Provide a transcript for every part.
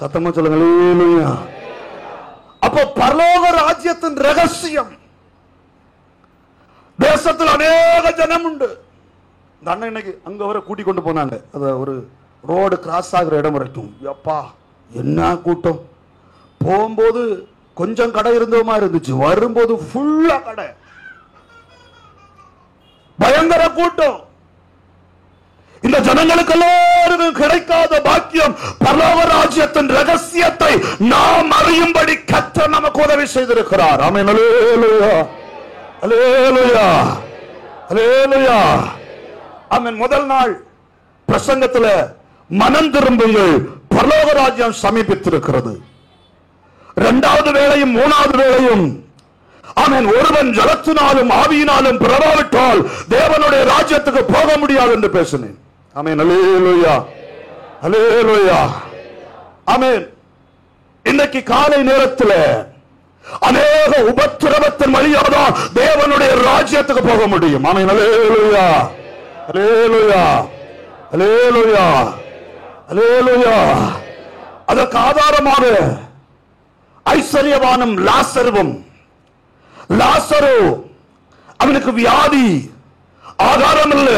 சத்தமா சொல்லுங்க அல்லேலூயா. அப்போ பரலோக ராஜ்யத்தின் ரகசியம், தேசத்தில் அநேக ஜனம் உண்டு. இந்த அண்ணன் இன்னைக்கு அங்க வர கூட்டி கொண்டு போனாங்க. அது ஒரு ரோடு கிராஸ் ஆகிற இடம் வரைக்கும். அப்பா என்ன கூட்டம்! போகும்போது கொஞ்சம் கடை இருந்தோமா இருந்துச்சு, வரும்போது ஃபுல்லா கடை, பயங்கர கூட்டம். இந்த ஜனங்களுக்கு எல்லாருக்கும் கிடைக்காத பாக்கியம், பரலோக ராஜ்யத்தின் ரகசியத்தை நாம் அறியும்படி கர்த்தர் நமக்கு உதவி செய்திருக்கிறார். ஆமென். அல்லேலூயா, அல்லேலூயா, அல்லேலூயா. ஆமென். முதல் நாள் பிரசங்கத்துல மனம் திரும்புங்கள், பரலோக ராஜ்யம் சமீபித்திருக்கிறது. இரண்டாவது வேளையும் மூணாவது வேளையும் ஆமென், ஒருவன் ஜலத்தினாலும் ஆவியினாலும் பிறவாவிட்டால் தேவனுடைய ராஜ்யத்துக்கு போக முடியாது என்று பேசினேன். ஆமென். அல்லேலூயா, அல்லேலூயா. ஆமென். இன்றைக்கு காலை நேரத்தில் அநேக உபத்திரவத்தின் வழியாக தேவனுடைய ராஜ்யத்துக்கு போக முடியும். ஆமென். அல்லேலூயா, அல்லேலூயா, அல்லேலூயா, அல்லேலூயா. அதற்கு ஆதாரமாக ஐஸ்வர்யவானும் லாசருவும். லாசரு அவனுக்கு வியாதி, ஆகாரம் இல்ல,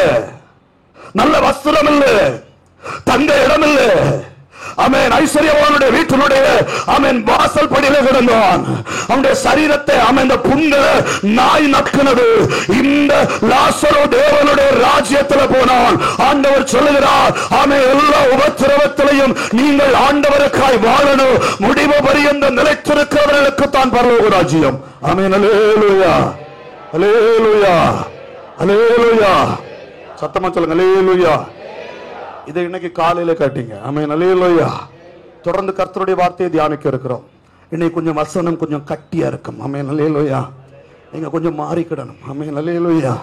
நல்ல வஸ்திரம் இல்ல, தங்க இடம் இல்ல. ஆமென். ஐஸ்வர்யவானுடைய வீட்டினுடைய ஆமென் வாசல் படியில கிடந்தான். அவனுடைய சரீரத்தை ஆமென் புண்களை நாய் நக்கினது. இந்த லாசரு தேவனுடைய ராஜ்யத்தில் போனான். ஆண்டவர் சொல்லுகிறார், ஆமென், எல்லா உபத்திரவத்திலையும் நீங்கள் ஆண்டவருக்காய் வாழணும், முடிவு பரியந்த நிலைத்திருக்கிறவர்களுக்கு தான் பரலோக ராஜ்யம். ஆமென். அல்லேலூயா, அல்லேலூயா, அல்லேலூயா. சத்தமா சொல்லுங்க அல்லேலூயா. இதை இன்னைக்கு காலையில காட்டீங்க. ஆமென். அல்லேலூயா. தொடர்ந்து கர்த்தருடைய வார்த்தையை தியானிக்க இருக்கிறோம். இன்னைக்கு கொஞ்சம் வசனம் கொஞ்சம் கட்டியா இருக்கும். ஆமென். அல்லேலூயா. நீங்க கொஞ்சம் மாறிக்கிடணும். ஆமென். அல்லேலூயா.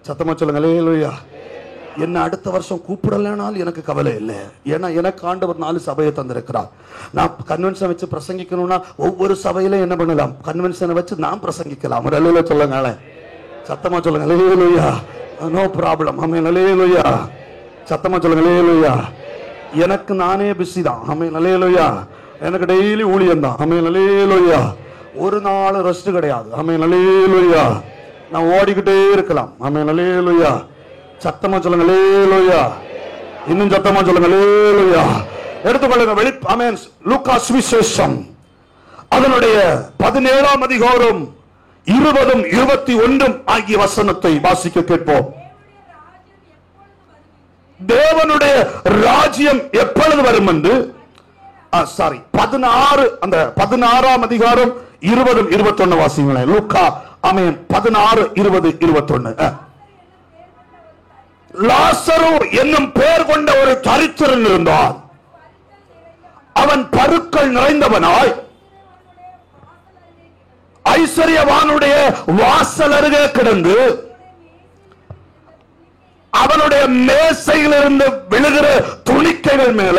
சத்தமா சொல்லுங்க அல்லேலூயா. என்ன அடுத்த வருஷம் கூப்பிடலனாலும் எனக்கு கவலை இல்லை. ஏன்னா எனக்கு ஆண்டவர் 4 சபையை தந்திருக்கிறார். நான் கன்வென்ஷன் வச்சு பிரசங்கிக்கணும்னா ஒவ்வொரு சபையில என்ன பண்ணலாம், கன்வென்ஷனை வச்சு நான் பிரசங்கிக்கலாம். அல்லேலூயா சொல்லுங்க, சத்தமா சொல்லுங்க அல்லேலூயா. No problem. ஆமென். அல்லேலூயா. சத்தமா சொல்லுங்க அல்லேலூயா. எனக்கு நானே பிஸி தான். ஆமென். அல்லேலூயா. எனக்கு டெய்லி ஊழியம் தான். ஆமென். அல்லேலூயா. ஒரு நாள் ரெஸ்ட் கிடையாது. ஆமென். அல்லேலூயா. நான் ஓடிக்கிட்டே இருக்கலாம். ஆமென். அல்லேலூயா. சத்தமா சொல்லுங்க அல்லேலூயா. இன்னும் சத்தமா சொல்லுங்க அல்லேலூயா. எடுத்துக்கொள்ளுங்க ஆமென், லூக்கா சுவிசேஷம் அதனுடைய 17ஆம் அதிகாரம் 20, 21 ஆகிய வசனத்தை வாசிக்க கேட்போம். தேவனுடைய ராஜ்யம் எப்பொழுது வரும் என்று 16 அந்த 16ஆம் அதிகாரம் 20, 21 வாசிங்களேன். லூக்கா ஆமென் 16, 20, 21. லாசரு என்னும் பெயர் கொண்ட ஒரு தரித்திரன் இருந்தான். அவன் பருக்கள் நிறைந்தவனாய் ஐஸ்வர்யவானுடைய வாசல் அருகே கிடந்து அவனுடைய மேசையிலிருந்து விழுகிற துணிக்கைகள் மேல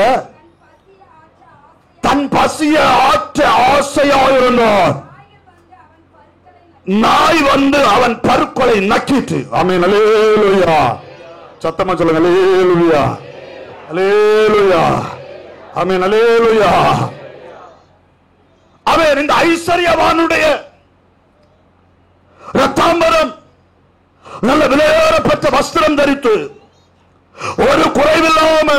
தன் பசிய ஆற்ற ஆசையாயிருந்தான். நாய் வந்து அவன் பருக்களை நக்கிட்டு. ஆமென். அல்லேலூயா. சத்தமா சொல்லுங்க அல்லேலூயா, அல்லேலூயா. ஆமென். அல்லேலூயா. அவன் இந்த ஐஸ்வர்யவானுடைய ரத்தாம்பரம் நல்ல விலையேறப்பட்ட வஸ்திரம் தரித்து ஒரு குறைவில்லாம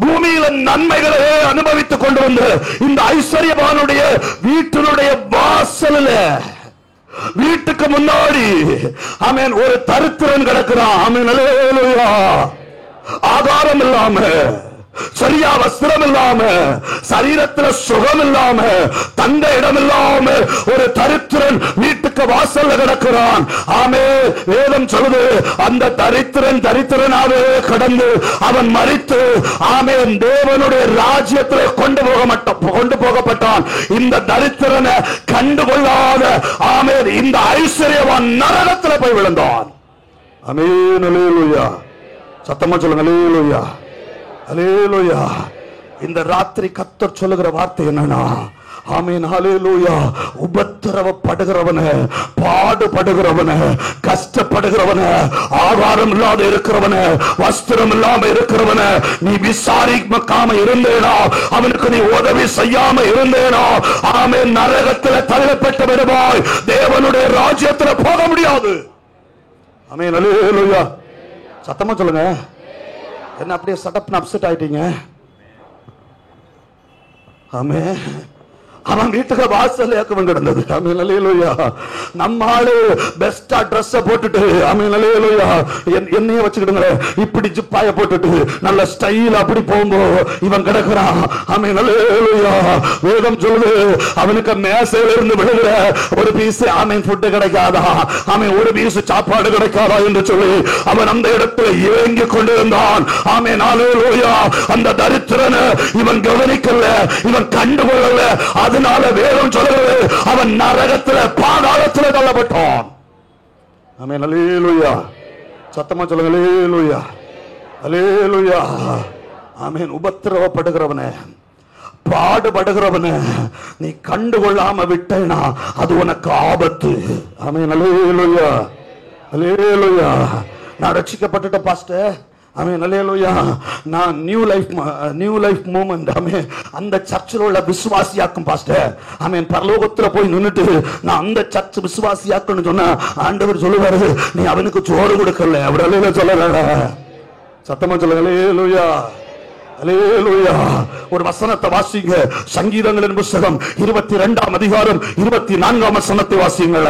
பூமியில நன்மைகளை அனுபவித்துக் கொண்டு வந்து இந்த ஐஸ்வர்யவானுடைய வீட்டினுடைய வாசலில் வீட்டுக்கு முன்னாடி ஆமென் ஒரு தரித்திரன் கிடக்கிறான். ஆமென். அல்லேலூயா. ஆகாரம் இல்லாம, சரியா வஸ்திரம் இல்லாம, சரீரத்துல சுகம் இல்லாம, தங்க இடம் இல்லாம ஒரு தரித்திரன் வீட்டுக்கு வாசல்ல கிடக்கிறான். ஆமே, வேதம் சொல்லுது அந்த தரித்திரனாவே கடந்து அவன் மரித்து ஆமே தேவனுடைய ராஜ்யத்தில் கொண்டு போகப்பட்டான். இந்த தரித்திரனை கண்டுகொள்ளாத ஆமே இந்த ஐஸ்வர்யவான் நரகத்தில் போய் விழுந்தான். ஆமென். அல்லேலூயா. சத்தமா சொல்லுங்க அல்லேலூயா, அல்லேலூயா. இந்த ராத்திரி கர்த்தர் சொல்லுகிற வார்த்தை என்னன்னா, ஆமென், ஹல்லேலூயா, உபத்திரவப்படுகிறவன, பாடுபடுகிறவன, கஷ்டப்படுகிறவன, ஆகாரம் இல்லாத இருக்கிறவன, வஸ்திரம் இல்லாம இருக்கிறவன நீ விசாரிக்காம இருந்தேனா, அவனுக்கு நீ உதவி செய்யாம இருந்தேனா, ஆமென், நரகத்தில் தள்ளப்பட்டு விடுவாய். தேவனுடைய ராஜ்யத்தில் போக முடியாது. ஆமென், ஹல்லேலூயா. சத்தமா சொல்லுங்க. என்ன அப்படியே சடப்னு அப்செட் ஆயிட்டீங்க? ஆமென். அவன் வீட்டுக்கு வாசல் ஏக்கவன் கிடந்தது. ஆமென், ஹல்லேலூயா. நம்ம ஆளு பெஸ்டா Dress போட்டுட்டு, ஆமென், ஹல்லேலூயா, என்னைய வச்சுக்கிடுங்க, இப்படி ஜிப்பாய போட்டுட்டு நல்ல ஸ்டைல் அப்படி போகும்போது இவன் கிடக்குறான். ஆமென், ஹல்லேலூயா. வேதம் சொல்லுது, அவனுக்கு மேசையில இருந்து விழுகிற ஒரு பீஸ், ஆமென், ஃபுட் கிடைக்காதா, ஆமென், ஒரு பீஸ் சாப்பாடு கிடைக்காதா என்று சொல்லி அவன் அந்த இடத்துல ஏங்கி கொண்டிருந்தான். ஆமென், ஹல்லேலூயா. அந்த தரித்திரனை இவன் கவனிக்கல, இவன் கண்டுகொள்ளல. அதனால வேதம் சொல்லுகிறது, அவன் நரகத்தில் பாதாளத்தில் தள்ளப்பட்டான். ஆமென், ஹல்லேலூயா. சத்தமா சொல்லுங்க, ஹல்லேலூயா, ஹல்லேலூயா. ஆமென். உபத்திரவப்படுகிறவனே, பாடுபடுகிறவனே நீ கண்டுகொள்ளாம விட்டேனா அது உனக்கு ஆபத்து. ஆமென், ஹல்லேலூயா, ஹல்லேலூயா. நான் ரட்சிக்கப்பட்டுட்ட பாஸ்டர், ஆமென், ஹல்லேலூயா, நான் நியூ லைஃப் மூமென்ட், ஆமென், அந்த சர்ச்சில் உள்ள விசுவாசியாக்கும் பாஸ்டர், ஆமென், பரலோகத்துல போய் நின்னுட்டு நான் அந்த சர்ச் விசுவாசியாக்குன்னு சொன்னா ஆண்டவர் சொல்லுவாரு, நீ அவனுக்கு சோறு கொடுக்கல. அப்படி அல்ல சொல்லல. சத்தமா சொல்லுங்க, ஹல்லேலூயா, ஹல்லேலூயா. ஒரு வசனத்தை வாசிங்க. சங்கீதங்களின் புத்தகம் 22ஆம் அதிகாரம் 24ஆம் வசனத்தை வாசிங்கள.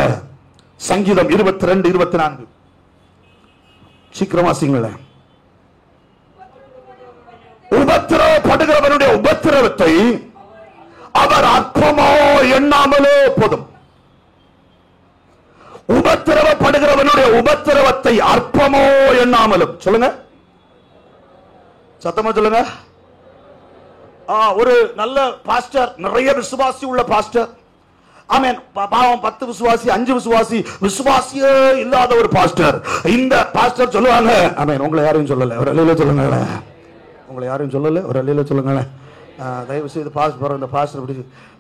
சங்கீதம் 22, 24 சீக்கிரம் வாசிங்கள. உபத்திரவப்படுகிறவனுடைய உபத்திரவத்தை அவர் அற்பமோ எண்ணாமலே போதும். உபத்திரவப்படுகிறவனுடைய உபத்திரவத்தை அற்பமோ எண்ணாமலும். சொல்லுங்க, சத்தமா சொல்லுங்க. ஒரு நல்ல பாஸ்டர், நிறைய விசுவாசி உள்ள பாஸ்டர், ஆமென், பாவம் 10 விசுவாசி, 5 விசுவாசி, விசுவாசியே இல்லாத ஒரு பாஸ்டர். இந்த பாஸ்டர் சொல்லுவாங்க, ஆமென், உங்களை யாரையும் சொல்லல, ஒரு அல்லேலூயா சொல்லுங்க. உங்களை யாரும் சொல்லல, ஒரு அல்லேலூயா சொல்லுங்களேன். தயவு செய்து பாஸ்டர், இந்த பாஸ்டர் அப்படி,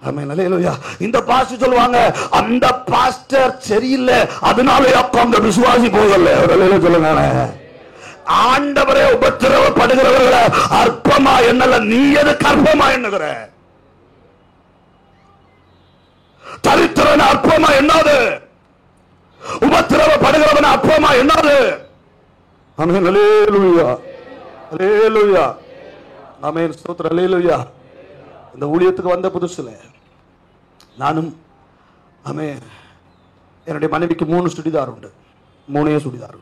ஆமென், ஹல்லேலூயா. இந்த பாஸ்டர் சொல்லுவாங்க, அந்த பாஸ்டர் சரியில்லை, அதனால அந்த விசுவாசி போகல, ஒரு அல்லேலூயா சொல்லுங்களேன். ஆண்டவரே உபத்திரவப்படுகிறவர்களை அற்பமா என்னல, நீ எது கர்ப்பமா எண்ணுகிற? தரித்திரன் அற்பமா எண்ணாது, உபத்திரவப்படுகிறவன் அற்பமா எண்ணாது. ஆமென், ஹல்லேலூயா, ஹல்லேலூயா, ஆமென், ஸ்தோத்திரம், ஹல்லேலூயா. இந்த ஊழியத்துக்கு வந்த புதுசுல நானும், ஆமென், என்னுடைய மனைவிக்கு 3 சுடிதார் உண்டு, 3 சுடிதார்.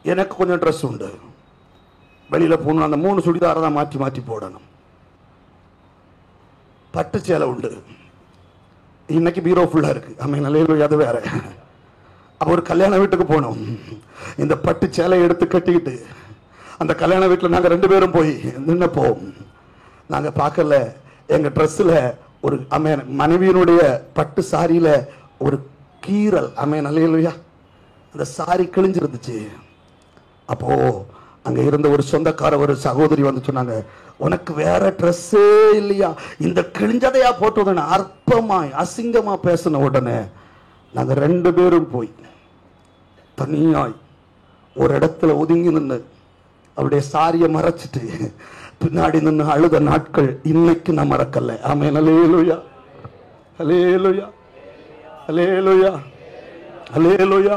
எனக்கு கொஞ்சம் ட்ரெஸ் உண்டு. வெளியில போகணும், அந்த 3 சுடிதாரை தான் மாற்றி மாற்றி போடணும். பட்டு சேலை உண்டு, இன்னைக்கு பீரோ ஃபுல்லா இருக்கு. ஆமென், ஹல்லேலூயா. அது வேற. அப்ப ஒரு கல்யாண வீட்டுக்கு போனோம். இந்த பட்டு சேலை எடுத்து கட்டிக்கிட்டு அந்த கல்யாண வீட்டில் நாங்கள் 2 பேரும் போய் நின்னப்போம். நாங்கள் பார்க்கல, எங்கள் ட்ரெஸ்ஸில் ஒரு, ஆமென், மனைவியினுடைய பட்டு சாரியில் ஒரு கீறல். ஆமென், ஹல்லேலூயா. அந்த சாரி கிழிஞ்சிருந்துச்சு. அப்போ அங்கே இருந்த ஒரு சொந்தக்கார ஒரு சகோதரி வந்து சொன்னாங்க, உனக்கு வேற ட்ரெஸ்ஸே இல்லையா, இந்த கிழிஞ்சதையா போட்டு அற்பமாய் அசிங்கமா பேசின உடனே நாங்கள் 2 பேரும் போய் தனியாய் ஒரு இடத்துல ஒதுங்கி நின்று அவருடைய சாரியை மறைச்சிட்டு பின்னாடி நின்று அழுத நாட்கள் இன்னைக்கு நான் மறக்கல. ஆமென், ஹல்லேலூயா, ஹல்லேலூயா, ஹல்லேலூயா, ஹல்லேலூயா.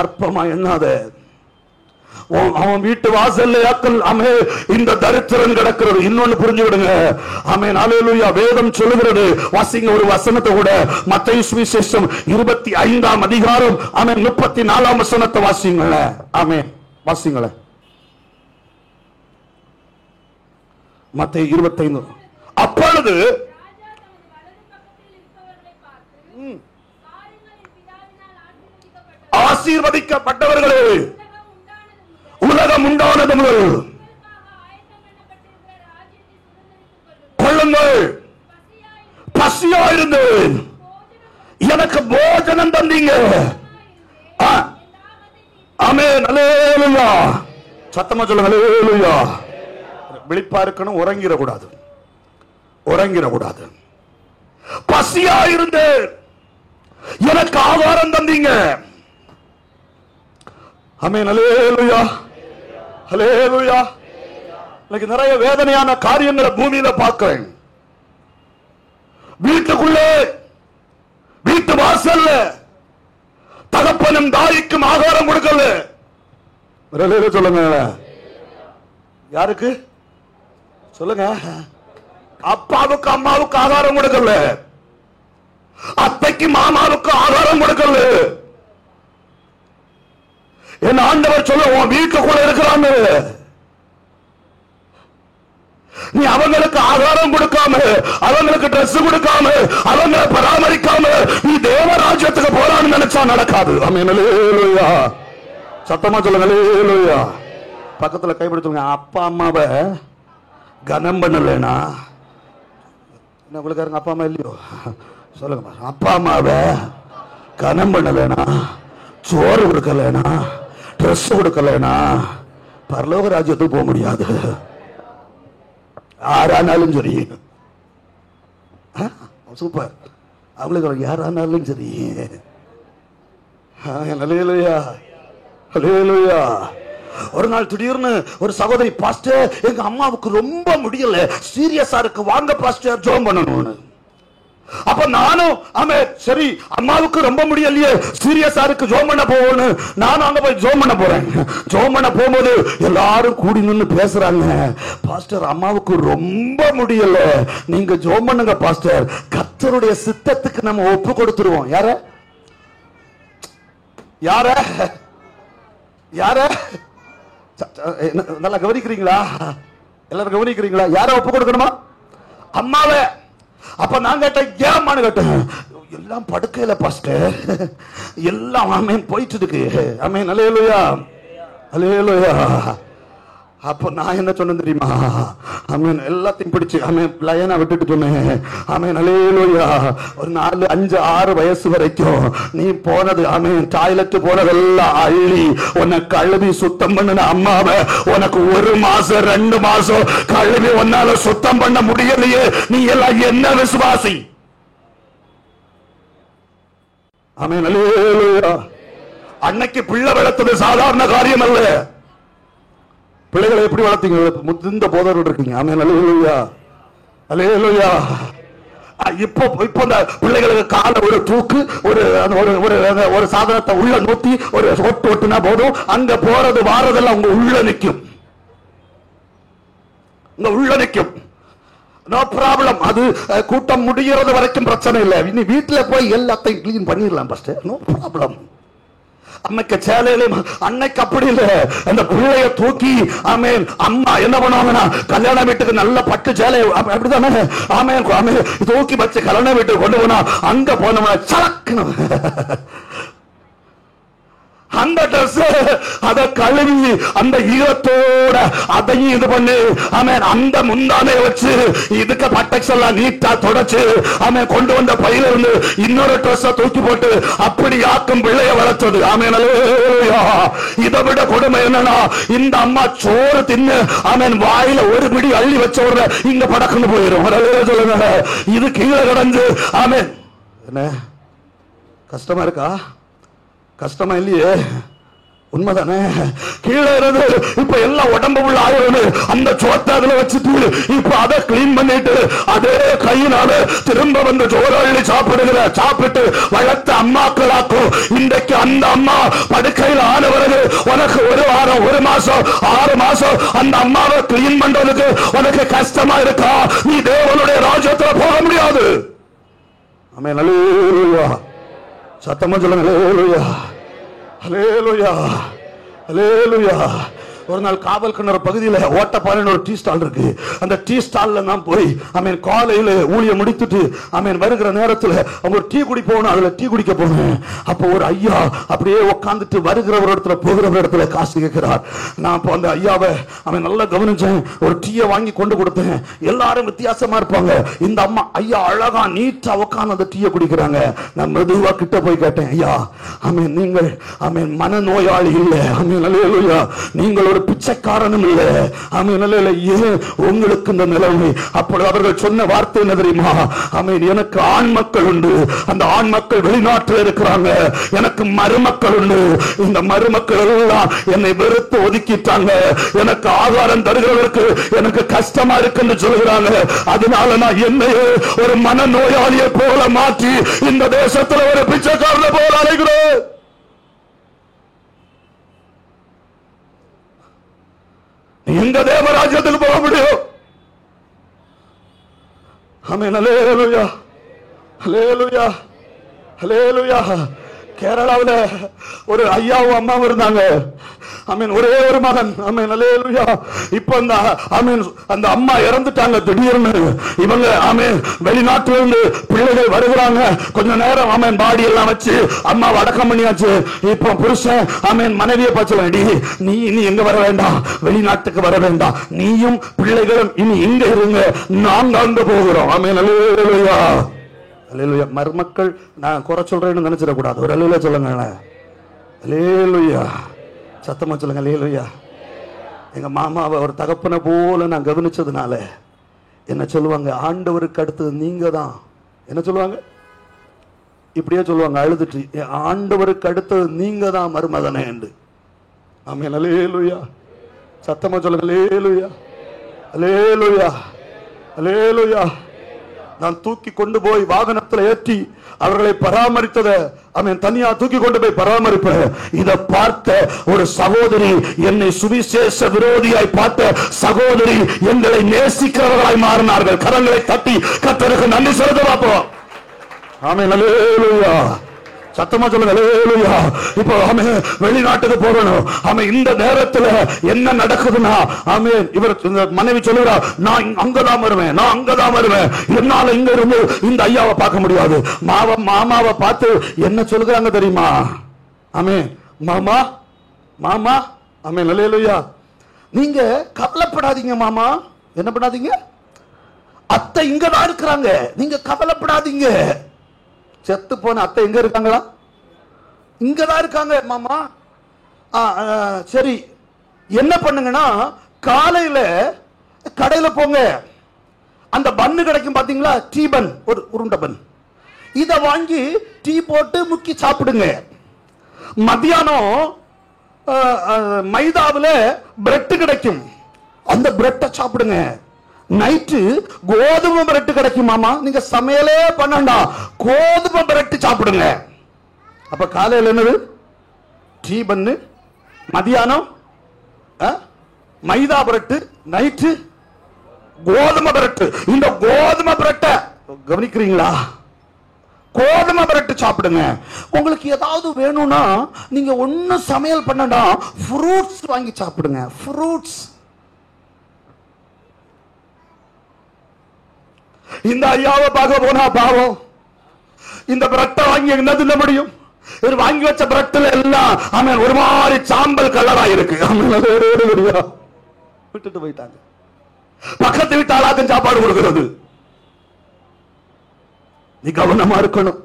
அற்பமா எண்ணாத. அவன் வீட்டு வாசல்ல யாக்கல், ஆமென், இந்த தரித்திரன் கிடக்கிறது. இன்னொன்னு புரிஞ்சுவிடுங்க, ஆமென், ஹல்லேலூயா. வேதம் சொல்லுகிறது, வாசிங்க ஒரு வசனத்தை கூட, மத்தேயு சுவிசேஷம் 25ஆம் அதிகாரம், ஆமென், 34ஆம் வசனத்தை வாசிங்கள. ஆமென், வாசிங்கள. மத்தேயு 25. அப்பொழுது ஆசீர்வதிக்கப்பட்டவர்களே, உலகம் உண்டானது முதல் கொள்ளுங்கள், பசியா இருந்தேன், எனக்கு போஜனம் தந்தீங்க. ஆமென், ஹல்லேலூயா. சத்தமா சொல்லுங்க, ஹல்லேலூயா. விழிப்பா இருக்கணும், உறங்கிடக்கூடாது. பசியா இருந்து எனக்கு ஆகாரம் தந்தீங்க. ஆமென். அல்லேலூயா, அல்லேலூயா. எனக்கு நிறைய வேதனையான காரியங்களை பூமியில பார்க்கிறேன். வீட்டுக்குள்ளே, வீட்டு வாசல்ல தகப்பனும் தாய்க்கும் ஆகாரம் கொடுக்கல. சொல்லுங்க, யாருக்கு சொல்லுங்க? அப்பாவுக்கு அம்மாவுக்கு ஆகாரம் கொடுக்கல, அத்தைக்கு மாமாவுக்கு ஆகாரம் கொடுக்கல. என் ஆண்டவர் சொல்ல, உன் வீட்டுக்குள்ள இருக்கிறான்னு நீ அவங்களுக்கு ஆகாரம் கொடுக்காம, அவங்களுக்கு ட்ரெஸ் கொடுக்காம, அவங்களை பராமரிக்காம நீ தேவராஜ்யத்துக்கு போறான்னு நினைச்சா நடக்காது. ஆமென். அல்லேலூயா. சத்தமா சொல்லுங்க, அல்லேலூயா. பக்கத்துல கைப்பிடிச்சுங்க. அப்பா அம்மாவை கனம் பண்ணலனா, உங்களுக்கு அப்பா அம்மா இல்லையோ சொல்லுங்க. அப்பா அம்மாவை கனம் பண்ணலனா, சோறு கொடுக்கலனா, ட்ரெஸ் கொடுக்கலனா பரலோக ராஜ்யத்துக்கு போக முடியாது. யாரானாலும் சரி, சூப்பர், அவங்களுக்கு யாரானாலும் சரி. அல்லேலூயா, அல்லேலூயா. ஒரு நாள் திடீர்னு ஒரு சகோதரி, பாஸ்டர் எங்க அம்மாவுக்கு ரொம்ப முடியல, சீரியஸா இருக்கு, வாங்க பாஸ்டர் ஜெபம் பண்ணணும்னு. அப்ப நானும் சரி, அம்மாவுக்கு ரொம்ப முடியலையே, சீரியஸா இருக்கு, ஜெபம் பண்ண போகணும். நானும் அங்க போய் ஜெபம் பண்ண போறேன். ஜெபம் பண்ண போகும்போது எல்லாரும் கூடி நின்று பேசுறாங்க. பாஸ்டர் அம்மாவுக்கு ரொம்ப முடியல, நீங்க ஜெபம் பண்ணுங்க பாஸ்டர், கர்த்தருடைய சித்தத்துக்கு நம்ம ஒப்பு கொடுத்துருவோம். யார யார யார நல்லா கவனிக்கிறீங்களா? எல்லாரும் கவனிக்கிறீங்களா? யார ஒப்பு கொடுக்கணுமா? அம்மாவை. அப்ப நான் கேட்டேன், ஏமான்னு கேட்டேன். எல்லாம் படுக்கையில பாஸ்டர், எல்லாம் ஆமென் போயிட்டு இருக்கு. ஆமென். அல்லேலூயா, அல்லேலூயா. அப்ப நான் என்ன சொன்னேன் தெரியுமா? ஆமென். எல்லாத்தையும் பிடிச்சு லைனா விட்டுட்டு சொன்னேன். ஆமென். அல்லேலூயா. ஒரு 4, 5, 6 வயசு வரைக்கும் நீ போனது, ஆமென், டாய்லெட் போனதெல்லாம் அள்ளி உன்னை கழுவி சுத்தம் பண்ண அம்மாவை உனக்கு 1 மாசம் 2 மாசம் கழுவி உன்னால சுத்தம் பண்ண முடியலையே, நீ எல்லாம் என்ன விசுவாசி? ஆமென். அல்லேலூயா. அன்னைக்கு பிள்ளை வளர்த்தது சாதாரண காரியம் அல்ல. பிள்ளைகளை எப்படி வளர்த்தீங்க? முதிர்ந்த போதர்கள் இருக்கீங்க. ஆமென். அல்லேலூயா, அல்லேலூயா. இப்போ இந்த பிள்ளைகளுக்கு கால ஒரு தூக்கு, ஒரு சாதனத்தை உள்ள நோத்தி ஒரு ஒட்டுனா போதும், அங்க போறது வாரதெல்லாம் உங்க உள்ள நிற்கும், உங்க உள்ள நிற்கும். No problem. அது கூட்டம் முடிகிறது வரைக்கும் பிரச்சனை இல்லை. இனி வீட்டுல போய் எல்லாத்தையும் கிளீன் பண்ணிடலாம் பாஸ்டர், நோ ப்ராப்ளம். அன்னைக்கு சேலையில, அன்னைக்கு அப்படி இல்ல. அந்த பிள்ளைய தூக்கி ஆமென் அம்மா என்ன பண்ணுவாங்கன்னா, கல்யாண வீட்டுக்கு நல்ல பட்டு சேலை அப்படிதானே, ஆமென் ஆமென் தூக்கி வச்சு கல்யாண வீட்டுக்கு கொண்டு போனா, அங்க போனோம்னா சலக்கணும். அந்த ட்ரெஸ் அத கழுவி அந்த ஈரத்தோட அதையும் இது பண்ணி, ஆமென், அந்த முந்தானை வச்சு இதுக்கு பட்டக்ஸ் எல்லாம் நீட்டா தொடச்சு, ஆமென், கொண்டு வந்த பையில இருந்து இன்னொரு ட்ரெஸ் தூக்கி போட்டு அப்படி ஆக்கும் பிள்ளைய வளர்த்தது. ஆமென். அல்லேலூயா. இதை விட கொடுமை என்னன்னா, இந்த அம்மா சோறு தின்னு, ஆமென், வாயில ஒரு பிடி அள்ளி வச்ச உடனே இங்க படக்குன்னு போயிடும். சொல்லுங்க, இது கீழே கிடந்து, ஆமென். என்ன கஷ்டமா இருக்கா? கஷ்டமா இல்லையே? உண்மைதானே? கீழே இருந்து இப்ப எல்லாம் உடம்பு உள்ள ஆயிரம் அந்த சோத்தை அதுல வச்சுட்டு இப்ப அதை கிளீன் பண்ணிட்டு அதே கையினால திரும்ப வந்து சோறாளி சாப்பிட்டு வளர்த்த அம்மாக்களாக்கும். இன்றைக்கு அந்த அம்மா படுக்கையில் ஆன பிறகு உனக்கு 1 வாரம் 1 மாசம் 6 மாசம் அந்த அம்மாவை கிளீன் பண்றதுக்கு உனக்கு கஷ்டமா இருக்கா? நீ தேவனுடைய ராஜ்யத்துல போக முடியாது. ஆமென். அல்லேலூயா. சத்தமா சொல்லுங்க, அல்லேலூயா, அல்லேலூயா, அல்லேலூயா. ஒரு நாள் காவல் கிணறு பகுதியில் ஓட்டப்பாறைன்னு ஒரு டீ ஸ்டால் இருக்கு. அந்த டீ ஸ்டால்ல நான் போய், ஆமென், காலையில ஊழியம் முடித்துட்டு, ஆமென், வருகிற நேரத்தில் அவங்க ஒரு டீ குடி போகணும், அதுல டீ குடிக்க போனேன். அப்போ ஒரு ஐயா அப்படியே உட்காந்துட்டு வருகிறவர் இடத்துல போகிறவர் இடத்துல காசு கேட்கிறார். நான் இப்போ அந்த ஐயாவை அவன் நல்லா கவனிச்சேன். ஒரு டீயை வாங்கி கொண்டு கொடுத்தேன். எல்லாரும் வித்தியாசமா இருப்பாங்க. இந்த அம்மா ஐயா அழகா நீட்டா உட்காந்து அந்த டீயை குடிக்கிறாங்க. நான் மெதுவா கிட்ட போய் கேட்டேன், ஐயா, ஆமென், நீங்கள் ஆமென் மனநோயாளி இல்லை, ஆமென், அல்லேலூயா, நீங்கள் ஒரு ஒரு பிச்சைக்காரனும் இல்ல. ஆமென். ஏன் உங்களுக்கு இந்த நிலைமை? அப்பொழுது அவர்கள் சொன்ன வார்த்தை என்ன தெரியுமா? ஆமென். எனக்கு ஆண் மக்கள் உண்டு, அந்த ஆண் மக்கள் வெளிநாட்டில் இருக்கிறாங்க, எனக்கு மருமக்கள் உண்டு, இந்த மருமக்கள் எல்லாம் என்னை வெறுத்து ஒதுக்கிட்டாங்க, எனக்கு ஆகாரம் தருகிறவருக்கு எனக்கு கஷ்டமா இருக்குன்னு சொல்கிறாங்க, அதனால நான் என்னையே ஒரு மனநோயாளியை போல மாற்றி இந்த தேசத்துல ஒரு பிச்சைக்காரனை போல அழைக்கிறேன். எங்க தேவராஜ்யத்தில் போக முடியும்? ஆமென். அல்லேலூயா, அல்லேலூயா, அல்லேலூயா. கேரளாவில் ஒரு ஐயாவும் அம்மாவும் இருந்தாங்க. ஆமென். ஒரே ஒரு மகன். ஆமென். அல்லேலூயா. இப்போ அந்த அம்மா இறந்துட்டாங்க திடீர்னு. இவங்க ஆமென் வெளிநாட்டுல இருந்து பிள்ளைகள் வருகிறாங்க. கொஞ்ச நேரம் ஆமென் பாடி எல்லாம் வச்சு அம்மா அடக்கம் பண்ணியாச்சு. இப்போ புருஷன் ஆமென் மனைவியை பார்த்து, நீ இனி எங்க வர வேண்டாம், வெளிநாட்டுக்கு வர வேண்டாம், நீயும் பிள்ளைகளும் இனி இங்க இருங்க, நாங்க அங்க போகிறோம். ஆமென். அல்லேலூயா, அல்லேலூயா. மருமக்கள் நான் குறை சொல்றேன்னு நினைச்சிடக்கூடாது. ஒரு அல்லேலூயா சொல்லுங்க. அல்லேலூயா, சத்தமா சொல்லுங்க. அல்லேலூயா. எங்க மாமாவை ஒரு தகப்பனை போல நான் கவனிச்சதுனால என்ன சொல்லுவாங்க, ஆண்டவருக்கு அடுத்தது நீங்க தான். என்ன சொல்லுவாங்க? இப்படியே சொல்லுவாங்க அழுதுட்டு, ஆண்டவருக்கு அடுத்தது நீங்க தான் மருமகனே என்று. ஆமென். அல்லேலூயா, சத்தமா சொல்லுங்க. அல்லேலூயா, அல்லேலூயா, அல்லேலூயா. நான் தூக்கி கொண்டு போய் வாகனத்தில் ஏற்றி அவர்களை பராமரித்தத அவன் தனியா தூக்கி கொண்டு போய் பராமரிப்ப. இதை பார்த்த ஒரு சகோதரி, என்னை சுவிசேஷ விரோதியாய் பார்த்த சகோதரி எங்களை நேசிக்கிறவர்களாய் மாறினார்கள். கரங்களை தட்டி கர்த்தருக்கு நன்றி செலுத்த பார்ப்போம். ஆமென். அல்லேலூயா, சத்தமா சொல்லுங்க. அல்லேலூயா. இப்போ ஆமென் வெளிநாட்டுக்கு போகணும். ஆமென். இந்த நேரத்துல என்ன நடக்குதுன்னா, ஆமென் இவர் மனைவி சொல்லுறா, நான் அங்கதான் வருவேன், நான் அங்கதான் வருவேன், என்னால இங்க இருந்து இந்த ஐயாவை பார்க்க முடியாது. மாமாவை பார்த்து என்ன சொல்லுறாங்க தெரியுமா? ஆமென். மாமா, மாமா. ஆமென். அல்லேலூயா. நீங்க கவலைப்படாதீங்க மாமா. என்ன பண்ணாதீங்க? அத்தை இங்கதான் இருக்கிறாங்க, நீங்க கவலைப்படாதீங்க. செத்து போன அத்தை எங்க இருக்காங்களா? இங்கதான் இருக்காங்க மாமா. சரி, என்ன பண்ணுங்கன்னா காலையில கடையில போங்க, அந்த பன்னு கிடைக்கும் பாத்தீங்களா, டீ பன், ஒரு உருண்டை பன், இத வாங்கி டீ போட்டு முக்கி சாப்பிடுங்க. மத்தியானம் மைதாவில் பிரெட் கிடைக்கும், அந்த பிரெட்டை சாப்பிடுங்க. நைட்டு கோதுமை பிரெட் கிடைக்கும் மாமா, நீங்க சமையலே பண்ணண்டா, கோதுமை பிரெட் சாப்பிடுங்க. அப்ப காலையில் என்னது? டீ பன்னு, மதியானம் மைதா பிரெட், நைட்டு கோதுமை பிரெட். இந்த கோதுமை பிரெட்டை கவனிக்கிறீங்களா? கோதுமை பிரெட் சாப்பிடுங்க. உங்களுக்கு ஏதாவது வேணும்னா நீங்க ஒன்னும் சமையல் பண்ணண்டா, ஃப்ரூட்ஸ் வாங்கி சாப்பிடுங்க. ஃப்ரூட்ஸ். இந்த ஐயாவை பார்க்க போனா பாவம், இந்த பிரெட்டை வாங்கி என்ன தின்ன முடியும்? வாங்கி வச்ச பிரெட்ல எல்லாம் ஆமென் ஒரு மாதிரி சாம்பல் கலரா இருக்கு. விட்டுட்டு போயிட்டாங்க. பக்கத்து வீட்டு ஆளாக்கும் சாப்பாடு கொடுக்கிறது. நீ கவனமா இருக்கணும்.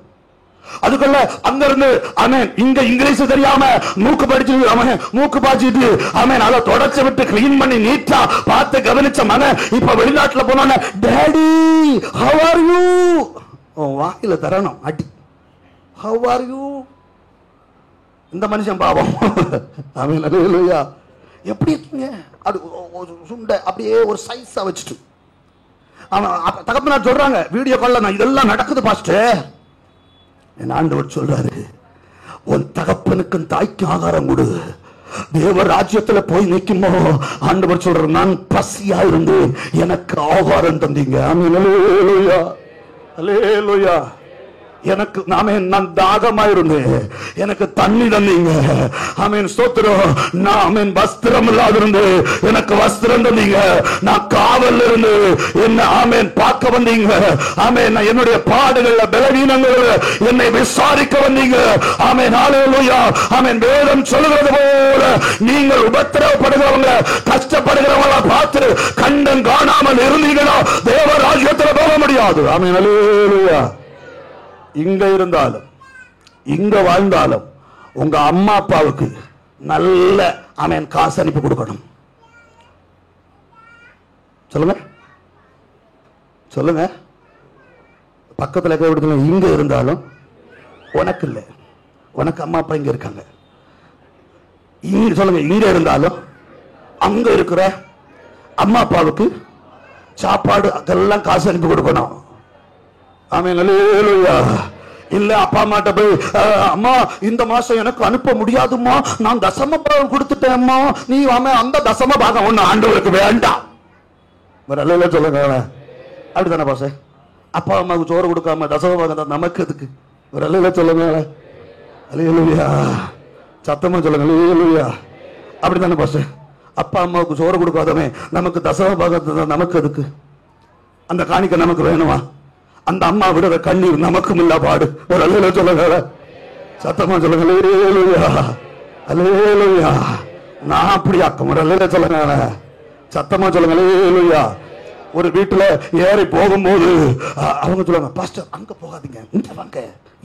அதுக்குள்ள அங்க இருந்து ஆமென் இங்க இங்கிலீஷ் தெரியாம மூக்கு படிச்சு மூக்கு பாய்ச்சிட்டு ஆமென் அதை தொடச்சு விட்டு கிளீன் பண்ணி நீட்டா பார்த்து கவனிச்ச மகன் இப்ப வெளிநாட்டுல போனோன்னு, டாடி how are you? வாயில தரணும் அடி. how are you? இந்த மனுஷன் பாவம். ஆமென். அல்லேலூயா. எப்படி இருக்கீங்க? அது சுண்டை அப்படியே ஒரு சைஸா வச்சுட்டு அவன் தகப்பனார் சொல்றாங்க வீடியோ கால்ல, நான் இதெல்லாம் நடக்குது பாஸ்டர். என் ஆண்டவர் சொல்றாரு, உன் தகப்பனுக்கும் தாய்க்கும் ஆகாரம் கொடு. தேவ ராஜ்யத்துல போய் நிற்குமோ ஆண்டவர் சொல்ற, நான் பசியா இருந்து எனக்கு ஆகாரம் தந்தீங்க. ஆமென். அல்லேலூயா, அல்லேலூயா. எனக்கு நான் தாகமா இருந்தேன், எனக்கு தண்ணி தந்தீங்க. ஆமென். ஸ்தோத்திரம். நான் ஆமென் வஸ்திரம் இல்லாத இருந்து எனக்கு வஸ்திரம் தந்தீங்க. நான் காவல் இருந்து என்ன ஆமென் பார்க்க வந்தீங்க. ஆமென். என்னுடைய பாடுகள்ல பலவீனங்கள்ல என்னை விசாரிக்க வந்தீங்க. ஆமென். ஹல்லேலூயா. ஆமென். வேதம் சொல்லுகிறது போல நீங்கள் உபத்திரவப்படுகிறவங்க கஷ்டப்படுகிறவங்கள பார்த்து கண்டம் காணாமல் இருந்தீங்கன்னா தேவ ராஜ்யத்தில் போக முடியாது. ஆமென். ஹல்லேலூயா. இங்க இருந்தாலும் இங்க வாழ்ந்தாலும் உங்க அம்மா அப்பாவுக்கு நல்ல ஆமென் காசு அனுப்பி கொடுக்கணும். சொல்லுங்க சொல்லுங்க. பக்கத்தில் இருக்கிற இங்க இருந்தாலும் உனக்கு இல்லை, உனக்கு அம்மா அப்பா இங்க இருக்காங்க. இங்க சொல்லுங்க, இங்க இருந்தாலும் அங்க இருக்கிற அம்மா அப்பாவுக்கு சாப்பாடு அதெல்லாம் காசு அனுப்பி கொடுக்கணும். ஆமென் அல்லேலூயா. இல்ல அப்பா அம்மாட்ட போய் அம்மா இந்த மாசம் எனக்கு அனுப்ப முடியாதுமா, நான் தசம பாகம் கொடுத்துட்டேன் அம்மா, நீ அந்த தசம பாகம் ஒண்ணு ஆண்டவருக்கு வேண்டாம். சொல்லுங்க, அப்படித்தானே பாச? அப்பா அம்மாவுக்கு சோறு கொடுக்காம தசம பாகம் நமக்கு எதுக்கு? ஒரு அல்ல சொல்லுங்க, அல்லேலூயா. சத்தமா சொல்லுங்க, அல்லேலூயா. அப்படித்தானே பாச? அப்பா அம்மாவுக்கு சோறு கொடுக்காதமே நமக்கு தசம பாகத்தை நமக்கு எதுக்கு? அந்த காணிக்கை நமக்கு வேணுமா? அந்த அம்மா விடுற கண்ணீர் நமக்கும் இல்ல பாடு. ஒரு அல்லேலூயா சொல்லுங்க, சத்தமா சொல்லுங்க, அல்லேலூயா அல்லேலூயா. நான் அப்படி ஆக்கம். ஒரு அல்லேலூயா சொல்லுங்க, சத்தமா சொல்லுங்க, அல்லேலூயா. ஒரு வீட்டுல ஏறி போகும்போது அவங்க சொல்லுவாங்க, பாஸ்டர் அங்க போகாதீங்க, இங்க வாங்க.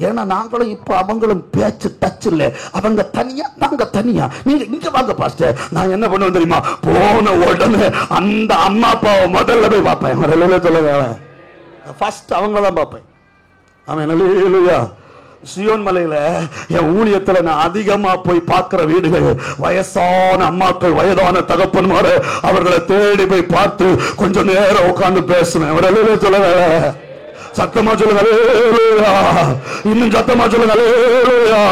ஏன்னா நாங்களும் இப்ப அவங்களும் பேச்சு டச் இல்ல, அவங்க தனியா நாங்க தனியா, நீங்க இங்க வாங்க பாஸ்டர். நான் என்ன பண்ணுவேன் தெரியுமா? போன உடனே அந்த அம்மா அப்பாவை முதல்ல போய் பார்ப்பேன். சொல்லுங்க, ஃபர்ஸ்ட் அவங்களதான் பார்ப்பேன். ஆமென் அல்லேலூயா. சியோன் மலையில என் ஊழியத்துல நான் அதிகமா போய் பார்க்கிற வீடுகள் வயசான அம்மாக்கள், வயதான தகப்பன்மாரு, அவர்களை தேடி போய் பார்த்து கொஞ்சம் நேரம் உட்கார்ந்து பேசுவேன். சொல்லுங்க, சத்தமா சொல்லுங்க, அல்லேலூயா. இன்னும் சத்தமா சொல்லுங்க, அல்லேலூயா.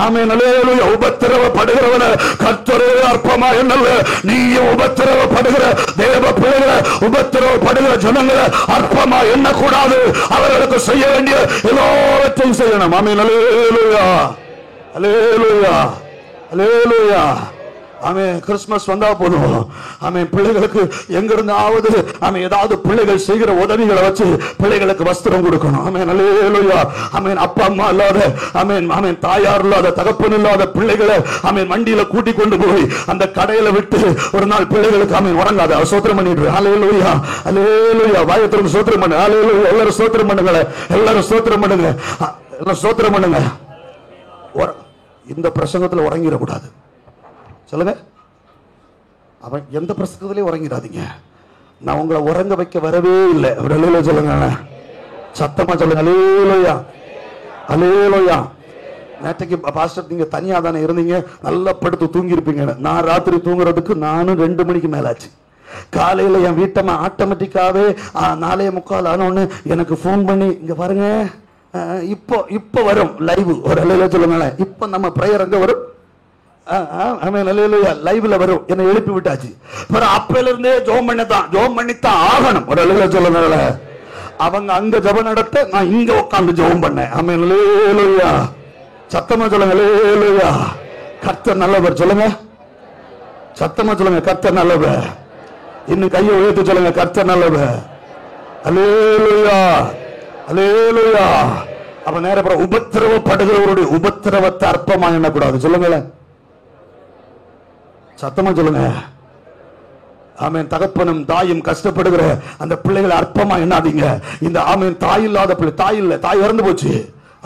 ஆமென் அல்லேலூயா. உபத்திரவப்படுகிறவன கர்த்தரே அற்பமா என்னல்ல, நீயும் உபத்திரவப்படுகிற தேவ பிள்ளைகளை, உபத்திரவப்படுகிற ஜனங்களை அற்பமா எண்ணக்கூடாது. அவர்களுக்கு செய்ய வேண்டிய எல்லாவற்றையும் செய்யணும். ஆமென் அல்லேலூயா அல்லேலூயா அல்லேலூயா. ஆமென். கிறிஸ்துமஸ் வந்தா போதும், ஆமென், பிள்ளைகளுக்கு எங்க இருந்தாவது ஆமென் ஏதாவது பிள்ளைகள் செய்கிற உதவிகளை வச்சு பிள்ளைகளுக்கு வஸ்திரம் கொடுக்கணும். ஆமென் அல்லேலூயா. ஆமென். அப்பா அம்மா இல்லாத, ஆமென் ஆமென் தாயார் இல்லாத, தகப்பன் இல்லாத பிள்ளைகளை ஆமென் வண்டியில கூட்டி கொண்டு போய் அந்த கடையில விட்டு ஒரு நாள் பிள்ளைகளுக்கு ஆமென் உறங்காத சோத்திரம் பண்ணிட்டு அல்லேலூயா அல்லேலூயா. வாயத்திற்கு சோத்திரம் பண்ணு. அல்லேலூயா. எல்லாரும் சோத்திரம் பண்ணுங்க, எல்லாரும் சோத்திரம் பண்ணுங்க, எல்லாம் சோத்திரம் பண்ணுங்க. இந்த பிரசங்கத்துல உறங்கிடக்கூடாது. சொல்லுங்க, அவன் எந்த பிரசங்கத்திலையும் உறங்கிடாதீங்க. நான் உங்களை உறங்க வைக்க வரவே இல்லை. சொல்லுங்க, சத்தமா சொல்லுங்க, அல்லேலூயா அல்லேலூயா. நேற்றைக்கு பாஸ்டர் நீங்க தனியா தானே இருந்தீங்க, நல்லா படுத்து தூங்கி இருப்பீங்க. நான் ராத்திரி தூங்குறதுக்கு நானும் 2 மணிக்கு மேலாச்சு. காலையில என் வீட்டம்மா ஆட்டோமேட்டிக்காவே 4:45 ஆனோன்னு எனக்கு போன் பண்ணி, இங்க பாருங்க இப்போ வரும் லைவ். ஒரு அல்லேலூயா சொல்லுங்க. இப்ப நம்ம பிரேயர் அங்க வரும், லைவ்ல வரும். என்னை எழுப்பி விட்டாச்சு. அப்பல இருந்தே ஜோம் பண்ணித்தான் ஆகணும். ஒரு அல்லேலூயா சொல்லுங்க. அவங்க அங்க ஜெபம் நடத்த, நான் இங்க உட்கார்ந்து ஜெபம் பண்ணேன். ஆமென் அல்லேலூயா. சத்தமா சொல்லுங்க, அல்லேலூயா. கர்த்தர் நல்லவர். சொல்லுங்க, சத்தமா சொல்லுங்க, கர்த்தர் நல்லவர். இன்னும் கையை உயர்த்தி சொல்லுங்க, கர்த்தர் நல்லவர். அல்லேலூயா அல்லேலூயா. அப்ப நேரம் உபத்திரவப்படுகிறவருடைய உபத்திரவத்தை அற்பமா எண்ணக்கூடாது. சொல்லுங்களேன், சத்தமா சொல்லுங்க. ஆமென். தகப்பனும் தாயும் கஷ்டப்படுகிற அந்த பிள்ளைகளை அற்பமா எண்ணாதீங்க. இந்த ஆமென் தாய் இல்லாத பிள்ளை, தாய் இல்ல, தாய் இறந்து போச்சு.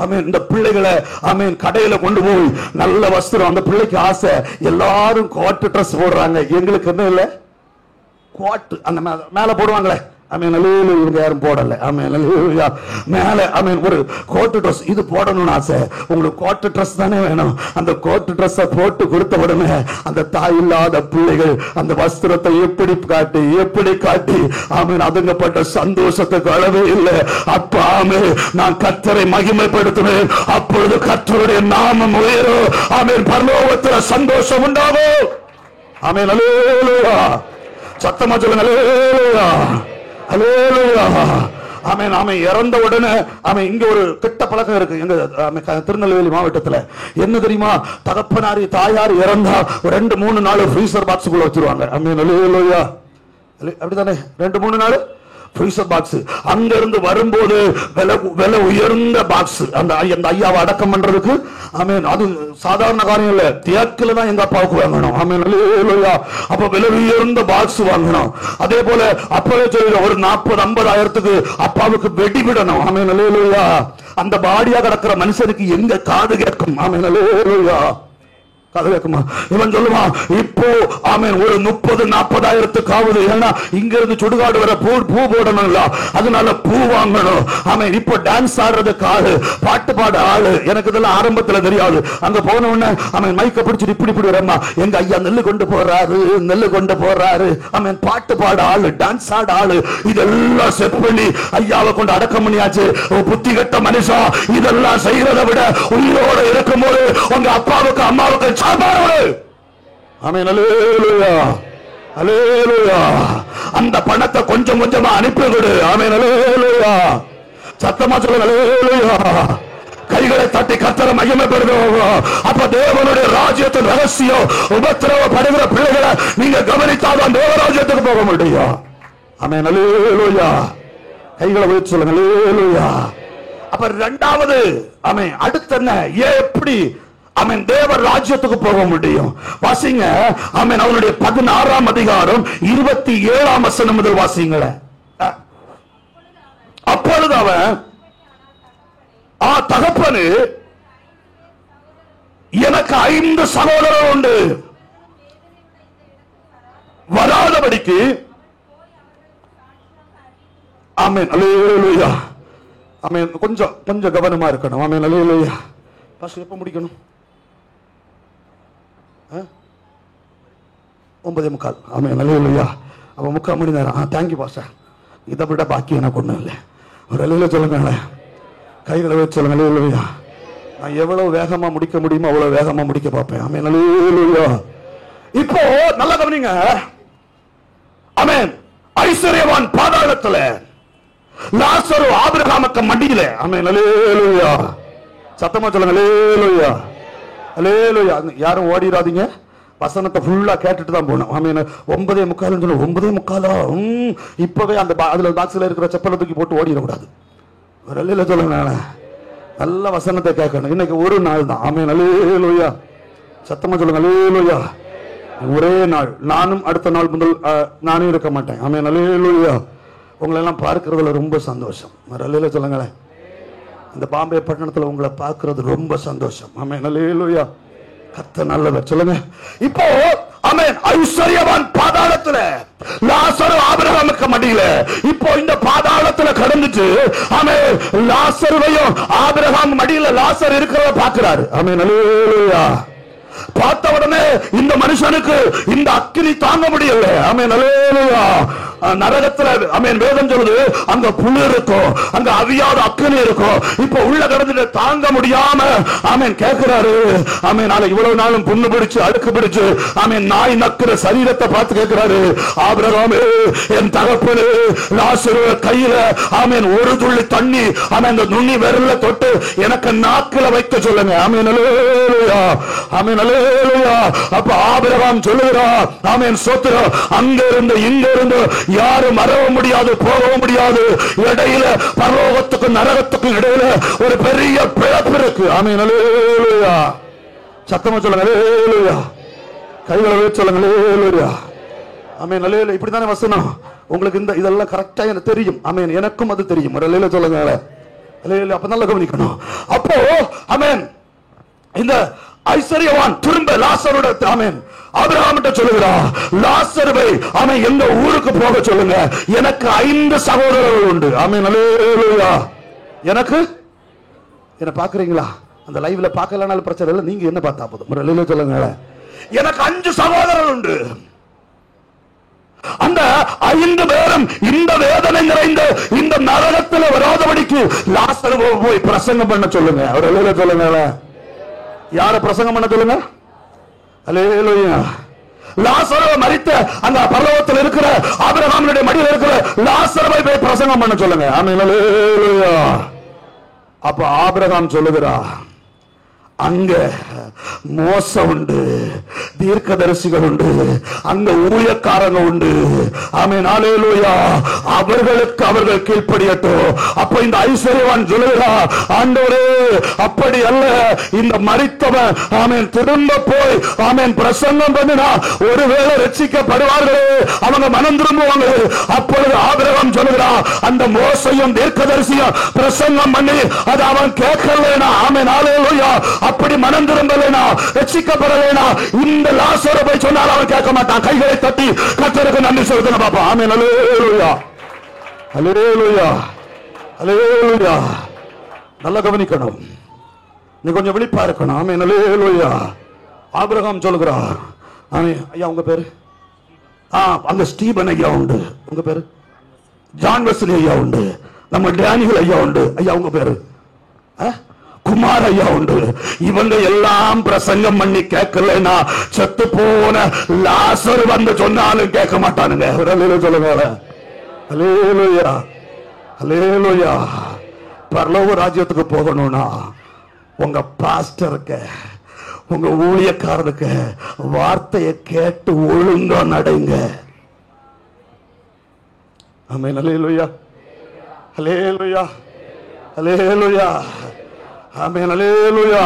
ஆமென். இந்த பிள்ளைகளை ஆமென் கடையில கொண்டு போய் நல்ல வஸ்திரம், அந்த பிள்ளைக்கு ஆசை, எல்லாரும் கோட் ட்ரெஸ் போடுறாங்க. எங்களுக்கு என்ன இல்ல, கோட் அந்த மேல போடுவாங்களே, ஆமென் அல்லேலூயா. இவங்க யாரும் போடல. ஆமென் அல்லேலூயா. மேல ஆமென் ஒரு கோட் ட்ரெஸ், இது போடணும்னு ஆசை. உங்களுக்கு கோட் ட்ரெஸ் தானே வேணும். அந்த கோட் ட்ரெஸ் போட்டு கொடுத்த உடனே அந்த தாய் இல்லாத பிள்ளைகள் அந்த வஸ்திரத்தை எப்படி காட்டி ஆமென் அதுங்கப்பட்ட சந்தோஷத்துக்கு அளவே இல்லை. அப்ப ஆமென் நான் கர்த்தரை மகிமைப்படுத்துவேன். அப்பொழுது கர்த்தருடைய நாமம் உயரும். ஆமென். பரலோகத்தில் சந்தோஷம் உண்டாகும். ஆமென் அல்லேலூயா. சத்தமா சொல்லுங்க, அல்லேலூயா அல்லேலூயா. ஆமென். ஆமென். இறந்த உடனே ஆமென் இங்க ஒரு கெட்ட பழக்கம் இருக்கு எங்க திருநெல்வேலி மாவட்டத்துல. என்ன தெரியுமா? தகப்பனாரி தாயார் இறந்தா 2-3 நாள் ஃப்ரீசர் பாக்ஸுக்குள்ள வச்சிருவாங்க. ஆமென் அல்லேலூயா. அப்படித்தானே? 2-3 நாள் ஃப்ரீசர் பாக்ஸ். அங்க இருந்து வரும்போது விலை உயர்ந்த பாக்ஸ். அந்த ஐயாவை அடக்கம் பண்றதுக்கு ஆமென் அது சாதாரண காரியம் இல்ல. தியாக்கில தான் எங்க அப்பாவுக்கு வாங்கணும். ஆமென் அல்லேலூயா. அப்ப விலை உயர்ந்த பாக்ஸ் வாங்கணும். அதே போல அப்பவே சொல்ல ஒரு 40-50 அப்பாவுக்கு வெடி விடணும். ஆமென் அல்லேலூயா. அந்த பாடியா கிடக்கிற மனுஷனுக்கு எங்க காது கேட்கும்? ஆமென் அல்லேலூயா. இவன் சொல்லுவான், இப்போ ஆமேன் ஒரு 30,000-40,000 ஏன்னா இங்க இருந்து சுடுகாடு வர பூ போடணும்ல, அதனால பூ வாங்கணும். ஆமேன் இப்போ டான்ஸ் ஆடுறதுக்கு ஆளு, பாட்டு பாட ஆளு. எனக்கு இதெல்லாம் ஆரம்பத்துல தெரியாது. அங்க போன உடனே ஆமேன் மைக்க பிடிச்சிட்டு இப்படி வரமா, எங்க ஐயா நெல்லு கொண்டு போறாரு. ஆமேன் பாட்டு பாட ஆளு, டான்ஸ் ஆட ஆளு. இதெல்லாம் செட் பண்ணி ஐயாவை கொண்டு அடக்கம் பண்ணியாச்சு. புத்தி கட்ட மனுஷா, இதெல்லாம் செய்யறதை விட உயிரோட இருக்கும்போது உங்க அப்பாவுக்கு அம்மாவுக்கு அந்த பணத்தை கொஞ்சம் கொஞ்சமா அனுப்பி விடு. சத்தமா சொல்லுங்க. கைகளை தட்டி கர்த்தரை மகிமைப்படுத்துவோம். அப்ப தேவனுடைய ராஜ்யத்தின் ரகசியம் உபத்திரவப்படுகிற பிள்ளைகளை நீங்க கவனித்தாதான் தேவராஜ்யத்துக்கு போக முடியும். ஆமென். அல்லேலூயா. கைகளை உயர்த்தி சொல்லுங்க. அல்லேலூயா. அப்ப இரண்டாவது ஆமென், அடுத்து என்ன, எப்படி ஆமென் தேவ ராஜ்யத்துக்கு போக முடியும்? வாசிங்க. ஆமென். அவருடைய 16ஆம் அதிகாரம் 27ஆம் வசனம் முதல் வாசிங்களே. அப்பொழுது அவன், தகப்பனு எனக்கு 5 சகோதரர் உண்டு, வராதபடிக்கு ஆமென். அல்லேலூயா. ஆமென். கொஞ்சம் கவனமா இருக்கணும். ஆமென். அல்லேலூயா. பாஸ்டர் எப்ப முடிக்கணும்? 9:45. ஆமென். அல்லேலூயா. அப்ப 3/4 மணி நேரம். Thank you pastor. இதை விட பாக்கி எனக்கு ஒண்ணும் இல்லை. ஒரு அல்லேலூயா சொல்லுங்க. கைகளை வச்சு சொல்லுங்க. அல்லேலூயா. நான் எவ்வளவு வேகமா முடிக்க முடியுமோ அவ்வளவு வேகமா முடிக்க பார்ப்பேன். ஆமென். அல்லேலூயா. இப்போ நல்லா கவனிங்க. ஆமென். ஐஸ்வர்யவான் பாதாளத்துல, லாசரு ஆபிரகாமுக்கு மடியில. ஆமென். அல்லேலூயா. சத்தமா சொல்லுங்க. அல்லேலூயா. அல்லேலூயா. யாரும் ஓடிராதீங்க. வசனத்தை ஃபுல்லா கேட்டுட்டு தான் போகணும். ஆமென். 9:45 சொன்ன 9:45 இப்பவே அந்த அதுல பாக்ஸ்ல இருக்கிற செப்பலை தூக்கி போட்டு ஓடிடக்கூடாது. ஒரு அல்லேலூயா சொல்லுங்க. நல்ல வசனத்தை கேட்கணும். இன்னைக்கு ஒரு நாள் தான். ஆமென். அல்லேலூயா. சத்தமா சொல்லுங்க. அல்லேலூயா. ஒரே நாள். நானும் அடுத்த நாள் முதல் நானும் இருக்க மாட்டேன். ஆமென். அல்லேலூயா. உங்களை எல்லாம் பார்க்கறதுல ரொம்ப சந்தோஷம். அல்லேலூயா சொல்லுங்களேன். இந்த பாம்பே பட்டணத்துல உங்களை பார்க்கறது ரொம்ப சந்தோஷம். ஆமென். அல்லேலூயா. கர்த்தர் நல்லவர். சொல்லுங்க. இப்போ ஆமென். ஐஸ்வர்யவான் பாதாளத்துல, லாசரு ஆபிரகாமுக்கு மடியில. இப்போ இந்த பாதாளத்துல கடந்துட்டு ஆமென் லாசருவையும் ஆபிரகாம் மடியில லாசர் இருக்கிறத பார்க்கிறாரு. ஆமென். அல்லேலூயா. பார்த்த உடனே இந்த மனுஷனுக்கு இந்த அக்கினி தாங்க முடியல. ஆமென். அல்லேலூயா. நரகத்துல ஆமென் வேதம் சொல்லுது, அங்க புழு இருக்கும், அங்க அவியாத அக்கினி இருக்கும். இப்ப உள்ள கடந்துட்டு தாங்க முடியாம ஆமென் கேட்கிறாரு. ஆமென். இவ்வளவு நாளும் புண்ணு பிடிச்சு அழுக்கு பிடிச்சு ஆமென் நாய் நக்கிற சரீரத்தை பார்த்து கேட்கிறாரு. ஆபிரகாமே, என் தகப்பனு லாசரு கையில ஆமென் ஒரு துள்ளி தண்ணி ஆமென் அந்த நுண்ணி விரல்ல தொட்டு எனக்கு நாக்குல வைக்க சொல்லுங்க. ஆமென். அல்லேலூயா. ஆமென். அல்லேலூயா. அப்ப ஆபிரகாம் சொல்லுகிறார், ஆமென் ஸ்தோத்திரம், அங்க இருந்து இங்க இருந்து யாரும் வரவ முடியாது, போகவும் முடியாது. இடையில பரலோகத்துக்கும் நரகத்துக்கும் இடையில ஒரு பெரிய பிளப்பு இருக்கு. ஆமென். அல்லேலூயா. சத்தமா சொல்லுங்க. அல்லேலூயா. கைகளை வச்சு சொல்லுங்க. அல்லேலூயா. ஆமென். அல்லேலூயா. இப்படிதானே வசனம். உங்களுக்கு இந்த இதெல்லாம் கரெக்டா எனக்கு தெரியும். ஆமென். எனக்கும் அது தெரியும். அல்லேலூயா சொல்லுங்க. அல்லேலூயா. அப்ப நல்லா கவனிக்கணும். அப்போ ஆமென் இந்த ஐஸ்வர்யவான் திரும்ப லாசரோட ஆமென் ஆபிரகாமிட்ட சொல்லுகிறார், லாசருவை அவன் எங்க ஊருக்கு போக சொல்லுங்க, எனக்கு 5 சகோதரர்கள் உண்டு. ஆமென். அல்லேலூயா. எனக்கு என்ன பாக்குறீங்களா? அந்த லைவ்ல பார்க்கலனாலும் பிரச்சனை இல்லை. நீங்க என்ன பார்த்தா போதும். அல்லேலூயா சொல்லுங்க. எனக்கு 5 சகோதரர்கள் உண்டு. அந்த 5 பேரும் இந்த வேதனை நிறைந்த இந்த நரகத்தில் வராதபடிக்கு லாசருவை போய் பிரசங்கம் பண்ண சொல்லுங்க. அவர் அல்லேலூயா சொல்லுங்க. யார பிரசங்கம் பண்ண சொல்லுங்க. அல்லேலூயா. லாசரு மரித்த அந்த பரலோகத்தில் இருக்கிற ஆபிரகாமுடைய மடியில் இருக்கிற லாசருவை போய் பிரசங்கம் பண்ண சொல்லுங்க. ஆமென். அல்லேலூயா. அப்ப ஆபிரகாம் சொல்லுகிறார், அங்க மோசம் உண்டு, தீர்க்கதரிசிகள் உண்டு, அங்க ஊழியக்காரங்க உண்டு. ஆமென். அல்லேலூயா. அவர்களுக்கு அவர்கள் கீழ்ப்படியட்டும். அப்ப இந்த ஐஸ்வர்யவான் சொல்லுகிறார், ஆண்டவரே அப்படி அல்ல, இந்த மரித்தவன் ஆமென் திரும்ப போய் ஆமென் பிரசங்கம் பண்ணினா ஒருவேளை ரட்சிக்கப்படுவார்களே, அவங்க மனம் திரும்புவாங்க. அப்பொழுது ஆபிரகாம் சொல்லுகிறான், அந்த மோசையும் தீர்க்கதரிசியும் பிரசங்கம் பண்ணி அது அவன் கேட்கலனா ஆமென். அல்லேலூயா. அப்படி மனம் திரும்பலைனா, ரட்சிக்கப்படலைனா, இந்த லாசரை போய் சொன்னால் அவன் கேட்க மாட்டான். கைகளை தட்டி கர்த்தருக்கு நன்றி செலுத்தணும் பாப்பா. ஆமென். அல்லேலூயா, அல்லேலூயா, அல்லேலூயா. நல்லா கவனிக்கணும், நீ கொஞ்சம் விழிப்பா இருக்கணும். ஆமென். அல்லேலூயா. ஆபிரகாம் சொல்லுகிறார். ஆமென். ஐயா உங்க பேரு? அங்க ஸ்டீபன் ஐயா உண்டு. உங்க பேரு? ஜான் வெஸ்லி ஐயா உண்டு. நம்ம டேனியல் ஐயா உண்டு. ஐயா உங்க பேரு? குமார் ஐயா உண்டு. இவங்க எல்லாம் பிரசங்கம் பண்ணி கேட்கலன்னா செத்து போன லாசர் வந்து சொன்னாலும் கேட்க மாட்டானுங்க. சொல்லுங்க. அல்லேலூயா, அல்லேலூயா. பரலோக ராஜ்யத்துக்கு போகணும்னா உங்க பாஸ்டருக்கு, உங்க ஊழியக்காரருக்கு வார்த்தையை கேட்டு ஒழுங்கா நடைங்க. ஆமென். அல்லேலூயா, அல்லேலூயா, அல்லேலூயா. ஆமென். அல்லேலூயா.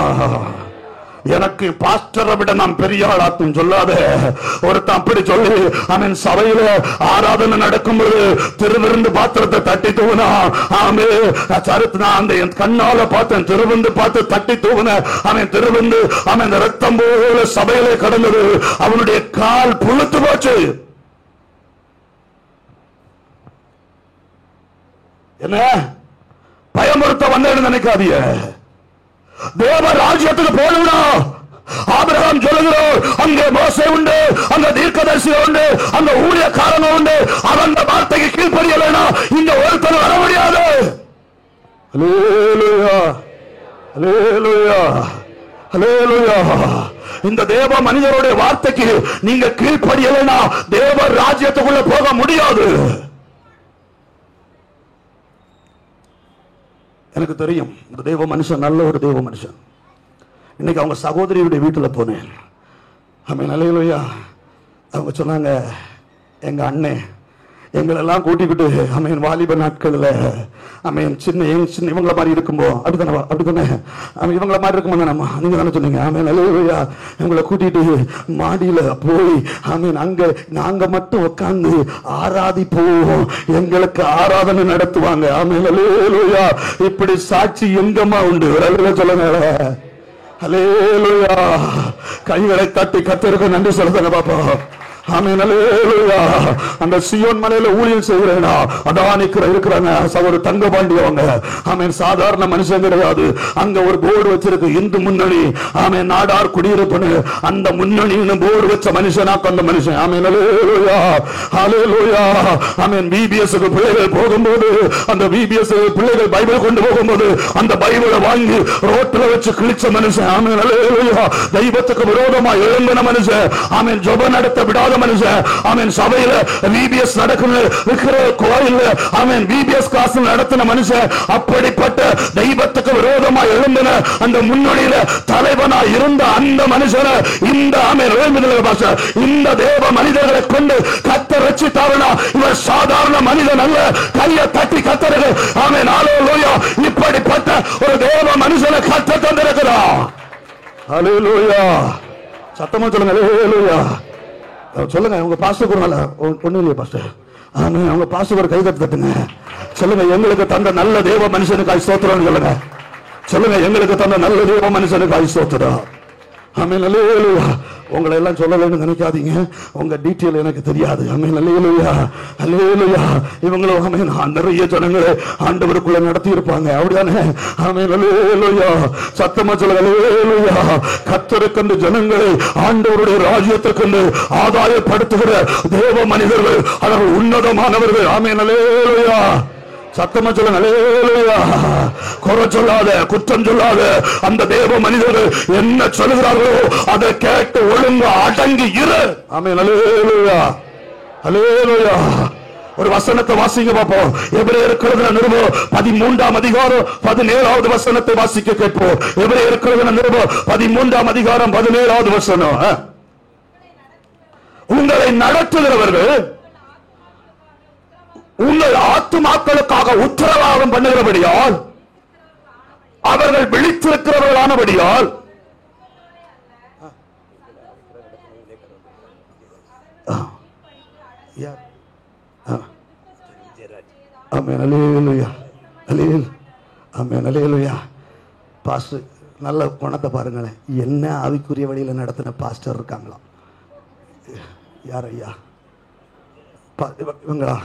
எனக்கு பாஸ்டரை விட நான் பெரிய ஆளாத்தும் சொல்லாத ஒருத்தன் அப்படி சொல்லி அவன் சபையில ஆராதனை நடக்கும்போது திருவிருந்து பாத்திரத்தை தட்டி தூவினா. ஆமே சரித்து நான் அந்த கண்ணால பார்த்தேன். திருவிருந்து பார்த்து தட்டி தூவின அவன் திருவிருந்து அவன் ரத்தம் போல சபையில கடந்தது. அவனுடைய கால் புழுத்து போச்சு. என்ன பயமுறுத்த வந்தேன்னு நினைக்காதீங்க. தேவ ராஜ்யத்துக்கு போகணும். ஆபிரகாம் சொல்லுகிறோம், அங்கே மோசே உண்டு, அங்க தீர்க்கதரிசி உண்டு, அங்க ஊழியக்காரன் உண்டு. அவன் வார்த்தைக்கு கீழ்ப்படியலைனா இங்க ஒருத்தர் வர முடியாது. அல்லேலூயா, அல்லேலூயா, அல்லேலூயா. இந்த தேவ மனிதருடைய வார்த்தைக்கு நீங்க கீழ்ப்படியலைனா தேவ ராஜ்யத்துக்குள்ள போக முடியாது. எனக்கு தெரியும் இந்த தேவ மனுஷன் நல்ல ஒரு தேவ மனுஷன். இன்னைக்கு அவங்க சகோதரியுடைய வீட்டில் போனேன். ஆமென். அல்லேலூயா. அவங்க சொன்னாங்க, எங்க அண்ணன் எங்களெல்லாம் கூட்டிக்கிட்டு ஆமென் வாலிப நாட்களில் ஆமென் சின்ன இவங்கள மாதிரி இருக்கும்போ அப்படித்தானே இவங்கள மாதிரி இருக்கும்போது நம்ம நீங்க தானே சொன்னீங்க. ஆமென். அல்லேலூயா. இவங்களை கூட்டிட்டு மாடியில போய் ஆமென் அங்க நாங்க மட்டும் உட்கார்ந்து ஆராதிப்போம், எங்களுக்கு ஆராதனை நடத்துவாங்க. ஆமென். அல்லேலூயா. இப்படி சாட்சி எங்கம்மா உண்டு? சொல்லுங்க. அல்லேலூயா. கைகளை தட்டி கர்த்தருக்கு நன்றி சொல்லுங்க பாப்பா. ஆமென். அல்லேலூயா. அந்த சீயோன் மலையில ஊழியம் செய்கிறேனா அதான் இருக்கிறாங்க சகோதர தங்கபாண்டி அவங்க. ஆமென். சாதாரண மனுஷன் கிடையாது. அங்க ஒரு போர்டு வச்சிருக்கு, இந்து முன்னணி. ஆமென். நாடார் குடியிருப்பு அந்த முன்னணின்னு போர்டு வச்ச மனுஷனாக்க அந்த மனுஷன். ஆமென். அல்லேலூயா, அல்லேலூயா. ஆமென். பிபிஎஸ் பிள்ளைகள் போகும்போது அந்த பிபிஎஸ் பிள்ளைகள் பைபிள் கொண்டு போகும்போது அந்த பைபிளை வாங்கி ரோட்ல வச்சு கிழிச்ச மனுஷன். ஆமென். அல்லேலூயா. தெய்வத்துக்கு விரோதமா எழும்பின மனுஷன். ஆமென். ஜெபம் நடத்த விடாத மனுஷன். ஆமென். சபையில விபிஎஸ் நடக்குது, இருக்கிற கோயில்ல ஆமென் விபிஎஸ் கிளாஸ் நடத்தின மனுஷன். அப்படிப்பட்ட தெய்வத்துக்கு விரோதமா எழும்பின அந்த முன்னணியில தலைவனா இருந்த அந்த மனுஷனை இந்த ஆமென் பாஷா இந்த தேவ மனிதர்களை கொண்டு கர்த்தர் ரட்சித்தார்னா இவர் சாதாரண மனிதன் அல்ல. கையை தட்டி கர்த்தருக்கு ஆமென். அல்லேலூயா. இப்படிப்பட்ட ஒரு தேவ மனுஷனை கர்த்தர் தந்திருக்கிறார். அல்லேலூயா. சத்தமா சொல்லுங்க. அல்லேலூயா. சொல்லுங்க. உங்க பாஸ்டர் கூட ஒண்ணு இல்லையா பாஸ்டர்? ஆமாம். அவங்க பாஸ்டர் கை தட்டுங்க. சொல்லுங்க, எங்களுக்கு தந்த நல்ல தேவ மனுஷனுக்கு ஸ்தோத்திரம் சொல்லுங்க. சொல்லுங்க, எங்களுக்கு தந்த நல்ல தேவ மனுஷனுக்கு ஸ்தோத்திரம். ஆமென். அல்லேலூயா. உங்களை எல்லாம் சொல்லலைன்னு நினைக்காதீங்க, உங்க டீட்டெயில் எனக்கு தெரியாது. ஆமென். அல்லேலூயா, அல்லேலூயா. இவங்களும் ஆமென் நிறைய ஜனங்களை ஆண்டவருக்குள்ள நடத்தி இருப்பாங்க, அப்படிதானே? ஆமென். அல்லேலூயா. சத்தமா சொல்லுங்க. அல்லேலூயா. கர்த்தருக்கென்று ஜனங்களை ஆண்டவருடைய ராஜ்யத்துக்கென்று ஆதாயப்படுத்துகிற தேவ மனிதர்கள், அவர்கள் உன்னதமானவர்கள். ஆமென். அல்லேலூயா. சத்தமா சொல்லுங்க. அல்லேலூயா. குறை சொல்லாத, குற்றம் சொல்லாத அந்த தேவ மனிதர்கள் என்ன சொல்லுகிறார்களோ அதை கேட்டு ஒழுங்கு அடங்கி இரு. ஆமென். அல்லேலூயா, அல்லேலூயா. ஒரு வசனத்தை வாசிங்க பார்ப்போம். எபிரேயருக்கு நிருபம் 13ஆம் அதிகாரம் 17வது வசனத்தை வாசிக்க கேட்போம். எபிரேயருக்கு நிருபம் 13ஆம் அதிகாரம் 17வது வசனம். உங்களை நடத்துகிறவர்கள் உங்கள் ஆத்துமாக்களுக்காக உத்தரவாதம் பண்ணுகிறபடியால், அவர்கள் விழித்திருக்கிறவர்களானபடியால், ஆமென். அல்லேலூயா, அல்லேலூயா, ஆமென். அல்லேலூயா. பாஸ்டர் நல்ல குணத்தை பாருங்களேன். என்ன ஆவிக்குரிய வழியில் நடத்தின பாஸ்டர் இருக்காங்களா? யார் ஐயா? இவங்களா?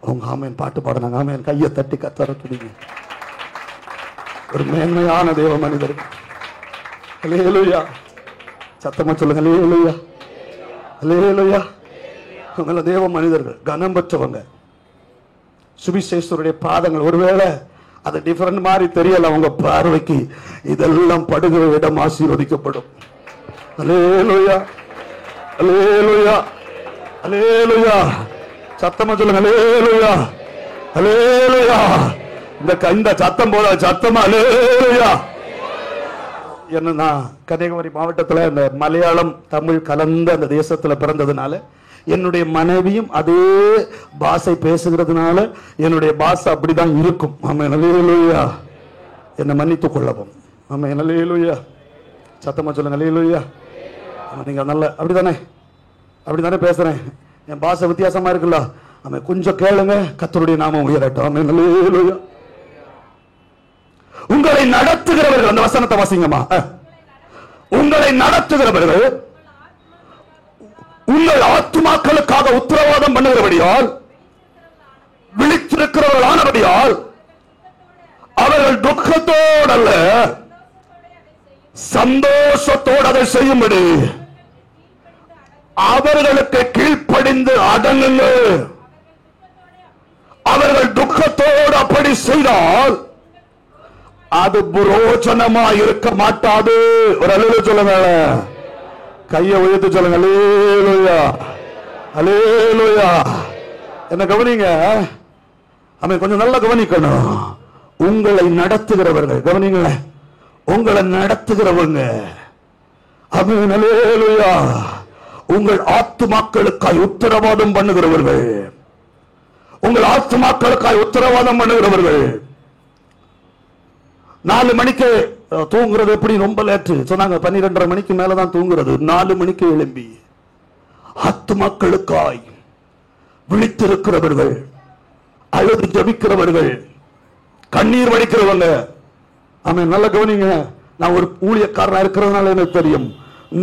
அவங்க ஆமேன் பாட்டு பாடினாங்க. ஆமேன் கையை தட்டி கத்தர துடிங்க. ஒரு மேன்மையான தேவ மனிதர். அல்லேலூயா. சத்தமா சொல்லுங்க. அல்லேலூயா, அல்லேலூயா. அவங்க தேவ மனிதர்கள், கனம் பெற்றவங்க. சுவிசேஷருடைய பாதங்கள். ஒருவேளை அது டிஃபரண்ட் மாதிரி தெரியல அவங்க பார்வைக்கு. இதெல்லாம் படுகிற இடம் ஆசீர்வதிக்கப்படும். அல்லேலூயா, அல்லேலூயா, அல்லேலூயா. சத்தமா சொல்லுங்க. அல்லேலூயா, அல்லேலூயா. இந்த சத்தம் போல சத்தமா அல்லேலூயா. என்னன்னா கன்னியாகுமரி மாவட்டத்தில் இந்த மலையாளம் தமிழ் கலந்த அந்த தேசத்தில் பிறந்ததுனால என்னுடைய மனைவியும் அதே பாஷை பேசுகிறதுனால என்னுடைய பாஷை அப்படிதான் இருக்கும். ஆமென், அல்லேலூயா. என்னை மன்னித்துக் கொள்ளவும். ஆமென், அல்லேலூயா. சத்தமா சொல்லுங்க. அல்லேலூயா. நீங்க நல்ல அப்படிதானே, அப்படிதானே பேசுறேன். என் பாஷை வித்தியாசமா இருக்குல்ல? ஆமென். கொஞ்சம் கேளுங்க, கர்த்தருடைய நாமம் உயரட்டும். ஆமென், அல்லேலூயா. உங்களை நடத்துகிறவர்கள், அந்த வசனத்தை வாசிங்கம்மா. உங்களை நடத்துகிறவர்கள் உங்கள் ஆத்துமாக்களுக்காக உத்தரவாதம் பண்ணுகிறபடியால், விழித்திருக்கிறவர்கள் ஆனபடியால், அவர்கள் துக்கத்தோடு அல்ல சந்தோஷத்தோடு அதை செய்யும்படி அவர்களுக்கு கீழ்ப்படிந்து அடங்குங்கள். அவர்கள் துக்கத்தோடு அப்படி செய்தால் அது புரோஜனமா இருக்க மாட்டாது. ஒரு அல்லேலூயா சொல்லுங்க. கையை உயர்த்தி சொல்லுங்க. அல்லேலூயா, அல்லேலூயா. என்ன கவனிங்க. அவன் கொஞ்சம் நல்லா கவனிக்கணும். உங்களை நடத்துகிறவர்கள், கவனிங்க, உங்களை நடத்துகிறவங்க. அவன் அல்லேலூயா. உங்கள் ஆத்துமாக்களுக்காய் உத்தரவாதம் பண்ணுகிறவர்கள், உங்கள் ஆத்துமாக்களுக்காய் உத்தரவாதம் பண்ணுகிறவர்கள். 4 மணிக்கு தூங்குறது எப்படி? ரொம்ப லேட்டு சொன்னாங்க. 12:30 மணிக்கு மேலதான் தூங்குறது. 4 மணிக்கு எழும்பி ஆத்துமாக்களுக்காய் விழித்திருக்கிறவர்கள், அழுது ஜபிக்கிறவர்கள், கண்ணீர் வடிக்கிறவங்க. ஆமென். நல்ல கவனிங்க. நான் ஒரு ஊழியக்காரனா இருக்கிறதுனால எனக்கு தெரியும்.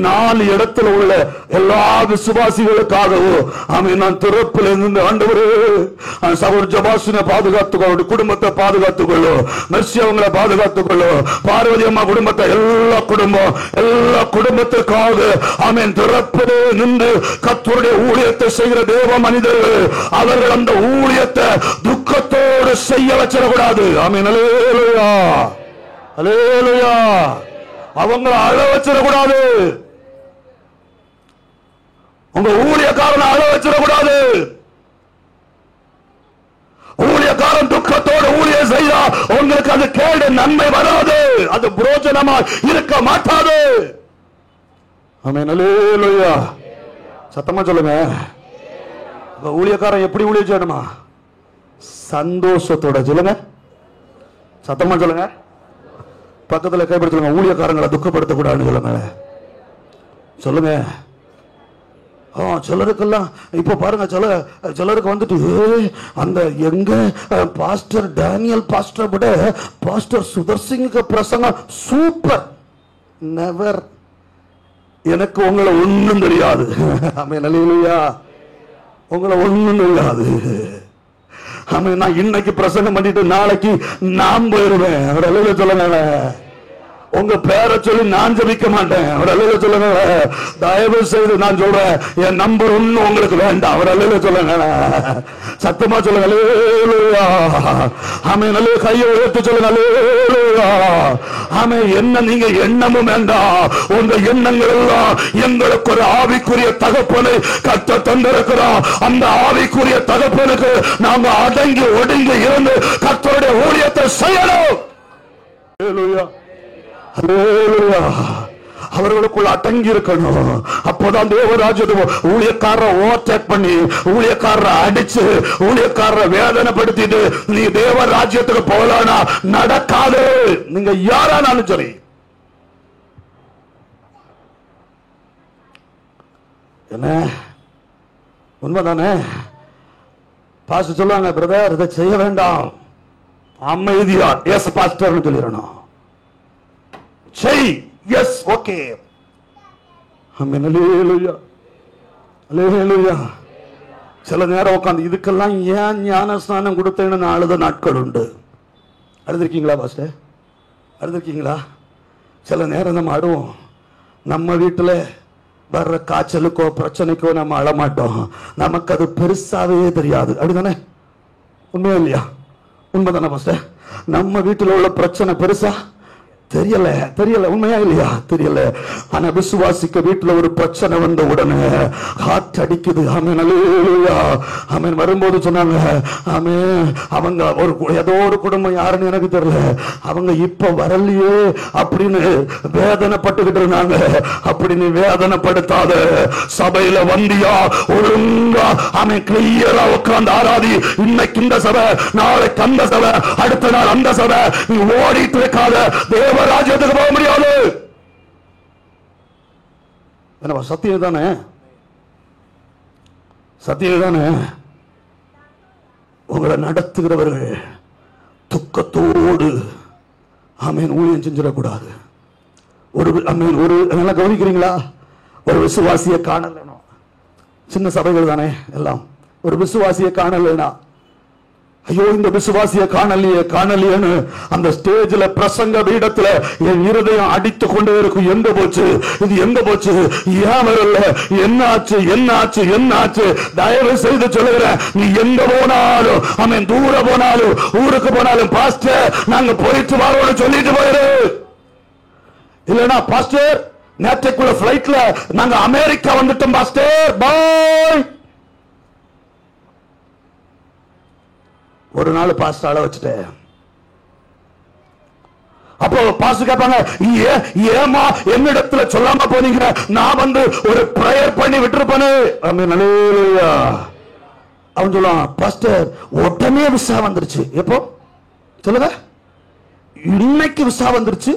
4 இடத்துல உள்ள எல்லா விசுவாசிகளுக்காகவும் ஆமென் நான் திறப்பில் இருந்து ஆண்டவரே சகோதர ஜபாசினை பாதுகாத்துக்கொள்ளு, குடும்பத்தை பாதுகாத்துக்கொள்ளு, மெர்சி அவங்களை பாதுகாத்துக்கொள்ளு, பார்வதி அம்மா குடும்பத்தை, எல்லா குடும்பத்திற்காக ஆமென் திறப்பிலே நின்று கர்த்தருடைய ஊழியத்தை செய்கிற தேவ மனிதர்கள். அவர்கள் அந்த ஊழியத்தை துக்கத்தோடு செய்ய வச்சிடக்கூடாது. ஆமென், அல்லேலூயா, அல்லேலூயா. அவங்களை அழ வச்சிடக்கூடாது. உங்க ஊழியக்காரனை அழ வச்சிடக்கூடாது. ஊழியக்காரன் துக்கத்தோடு ஊழியம் செய்தா உங்களுக்கு அது கேடு, நன்மை வராது, அது புரோஜனமா இருக்க மாட்டாது. ஆமென், அல்லேலூயா. சத்தமா சொல்லுங்க. ஊழியக்காரன் எப்படி ஊழியம் செய்யணுமா? சந்தோஷத்தோட சொல்லுங்க. சத்தமா சொல்லுங்க. பக்கத்துல கைப்படுத்துங்க. ஊழியக்காரங்களை துக்கப்படுத்தக்கூடாதுன்னு சொல்லுங்க. சொல்லுங்க. சிலருக்கெல்லாம் இப்ப பாருங்க, சிலருக்கு வந்துட்டு அந்த எங்க பாஸ்டர் டேனியல் பாஸ்டர் விட பாஸ்டர் சுதர்சிங்க பிரசங்கம் சூப்பர். நெவர். எனக்கு உங்களை ஒண்ணும் தெரியாது. ஆமென், அல்லேலூயா. உங்களை ஒண்ணும் தெரியாது. ஆமென். நான் இன்னைக்கு பிரசங்கம் பண்ணிட்டு நாளைக்கு நான் போயிருவேன். அவர் அல்லேலூயா சொல்லுங்க. உங்க பேரை சொல்லி நான் ஜெபிக்க மாட்டேன். அவர் அல்லேலூயா சொல்லுங்க. தயவு செய்து நான் சொல்றேன், என் நம்பர் ஒன்னும் உங்களுக்கு வேண்டாம். அவர் அல்லேலூயா சொல்லுங்க. சத்தமா சொல்லுங்க. அல்லேலூயா. ஆமென். நல்ல கையை உயர்த்தி சொல்லுங்க. அல்லேலூயா. ஆமென். என்ன நீங்க எண்ணமும் வேண்டாம். உங்க எண்ணங்கள் எல்லாம் எங்களுக்கு ஒரு ஆவிக்குரிய தகப்பனை கத்த தந்திருக்கிறோம். அந்த ஆவிக்குரிய தகப்பனுக்கு நாங்க அடங்கி ஒடுங்கி இருந்து கர்த்தருடைய ஊழியத்தை செய்யணும். அல்லேலூயா, அல்லேலூயா. அவர்களுக்குள்ள அடங்கி இருக்கணும். அப்போதான் தேவராஜ்யத்தை ஊழியக்காரரை ஓவர்டேக் பண்ணி, ஊழியக்காரரை அடிச்சு, ஊழியக்காரரை வேதனைப்படுத்திட்டு நீ தேவராஜ்யத்துக்கு போகலானா நடக்காது. நீங்க யாரானாலும் சரி. என்ன உண்மைதானே? பாஸ்டர் சொல்லுவாங்க, பிரதர் இதை செய்ய வேண்டாம், அமைதியா எஸ் பாஸ்டர்னு சொல்லிடணும். செய். Yes, okay. Amen. Hallelujah, hallelujah. சில நேரம் உட்காந்து இதுக்கெல்லாம் ஏன் ஞான ஸ்நானம் கொடுத்தேன்னு நான் அழுத நாட்கள் உண்டு. அழுதுருக்கீங்களா பாஸ்டர்? அழுதுருக்கீங்களா? சில நேரம் நம்ம அழுவோம். நம்ம வீட்டில் வர்ற காய்ச்சலுக்கோ பிரச்சனைக்கோ நம்ம அழமாட்டோம். நமக்கு அது பெருசாவே தெரியாது. அப்படிதானே? உண்மையா இல்லையா? உண்மைதானே பாஸ்டர்? நம்ம வீட்டில் உள்ள பிரச்சனை பெருசா தெரியல, தெரியல. உண்மையா இல்லையா? தெரியல. ஆனா விசுவாசிக்க வீட்டுல ஒரு பிரச்சனை வந்த உடனே ஹார்ட் அடிக்குது. ஆமென், அல்லேலூயா. ஆமென். வரும்போது சொன்னாங்க, ஆமென், அவங்க ஒரு ஏதோ ஒரு குடும்பம், யாருன்னு எனக்கு தெரியல, அவங்க இப்ப வரலையே அப்படின்னு வேதனைப்பட்டுக்கிட்டு இருந்தாங்க. அப்படி நீ வேதனைப்படுத்தாத. சபையில வந்தியா, ஒழுங்கா ஆமென் கிளியரா உட்கார்ந்து ஆராதி. இன்னைக்கு இந்த சபை, நாளைக்கு அந்த சபை, அடுத்த நாள் அந்த சபை. நீ ஓடிட்டு இருக்காத. ராஜ்யத்துக்கு போக முடியாது. சத்தியம் தானே? சத்தியம் தானே? உங்களை நடத்துகிறவர்கள் துக்கத்தோடு ஆமென் ஊழியம் செஞ்சிடக்கூடாது. ஒரு ஆமென் ஒரு நல்லா கவனிக்கிறீங்களா? ஒரு விசுவாசியை காணலனா, சின்ன சபைகள் தானே எல்லாம், ஒரு விசுவாசியை காணலனா, ஐயோ இந்த விசுவாசிய காணலையே காணலையேன்னு அந்த ஸ்டேஜ்ல பிரசங்க பீடத்துல என் இருதயம் அடித்து கொண்டே இருக்கும். எங்க போச்சு இது, எங்க போச்சு, ஏன் வரல, என்ன ஆச்சு, என்ன ஆச்சு, என்ன ஆச்சு? தயவு செய்து சொல்லுகிறேன், நீ எங்க போனாலும் அவன் தூர போனாலும் ஊருக்கு போனாலும் பாஸ்டர் நாங்க போயிட்டு வரோம்னு சொல்லிட்டு போயிரு. இல்லனா பாஸ்டர் நேற்றைக்குள்ள பிளைட்ல நாங்க அமெரிக்கா வந்துட்டோம் பாஸ்டர், பாய். ஒரு நாள் பாஸ்டர் ஆள வச்சுட்டேன். அப்போ பாஸ்டர் கேட்பாங்க, ஏமா என்னிடத்துல சொல்லாம போனீங்க? நான் வந்து ஒரு பிரேயர் பண்ணி விட்டுருப்பேனே. ஆமென், அல்லேலூயா. அவன் சொல்லுவான், பாஸ்டர் உடனே விசா வந்துருச்சு. எப்போ சொல்லுங்க? இன்னைக்கு விசா வந்துருச்சு,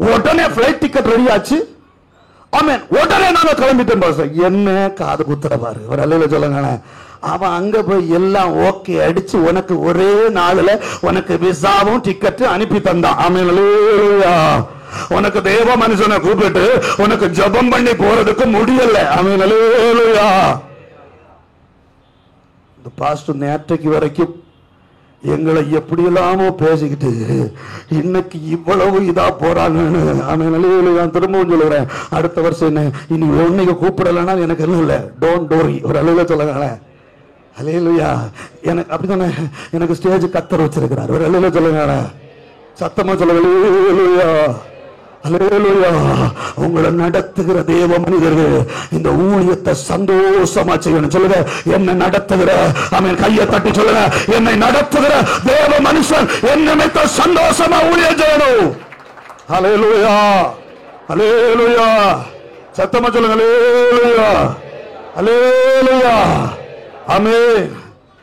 உடனே பிளைட் டிக்கெட் ரெடி ஆச்சு. ஆமென், உடனே நாங்க கிளம்பிட்டோம் பாஸ்டர். என்ன காது குத்துற பாரு. ஒரு அல்லேலூயா சொல்லுங்க. அவன் அங்க போய் எல்லாம் ஓகே அடிச்சு உனக்கு ஒரே நாள்ல உனக்கு விசாவும் டிக்கெட் அனுப்பி தந்தான். ஆமென், அல்லேலூயா. உனக்கு தேவ மனுஷனை கூப்பிட்டு உனக்கு ஜெபம் பண்ணி போறதுக்கு முடியல. ஆமென், அல்லேலூயா. இந்த பாஸ்டர் நேற்றைக்கு வரைக்கும் எங்களை எப்படி எல்லாமோ பேசிக்கிட்டு இன்னைக்கு இவ்வளவு இதா போறாங்கன்னு. ஆமென், அல்லேலூயா. திரும்பவும் சொல்லுறேன், அடுத்த வருஷம் என்ன இனி ஒன்னைக்கு கூப்பிடலன்னா எனக்கு எல்லாம் இல்ல, டோன்ட் டோரி. ஒரு அல்லேலூயா சொல்லுங்க. அல்லேலூயா. எனக்கு அப்படித்தானே எனக்கு ஸ்டேஜ் கத்தர் வச்சிருக்கிறார். ஒரு அல்லேலூயா சொல்லுங்க. சத்தமா சொல்லுங்க. அல்லேலூயா, அல்லேலூயா. உங்களை நடத்துகிற தேவ மனிதர்கள் இந்த ஊழியத்தை சந்தோஷமா செய்யணும். சொல்லுங்க, என்னை நடத்துகிற அவன் கையை தட்டி சொல்லுங்க, என்னை நடத்துகிற தேவ மனுஷன் என்னை சந்தோஷமா ஊழியம் செய்யணும். அல்லேலூயா, அல்லேலூயா. சத்தமா சொல்லுங்க. அல்லேலூயா, அல்லேலூயா. ஆமென்.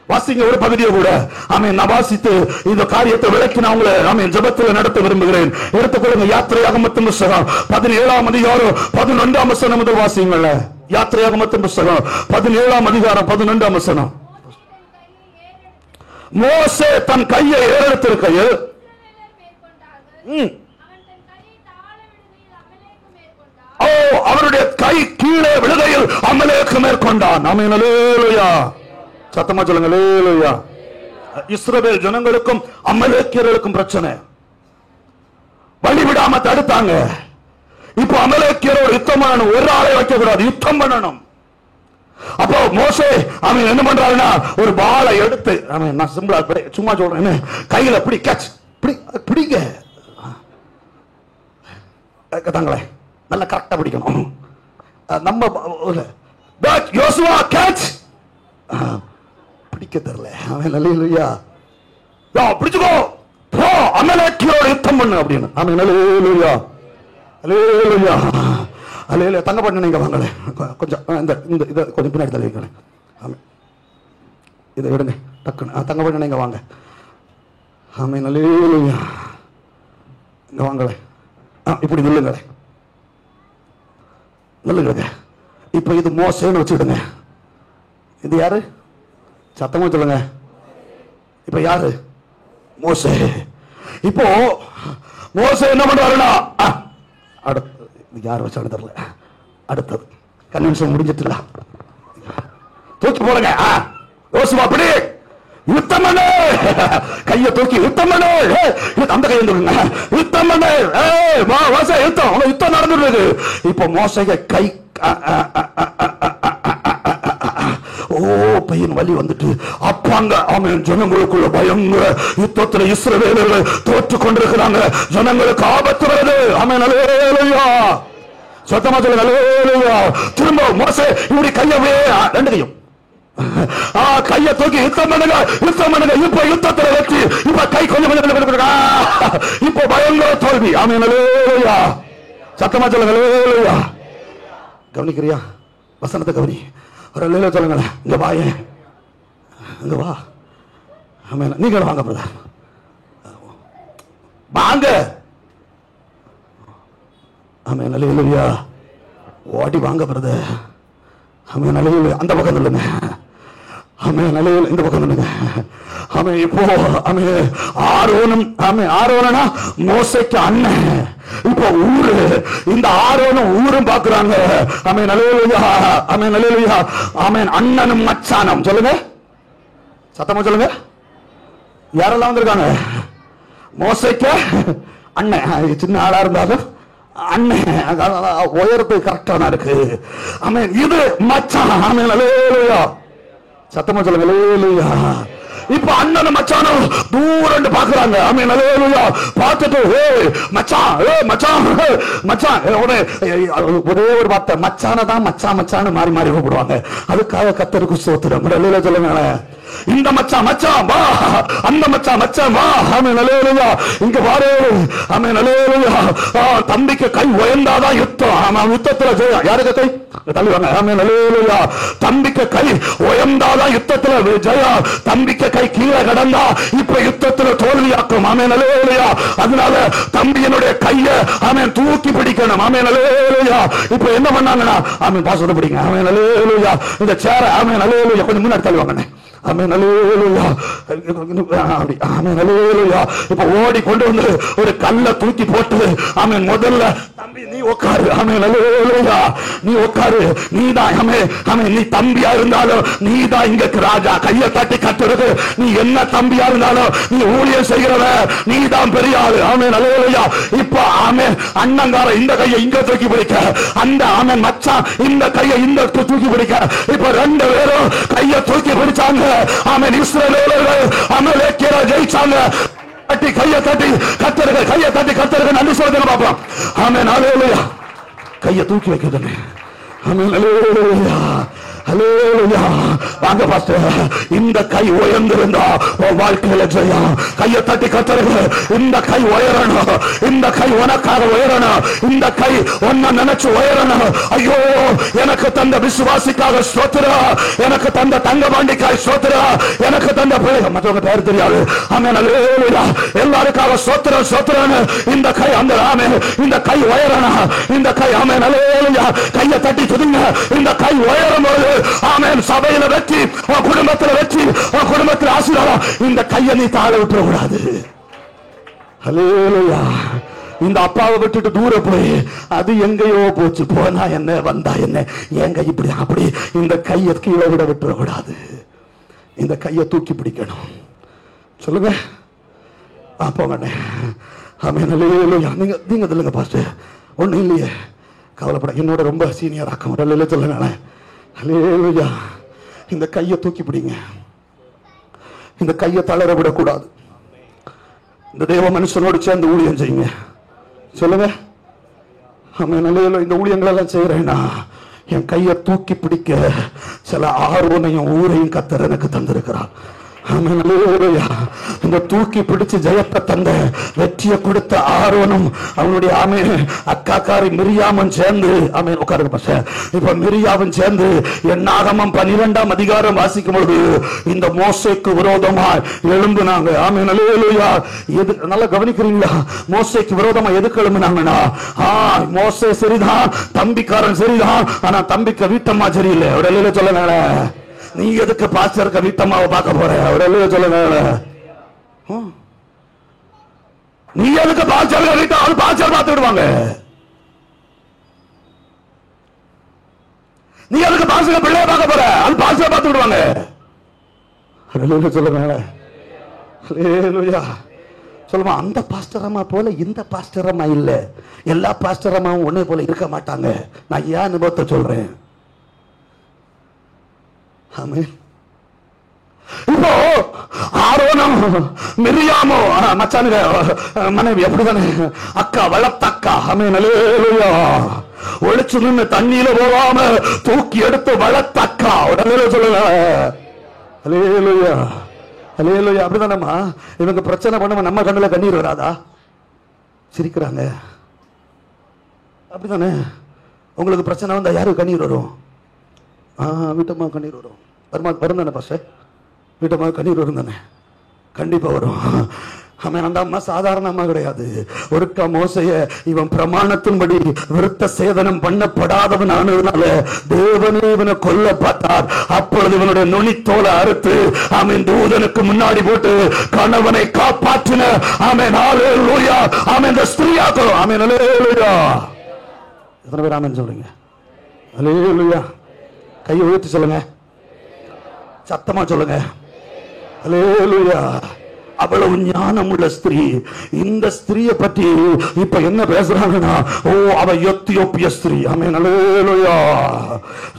வாசிங்க ஒரு பகுதியை கூட. ஆமென். நான் வாசித்து இந்த காரியத்தை விளக்கி நான் உங்களை ஆமென் ஜெபத்தில் நடத்த விரும்புகிறேன். எடுத்துக்கொள்ளுங்க. யாத்திரையாகமத்தின் புத்தகம் 17ஆம் அதிகாரம் 11ஆம் வசனம் முதல் வாசிங்கள. யாத்திரையாகமத்தின் புத்தகம் 17ஆம் அதிகாரம் 11ஆம் வசனம். மோசே தன் கையை ஏறெடுத்திருக்கையில் அவருடைய கை கீழே விழுகையில் அமலேக்கு மேற்கொண்டான். ஆமென், அல்லேலூயா. சத்தமா சொல்லுங்க. அல்லேலூயா. இஸ்ரவேல் ஜனங்களுக்கும் அமலேக்கியர்களுக்கும் பிரச்சனை, வழிவிடாம தடுத்தாங்க. இப்ப அமலேக்கியரோடு யுத்தம் பண்ணணும். ஒரு ஆளை வைக்க கூடாது, யுத்தம் பண்ணணும். அப்போ மோசே அவன் என்ன பண்றாருன்னா ஒரு பாலை எடுத்து, நான் சிம்பிளா சும்மா சொல்றேன், கையில பிடி கேட்ச் பிடிங்க தாங்களே, நல்லா கரெக்டா பிடிக்கணும். நம்ம யோசுவா கேட்ச் பிடிக்க தெரியல. அவன் அல்லேலூயா பிடிச்சுக்கோ, போ அமலேக்கியோட யுத்தம் பண்ணு அப்படின்னு. அவன் அல்லேலூயா, அல்லேலூயா, அல்லேலூயா. தங்க பண்ண நீங்க வாங்கல, கொஞ்சம் இந்த இதை கொஞ்சம் பின்னாடி தள்ளி வைக்கணும். ஆமாம், இதை விடுங்க டக்குன்னு. தங்க பண்ண நீங்க வாங்க. ஆமாம், அல்லேலூயா. இங்க வாங்கல, இப்படி நில்லுங்களே, நில்லுங்க. இப்ப இது மோசேன்னு வச்சுடுங்க. இது யாரு? சத்தமா சொல்லுங்க. இப்ப யாரு? மோசே. இப்போ மோசே என்ன பண்றாருன்னா, அடுத்து யார் வச்சாலும் தெரியல, அடுத்தது கன்வென்ஷன் முடிஞ்சிட்டு தூக்கி போடுங்க. யோசுவா அப்படி யுத்தம் பண்ணு, கைய தூக்கி யுத்தம் பண்ணு, அந்த கையை தூக்குங்க, யுத்தம் பண்ணு, யுத்தம் நடந்துருக்கு. இப்ப மோசைய கை பையன் வலி வந்துட்டு அப்பாங்க அவன் ஜனங்களுக்குள்ள பயங்கர யுத்தத்துல இஸ்ரவேலர்கள் தோற்று கொண்டிருக்கிறாங்க. ஜனங்களுக்கு ஆபத்து வருது. அவன் அல்லேலூயா, சத்தமா சொல்லுங்க அல்லேலூயா. திரும்ப மோசே இப்படி கையவே ரெண்டு கையும் கைய தூக்கி யுத்தம் பண்ணுங்க, யுத்தம் பண்ணுங்க. இப்ப யுத்தத்துல வெற்றி. இப்ப கை கொஞ்சம் இப்ப பயங்கர தோல்வி. ஆமென் அல்லேலூயா, சத்தமா சொல்லுங்க அல்லேலூயா. கவனிக்கிறியா வசனத்தை? கவனி. ஒரு அல்லேலூயா சொல்லுங்களேன். இங்க வாயே, இங்க வா. ஆமென். நீங்க வாங்க பிரதர், வாங்க. ஆமென் அல்லேலூயா. ஓடி வாங்க பிரதர். ஆமென் அல்லேலூயா. அந்த பக்கம் நில்லுங்க. ஆமென் அல்லேலூயா. இந்த பக்கம் நில்லுங்க. ஆமென். இப்போ ஆமென் ஆரோனும், ஆமென் ஆரோனா மோசேக்கு அண்ணன். இப்போ ஊரு, இந்த ஆரோனும் ஊரும் பாக்குறாங்க. ஆமென் அல்லேலூயா, ஆமென் அல்லேலூயா. ஆமென். அண்ணனும் மச்சானும் சொல்லுங்க, சத்தமா சொல்லுங்க. யாரெல்லாம் வந்திருக்காங்க? மோசேக்கு அண்ணன், சின்ன ஆளா இருந்தாலும் அண்ணன், உயரத்து கரெக்டான இருக்கு. ஆமென். இது மச்சான். ஆமென் அல்லேலூயா, சத்தமா சொல்லுங்க அல்லேலூயா. இப்ப அண்ணனும் மச்சானும் தூரண்டு பாக்குறாங்க. ஆமென் அல்லேலூயா. பார்த்துட்டு மச்சான், மச்சான், மச்சான், ஒரே ஒரு வார்த்தை மச்சான தான் மச்சான் மச்சான்னு மாறி மாறி கூப்பிடுவாங்க. அதுக்காக கர்த்தருக்கு ஸ்தோத்திரம். அல்லேலூயா சொல்லுங்க. இந்த மச்சான் மச்சான் வா, அந்த மச்சான் மச்சான் வா. ஆமென் அல்லேலூயா. இங்க பாரு. ஆமென் அல்லேலூயா. தம்பிக்கு கை உயர்ந்தாதான் யுத்தம். ஆமா, யுத்தத்துல ஜெயம். யாருக்கு கை தள்ளுவாங்க? ஆமென் அல்லேலூயா. தம்பிக்கு கை உயர்ந்தாதான் யுத்தத்துல ஜெயம். தம்பிக்கு கை கீழே கடந்தா இப்ப யுத்தத்துல தோல்வியாக்கும். ஆமென் அல்லேலூயா. அதனால தம்பியினுடைய கையை ஆமென் தூக்கி பிடிக்கணும். ஆமென் அல்லேலூயா. இப்ப என்ன பண்ணாங்கன்னா, ஆமென் பாசோட பிடிங்க. ஆமென் அல்லேலூயா. இந்த சேர ஆமென் அல்லேலூயா கொஞ்சம் முன்னாடி தள்ளுவாங்க. ஆமென் அல்லேலூயா. ஆமென் அல்லேலூயா. இப்ப ஓடி கொண்டு வந்து ஒரு கல்லை தூக்கி போட்டு ஆமென் முதல்ல தம்பி நீ உட்காரு. ஆமென் அல்லேலூயா. நீ உட்காரு. நீதான் ஆமென் நீ தம்பியா இருந்தாலும் நீதான் இங்க ராஜா. கையை தட்டி கட்டுறது. நீ என்ன தம்பியா இருந்தாலும் நீ ஊழியம் செய்கிறவ, நீதான் பெரிய ஆளு. ஆமென் அல்லேலூயா. இப்ப ஆமென் அண்ணங்கார இந்த கையை இங்க தூக்கி பிடிக்க, அந்த ஆமென் மச்சான் இந்த கையை இந்த தூக்கி பிடிக்க. இப்ப ரெண்டு பேரும் கையை தூக்கி பிடிச்சாங்க. ஆமென். இஸ்ரவேலர்கள் அமலேக்கியரை ஜெயிச்சாங்க. தட்டி கையை தட்டி கர்த்தருக்கு, கையை தட்டி கர்த்தருக்கு நன்றி சொல்லுங்க பாப்போம். ஆமென் அல்லேலூயா. கையை தூக்கி வைக்கிறதுங்க. ஆமென் அல்லேலூயா. அல்லேலூயா. வாங்க பாஸ்டர். இந்த கை உயர்ந்திருந்தா உன் வாழ்க்கையில ஜெயம். கையை தட்டி கர்த்தருக்கு, இந்த கை உயரணும், இந்த கை உனக்காக உயரணும், இந்த கை உன்னை நினைச்சு உயரணும். ஐயோ எனக்கு தந்த விசுவாசிக்காக ஸ்தோத்திரம், எனக்கு தந்த தங்க பாண்டிக்காய் ஸ்தோத்திரம், எனக்கு தந்த பிள்ளை மற்றவங்க பேர் தெரியாது. ஆமென் அல்லேலூயா. எல்லாருக்காக ஸ்தோத்திரம் ஸ்தோத்திரம். இந்த கை அந்த ஆமென் இந்த கை உயரணும், இந்த கை ஆமென் அல்லேலூயா. கையை தட்டி துதிங்க. இந்த கை உயரும் போது ஆமென் சபையில வெற்றி, உன் குடும்பத்தில் வெற்றி, உன் குடும்பத்தில் ஆசீர்வாதம். இந்த கையை நீ தாழ விட்டுற கூடாது. அல்லேலூயா. இந்த அப்பாவை விட்டுட்டு தூர போய் அது எங்கேயோ போச்சு, போனா என்ன வந்தா என்ன, எங்க இப்படி அப்படி இந்த கையை கீழே விட விட்டுற கூடாது. இந்த கையை தூக்கி பிடிக்கணும். சொல்லுங்க போங்க. ஆமென் அல்லேலூயா. நீங்க நீங்க சொல்லுங்க பாஸ்டர். ஒண்ணும் இல்லையே, கவலைப்பட. என்னோட ரொம்ப சீனியர் ஆக்கம் சொல்லுங்க. அல்லேலூயா. இந்த கையை தூக்கி பிடிங்க. இந்த கையை தளர விடக்கூடாது. இந்த தேவ மனுஷனோடு சேர்ந்து ஊழியம் செய்யுங்க. சொல்லுங்க. ஆமென் அல்லேலூயா. இந்த ஊழியங்கள் எல்லாம் செய்யறேன்னா என் கையை தூக்கி பிடிக்க சில ஆர்வனையும் ஊரையும் கர்த்தர் எனக்கு தந்திருக்கிறார். இந்த தூக்கி பிடிச்சு ஜெயத்தை தந்த வெற்றியை கொடுத்த ஆரோனும் அவனுடைய ஆமென் அக்காக்காரி மிரியாமும் சேர்ந்து ஆமென் உட்காருங்க பாஸ்டர். இப்ப மிரியாவும் சேர்ந்து என்னாகமம் 12ஆம் அதிகாரம் வாசிக்கும் பொழுது இந்த மோசேக்கு விரோதமா எழும்புனாங்க. ஆமென் அல்லேலூயா. எது நல்லா கவனிக்கிறீங்களா? மோசேக்கு விரோதமா எதுக்கு எழும்புனாங்கன்னா, மோசே சரிதான், தம்பிக்காரன் சரிதான், ஆனா தம்பிக்கு வீட்டம்மா சரியில்லை. அவர் சொல்லுங்க. நீ எதுக்கு பாஸ்டருக்கு வீட்டம்மாவை பார்க்க போற? அவர் சொல்லுங்க. நீ எதுக்கு பாஸ்டர் அது பாஸ்டர் பார்த்து விடுவாங்க. நீ எதுக்கு பாஸ்டர் பிள்ளைய பார்க்க போற, அது பாஸ்டர் பார்த்து விடுவாங்க. சொல்லுங்க சொல்லுமா. அந்த பாஸ்டரம்மா போல இந்த பாஸ்டரம்மா இல்ல. எல்லா பாஸ்டரம்மாவும் ஒன்னே போல இருக்க மாட்டாங்க. நான் ஏன் அனுபவத்தை சொல்றேன். ஆமென். இப்போ ஆரோனும் மிரியாமோ மச்சானுங்க மனைவி அப்படிதானே, அக்கா வளர்த்த அக்கா. ஆமென். அல்லேலூயா. ஒளிச்சு நின்று தண்ணியில போகாம தூக்கி எடுத்து வளர்த்த அக்கா. உடனே சொல்லுங்க அல்லேலூயா. அல்லேலூயா. அப்படிதானம்மா. இவங்க பிரச்சனை பண்ணும் நம்ம கண்ணுல கண்ணீர் வராதா? சிரிக்கிறாங்க. அப்படிதானே. உங்களுக்கு பிரச்சனை வந்தா யாருக்கு கண்ணீர் வரும்? வீட்டம்மா கண்ணீர் வரும். வரும் தானே பாஸ்டர்? வீட்டம்மா கண்ணீர் வரும் தானே? கண்டிப்பா வரும். அந்த அம்மா சாதாரண அம்மா கிடையாது. ஒருக்கா மோசைய இவன் பிரமாணத்தின்படி விருத்த சேதனம் பண்ணப்படாதவன் ஆனதுனால தேவனே இவனை கொல்ல பார்த்தார். அப்பொழுது இவனுடைய நுனித்தோலை அறுத்து அவன் தூதனுக்கு முன்னாடி போட்டு கணவனை காப்பாற்றின. ஆமென். ஹல்லேலூயா. ஆமென். இந்த ஸ்திரீயாக்கும். ஆமென். ஹல்லேலூயா. எத்தனை பேர் ஆமென் சொல்றீங்க? ஹல்லேலூயா. கையை உயர்த்தி சொல்லுங்க, சத்தமா சொல்லுங்க. ஹல்லேலூயா. அவ்வளவு ஞானம் உள்ள ஸ்திரீ. இந்த ஸ்திரீயை பற்றி இப்ப என்ன பேசுறாங்கன்னா, ஓ அவ எத்தியோப்பிய ஸ்திரீ. ஆமென். அல்லேலூயா.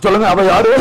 சொல்லுங்க, அவ யாரு?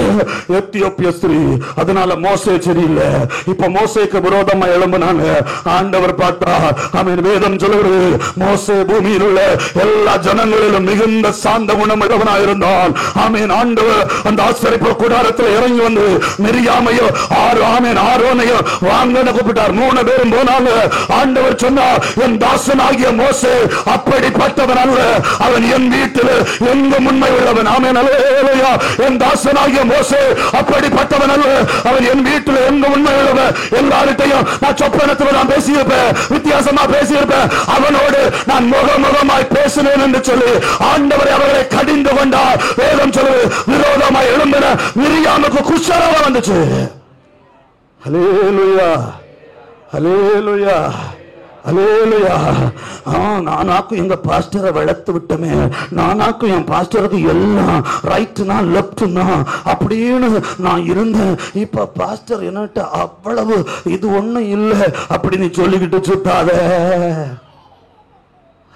எத்தியோப்பிய ஸ்திரீ. அதனால மோசே சரியில்லை. இப்ப மோசேக்கு விரோதமா எழும்பினாங்க. ஆண்டவர் பார்த்தா, ஆமென், வேதம் சொல்லுகிறது, மோசே பூமியில் உள்ள எல்லா ஜனங்களிலும் மிகுந்த சாந்த குணம் உள்ளவனாயிருந்தான். ஆமென். ஆண்டவர் அந்த ஆசரிப்பு கூடாரத்தில் இறங்கி வந்து மிரியாமையோ ஆரோனையோ வாங்கன்னு கூப்பிட்டார். 3 பேரும் போனாங்க. ஆண்டவர் சொன்னார், என் தாசனாகிய மோசே அப்படிப்பட்டவன் அல்ல, அவன் என் வீட்டில் எங்கும் உண்மை உள்ளவன். ஆமென். அல்லேலூயா. என் தாசனாகிய மோசே அப்படிப்பட்டவன் அல்ல, அவன் என் வீட்டில் எங்கும் உண்மை உள்ளவன். எல்லார்கிட்டையும் நான் சொப்பனத்தில் நான் பேசியிருப்பேன், வித்தியாசமா பேசியிருப்பேன், அவனோடு நான் முகமுகமாய் பேசினேன் என்று சொல்லி ஆண்டவர் அவர்களை கடிந்து கொண்டார். வேதம் சொல்லு, விரோதமாய் எழும்பின மிரியாமுக்கு குஷ்டரோகம் வந்துச்சு. அல்லேலூயா. அல்லேலூயா. அல்லேலூயா. நானாக்கும் எங்க பாஸ்டரை வளர்த்து விட்டமே, நானாக்கும் என் பாஸ்டருக்கு எல்லாம் ரைட்னா லெப்ட்னா அப்படின்னு நான் இருந்தேன். இப்ப பாஸ்டர் என்னட்ட அவ்வளவு இது ஒண்ணும் இல்லை அப்படின்னு சொல்லிக்கிட்டு சுத்தாத.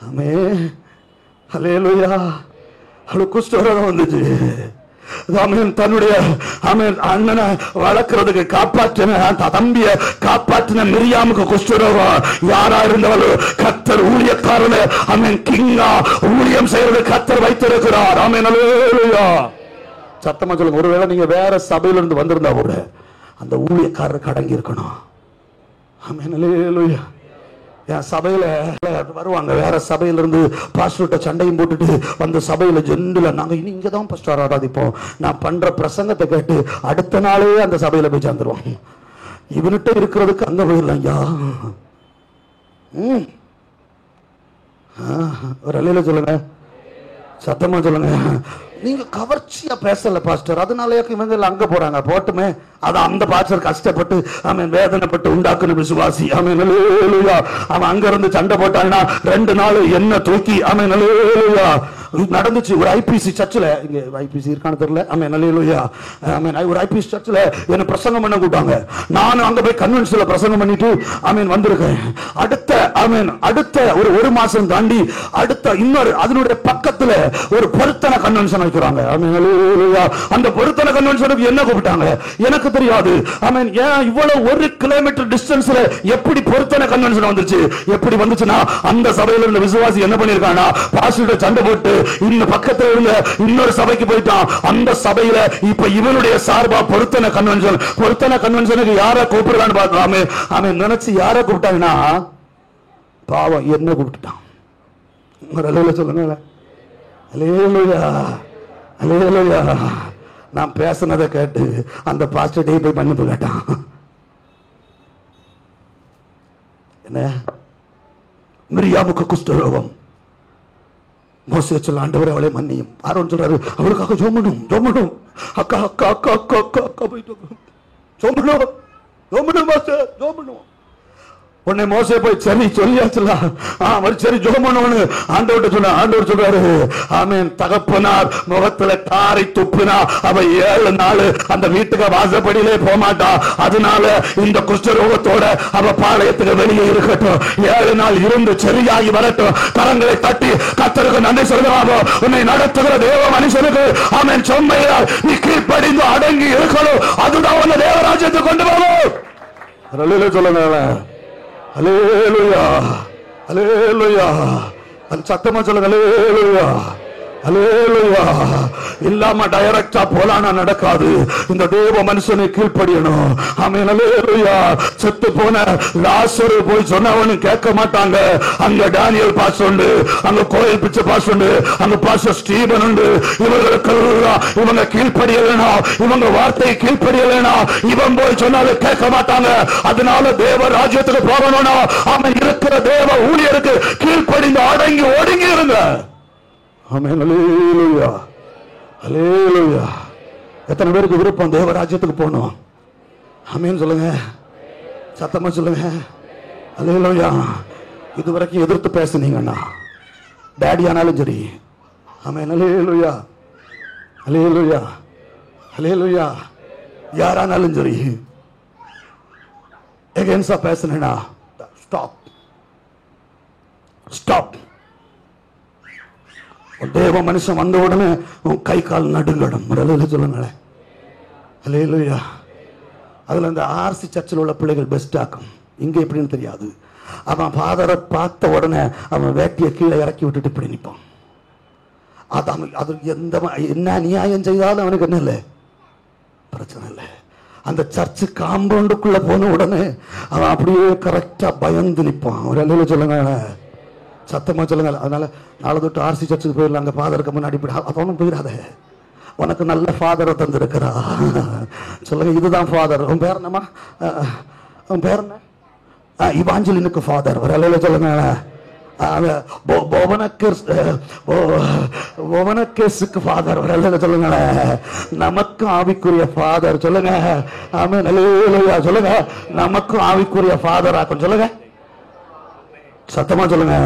ஆமே. அல்லேலூயா. அவளுக்கு குஷ்டரோகம் வந்துச்சு. தன்னுடைய அண்ணனை வளர்க்கிறதுக்கு காப்பாற்றின தம்பிய காப்பாற்றின மிரியாமுக்கு குஷ்டரோகம். யாரா இருந்தவள் கர்த்தர் ஊழியக்காரன கிங்கா ஊழியம் செய்யறது கர்த்தர் வைத்திருக்கிறார். ஆமென். அல்லேலூயா. சத்தமா சொல்லுங்க. ஒருவேளை நீங்க வேற சபையில இருந்து வந்திருந்தா கூட அந்த ஊழியக்காரருக்கு அடங்கி இருக்கணும். ஆமென். அல்லேலூயா. என் சபையில வருவாங்க, வேற சபையில இருந்து பாஸ்டர்கிட்ட சண்டையும் போட்டுட்டு வந்த சபையில ஜெண்டுல நாங்க இங்கதான் பாஸ்டர் ஆராதிப்போம், நான் பண்ற பிரசங்கத்தை கேட்டு அடுத்த நாளே அந்த சபையில போய் சேர்ந்துருவாங்க. இவன்கிட்ட இருக்கிறதுக்கு அங்க போயிடலாம் ஐயா. ஒரு அலையில சொல்லுங்க, சத்தமா சொல்லுங்க. நீங்க கவர்ச்சியா பேசல பாஸ்டர், அதனால இவங்க அங்க போறாங்க. போட்டுமே, அது அந்த பாஸ்டர் கஷ்டப்பட்டு அவன் வேதனைப்பட்டு உண்டாக்குன விசுவாசி. அவன் நல்லேலூயா. அவன் அங்க இருந்து சண்டை போட்டாங்கன்னா 2 நாள் என்ன தூக்கி அவன் நல்லேலூயா நடந்துச்சு. ஒரு ஐபிசி சர்ச்சில், இங்க ஐபிசி இருக்கான்னு தெரியல, ஆமென் அல்லேலூயா. ஆமென். ஒரு ஐபிசி சர்ச்சில் என்ன பிரசங்கம் பண்ண கூட்டாங்க. நானும் அங்க போய் கன்வென்ஷன்ல பிரசங்கம் பண்ணிட்டு ஆமென் வந்திருக்கேன். அடுத்த ஒரு மாசம் தாண்டி அடுத்த இன்னொரு அதனுடைய பக்கத்துல ஒரு பொருத்தன கன்வென்ஷன் வைக்கிறாங்க. ஆமென் அல்லேலூயா. அந்த பொருத்தன கன்வென்ஷனுக்கு என்ன கூப்பிட்டாங்க எனக்கு தெரியாது. ஆமென். ஏன் இவ்வளவு 1 கிலோமீட்டர் டிஸ்டன்ஸ்ல எப்படி பொருத்தன கன்வென்ஷன் வந்துச்சு? எப்படி வந்துச்சுன்னா, அந்த சபையில இருந்த விசுவாசி என்ன பண்ணிருக்கானா, பாஸ்டர் சண்டை போட்டு இந்த பக்கத்துல இருந்த இன்னொரு சபைக்கு போயிட்டான். அந்த சபையில இப்ப இவனுடைய சார்பா பொருத்தன கன்வென்ஷனுக்கு யார கூப்பிடுறான்னு பார்க்கலாமே. அவன் நினைச்சு யார கூப்பிட்டாங்கன்னா, பாவம் என்ன கூப்பிட்டுட்டான். சொல்லுங்க. அல்லேலூயா. அல்லேலூயா. நான் பேசினதை கேட்டு அந்த பாஸ்டர் போய் மன்னிப்பு கேட்டான். என்ன? மிரியாமுக்கு குஷ்டரோகம். மோசே சொல்ல, ஆண்டவரே அவளை மன்னியும். ஆரோன் சொல்றாரு, அவளுக்காக ஜோமனும் அக்கா அக்கா அக்கா அக்கா அக்கா அக்கா போயிட்டு ஜோமனும் மாஸ்டர் ஜோமனும். உன்னை மோசே போய் சரி சொல்லியாச்சுல, சரி ஜெபம் பண்ணவனு ஆண்டவர்கிட்ட சொன்ன. ஆண்டவர் சொல்றாரு, ஆமென், தகப்பனார் முகத்துல காரை துப்புனா அவ 7 நாள் அந்த வீட்டுக்கு வாசப்படியிலே போக மாட்டா. அதனால இந்த குஷ்டரோகத்தோட அவ பாளையத்துக்கு வெளியே இருக்கட்டும், 7 நாள் இருந்து சரியாகி வரட்டும். கரங்களை தட்டி கர்த்தருக்கு நன்றி சொல்லுவாங்க. உன்னை நடத்துகிற தேவ மனுஷனுக்கு ஆமென் சொன்மையால் நீ கீழ்ப்படிந்து அடங்கி இருக்கணும். அதுதான் உன்னை தேவராஜ்யத்துக்கு கொண்டு போகும். சொல்லுங்க அல்லேலூயா, அல்லேலூயா. சத்தமா சொல்லுங்க அல்லேலூயா, அல்லேலூயா. இல்லாம டைரக்டா போலானா நடக்காது. இந்த தேவ மனுஷனை கீழ்ப்படியணும். ஆமென், அல்லேலூயா. செத்து போன லாசரு போய் சொன்னவனு கேட்க மாட்டாங்க. அங்க டேனியல் பாஸ்டர் உண்டு, அங்க கோயில் பிச்சை பாஸ்டர் உண்டு, அங்க பாஸ்டர் ஸ்டீபன் உண்டு. இவர்களுக்கெல்லாம் இவங்க கீழ்ப்படியலைனா, இவங்க வார்த்தையை கீழ்ப்படியலைனா இவன் போய் சொன்னாலும் கேட்க மாட்டாங்க. அதனால தேவ ராஜ்யத்துக்கு போகணும்னா அவன் இருக்கிற தேவ ஊழியருக்கு கீழ்ப்படிந்து அடங்கி ஒடுங்கி இருங்க. ஆமென், அல்லேலூயா, அல்லேலூயா. எத்தனை பேருக்கு விருப்பம் தேவராஜ்யத்துக்கு போகணும்? ஆமென் சொல்லுங்க, சத்தமா சொல்லுங்க அல்லேலூயா. இதுவரைக்கும் எதிர்த்து பேசுனீங்கன்னா டாடி ஆனாலும் சரி, ஆமென், அல்லேலூயா, அல்லேலூயா, அல்லேலூயா. யாரானாலும் சரி எகென்ஸ்டா பேசுனேனா ஸ்டாப், ஸ்டாப். தேவ மனுஷன் வந்த உடனே கை கால் நடுங்கடும். சொல்லுங்களேன் அல்லேலூயா. அதுல இந்த ஆர்சி சர்ச்சில் உள்ள பிள்ளைகள் பெஸ்ட் ஆக்கும். இங்க எப்படின்னு தெரியாது. அவன் ஃபாதரை பார்த்த உடனே அவன் வேட்டியை கீழே இறக்கி விட்டுட்டு இப்படி நிற்பான். அது என்ன நியாயம் செய்தாலும் அவனுக்கு என்ன இல்லை, பிரச்சனை இல்லை. அந்த சர்ச்சு காம்பவுண்டுக்குள்ள போன உடனே அவன் அப்படியே கரெக்டா பயந்து நிற்பான். ஒரு அல்லேலூயா சொல்லுங்க, சத்தமா சொல்லுங்க. அதனால நாளை தொட்டு ஆர்சி சர்ச்சுக்கு போயிடலாம். அங்க ஃபாதருக்கு முன்னாடி அவனும் போயிடாத. உனக்கு நல்ல ஃபாதரை தந்திருக்கிறா. சொல்லுங்க, இதுதான் ஃபாதர். உன் பேர் என்னமா? உன் பேர் என்ன? இவாஞ்சலினுக்கு ஃபாதர். ஒரு அல்லேலூயா சொல்லுங்க. போவனக்கேசுக்கு ஃபாதர். ஒரு அல்லேலூயா சொல்லுங்க. நமக்கு ஆவிக்குரிய ஃபாதர். சொல்லுங்க ஆமென், அல்லேலூயா. சொல்லுங்க, நமக்கும் ஆவிக்குரிய ஃபாதர் ஆக்கும். சொல்லுங்க, சத்தமா சொல்லுங்க.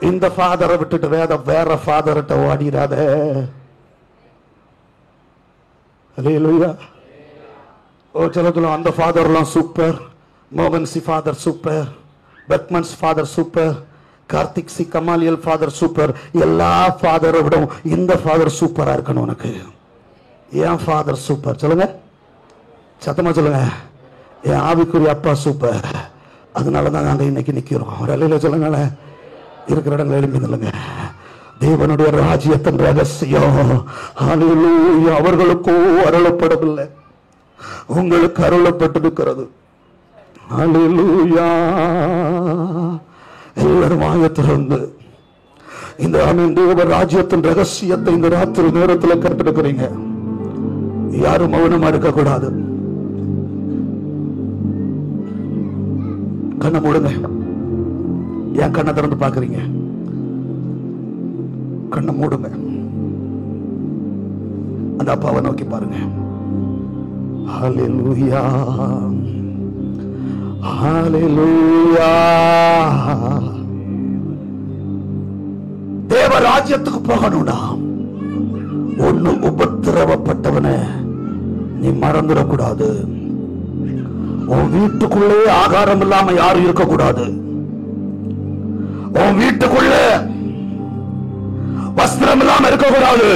இந்த ஃபாதரை விட்டுட்டு வேற ஃபாதர்கிட்ட ஓடிடாத. அல்லேலூயா. அந்த ஃபாதர்லாம் சூப்பர். மோகன் சி ஃபாதர் சூப்பர், பெத்மன்ஸ் father super, Karthik C Gamaliel father super. எல்லா ஃபாதரை விட இந்த ஃபாதர் சூப்பரா இருக்கணும் உனக்கு. என் ஃபாதர் சூப்பர். சொல்லுங்க, சத்தமா சொல்லுங்க. என் ஆவிக்குரிய அப்பா சூப்பர். அதனாலதான் நாங்க இன்னைக்கு நிக்கிறோம். ஒரு அல்லேலூயா சொல்லுங்க. இருக்கிற இடங்களை எழுப்பி நில்லுங்க. தேவனுடைய ராஜ்யத்தின் ரகசியம் அல்லேலூயா அவர்களுக்கோ அருளப்படவில்லை, உங்களுக்கு அருளப்பட்டிருக்கிறது. அல்லேலூயா. எல்லாரும் வாயத்திலிருந்து இந்த தேவ ராஜ்யத்தின் ரகசியத்தை இந்த ராத்திரி நேரத்தில் கற்றுக்கிறீங்க. யாரும் மௌனமா இருக்க கூடாது. கண்ணை மூடுங்க. ஏன் கண்ணை திறந்து பாக்குறீங்க? கண்ணை மூடுங்க. அந்த அப்பாவை நோக்கி பாருங்க. ஹல்லேலூயா, ஹல்லேலூயா. தேவ ராஜ்யத்துக்கு போகணும்னா ஒண்ணு, உபத்திரவப்பட்டவன நீ மறந்துடக்கூடாது. உன் வீட்டுக்குள்ளே ஆகாரம் இல்லாம யாரும் இருக்கக்கூடாது. உன் வீட்டுக்குள்ளே வஸ்திரம் இல்லாம இருக்கக்கூடாது.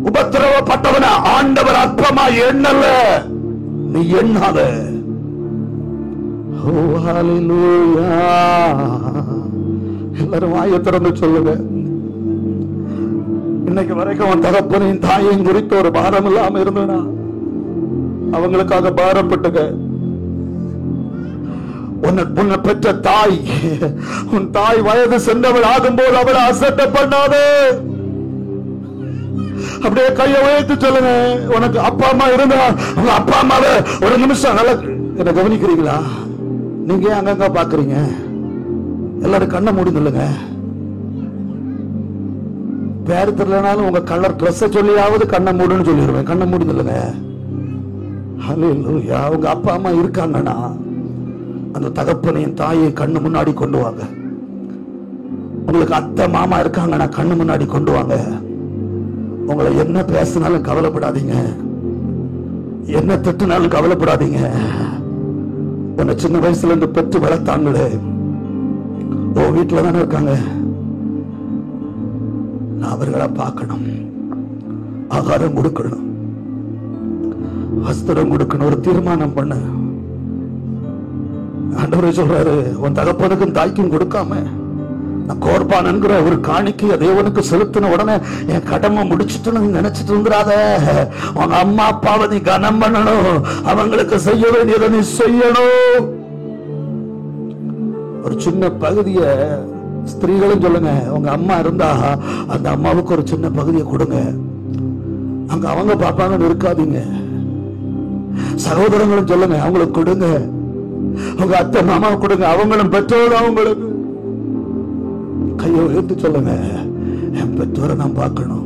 உபத்திரவப்பட்டவன ஆண்டவர் அற்பமா எண்ணல, நீ எண்ணாத. எல்லாரும் வாயை திறந்து சொல்லுங்க. இன்னைக்கு வரைக்கும் உன் தகப்பனையும் தாயையும் குறித்து ஒரு பாரம் இல்லாம இருந்தனா அவங்களுக்காக பாரப்பட்டுங்க. உன்னை பெற்ற தாய், உன் தாய் வயது சென்றவள் ஆகும்போது அவளை அசட்டை பண்ணாதே. அப்படியே கையை உயர்த்தி சொல்லுங்க. உனக்கு அப்பா அம்மா இருந்தா உங்க அப்பா அம்மாவை ஒரு நிமிஷம் நல்லா என்ன கவனிக்கிறீங்களா? நீங்க அங்கங்க பாக்குறீங்க. எல்லாரும் கண்ணை மூடி நில்லுங்க. பேர் தெரியலனாலும் உங்க கலர் ட்ரெஸ் சொல்லியாவது கண்ணை மூடுன்னு சொல்லிடுவேன். கண்ணை மூடி நில்லுங்க. ஹல்லேலூயா. உங்க அப்பா அம்மா இருக்காங்கன்னா அந்த தகப்பனையும் தாயை கண்ணு முன்னாடி கொண்டு வாங்க. உங்களுக்கு அத்தை மாமா இருக்காங்கன்னா கண்ணு முன்னாடி கொண்டு வாங்க. உங்களை என்ன பேசினாலும் கவலைப்படாதீங்க, என்ன திட்டினாலும் கவலைப்படாதீங்க. உன்னை சின்ன வயசுல இருந்து பெற்று வளர்த்தாங்களே, வீட்டுல தானே இருக்காங்க, நான் அவர்களை பார்க்கணும், ஆகாரம் கொடுக்கணும், வஸ்திரம் கொடுக்கணும். ஒரு தீர்மானம் பண்ண. ஆண்டவரே சொல்றாரு, உன் தகப்பனுக்கும் தாய்க்கும் கொடுக்காம நான் கோர்பான் என்கிற ஒரு காணிக்கை தேவனுக்கு செலுத்தின உடனே என் கடமை முடிச்சுட்டு நினைச்சிட்டு இருந்துடாத. உங்க அம்மா அப்பாவை நீ கனம் பண்ணணும், அவங்களுக்கு செய்ய வேண்டியதை நீ செய்யணும். ஒரு சின்ன பகுதிய ஸ்திரீகளும் சொல்லுங்க, உங்க அம்மா இருந்தா அந்த அம்மாவுக்கு ஒரு சின்ன பகுதியை கொடுங்க. அங்க அவங்க பாப்பாங்கன்னு இருக்காதீங்க. சகோதரங்களும் சொல்லுங்க, அவங்களுக்கு கொடுங்க. உங்க அத்தை மாமா கொடுங்க, அவங்களும் பெற்றோர் அவங்களுக்கு. கையை உயர்த்தி சொல்லுங்க, என் பெற்றோரை நான் பார்க்கணும்,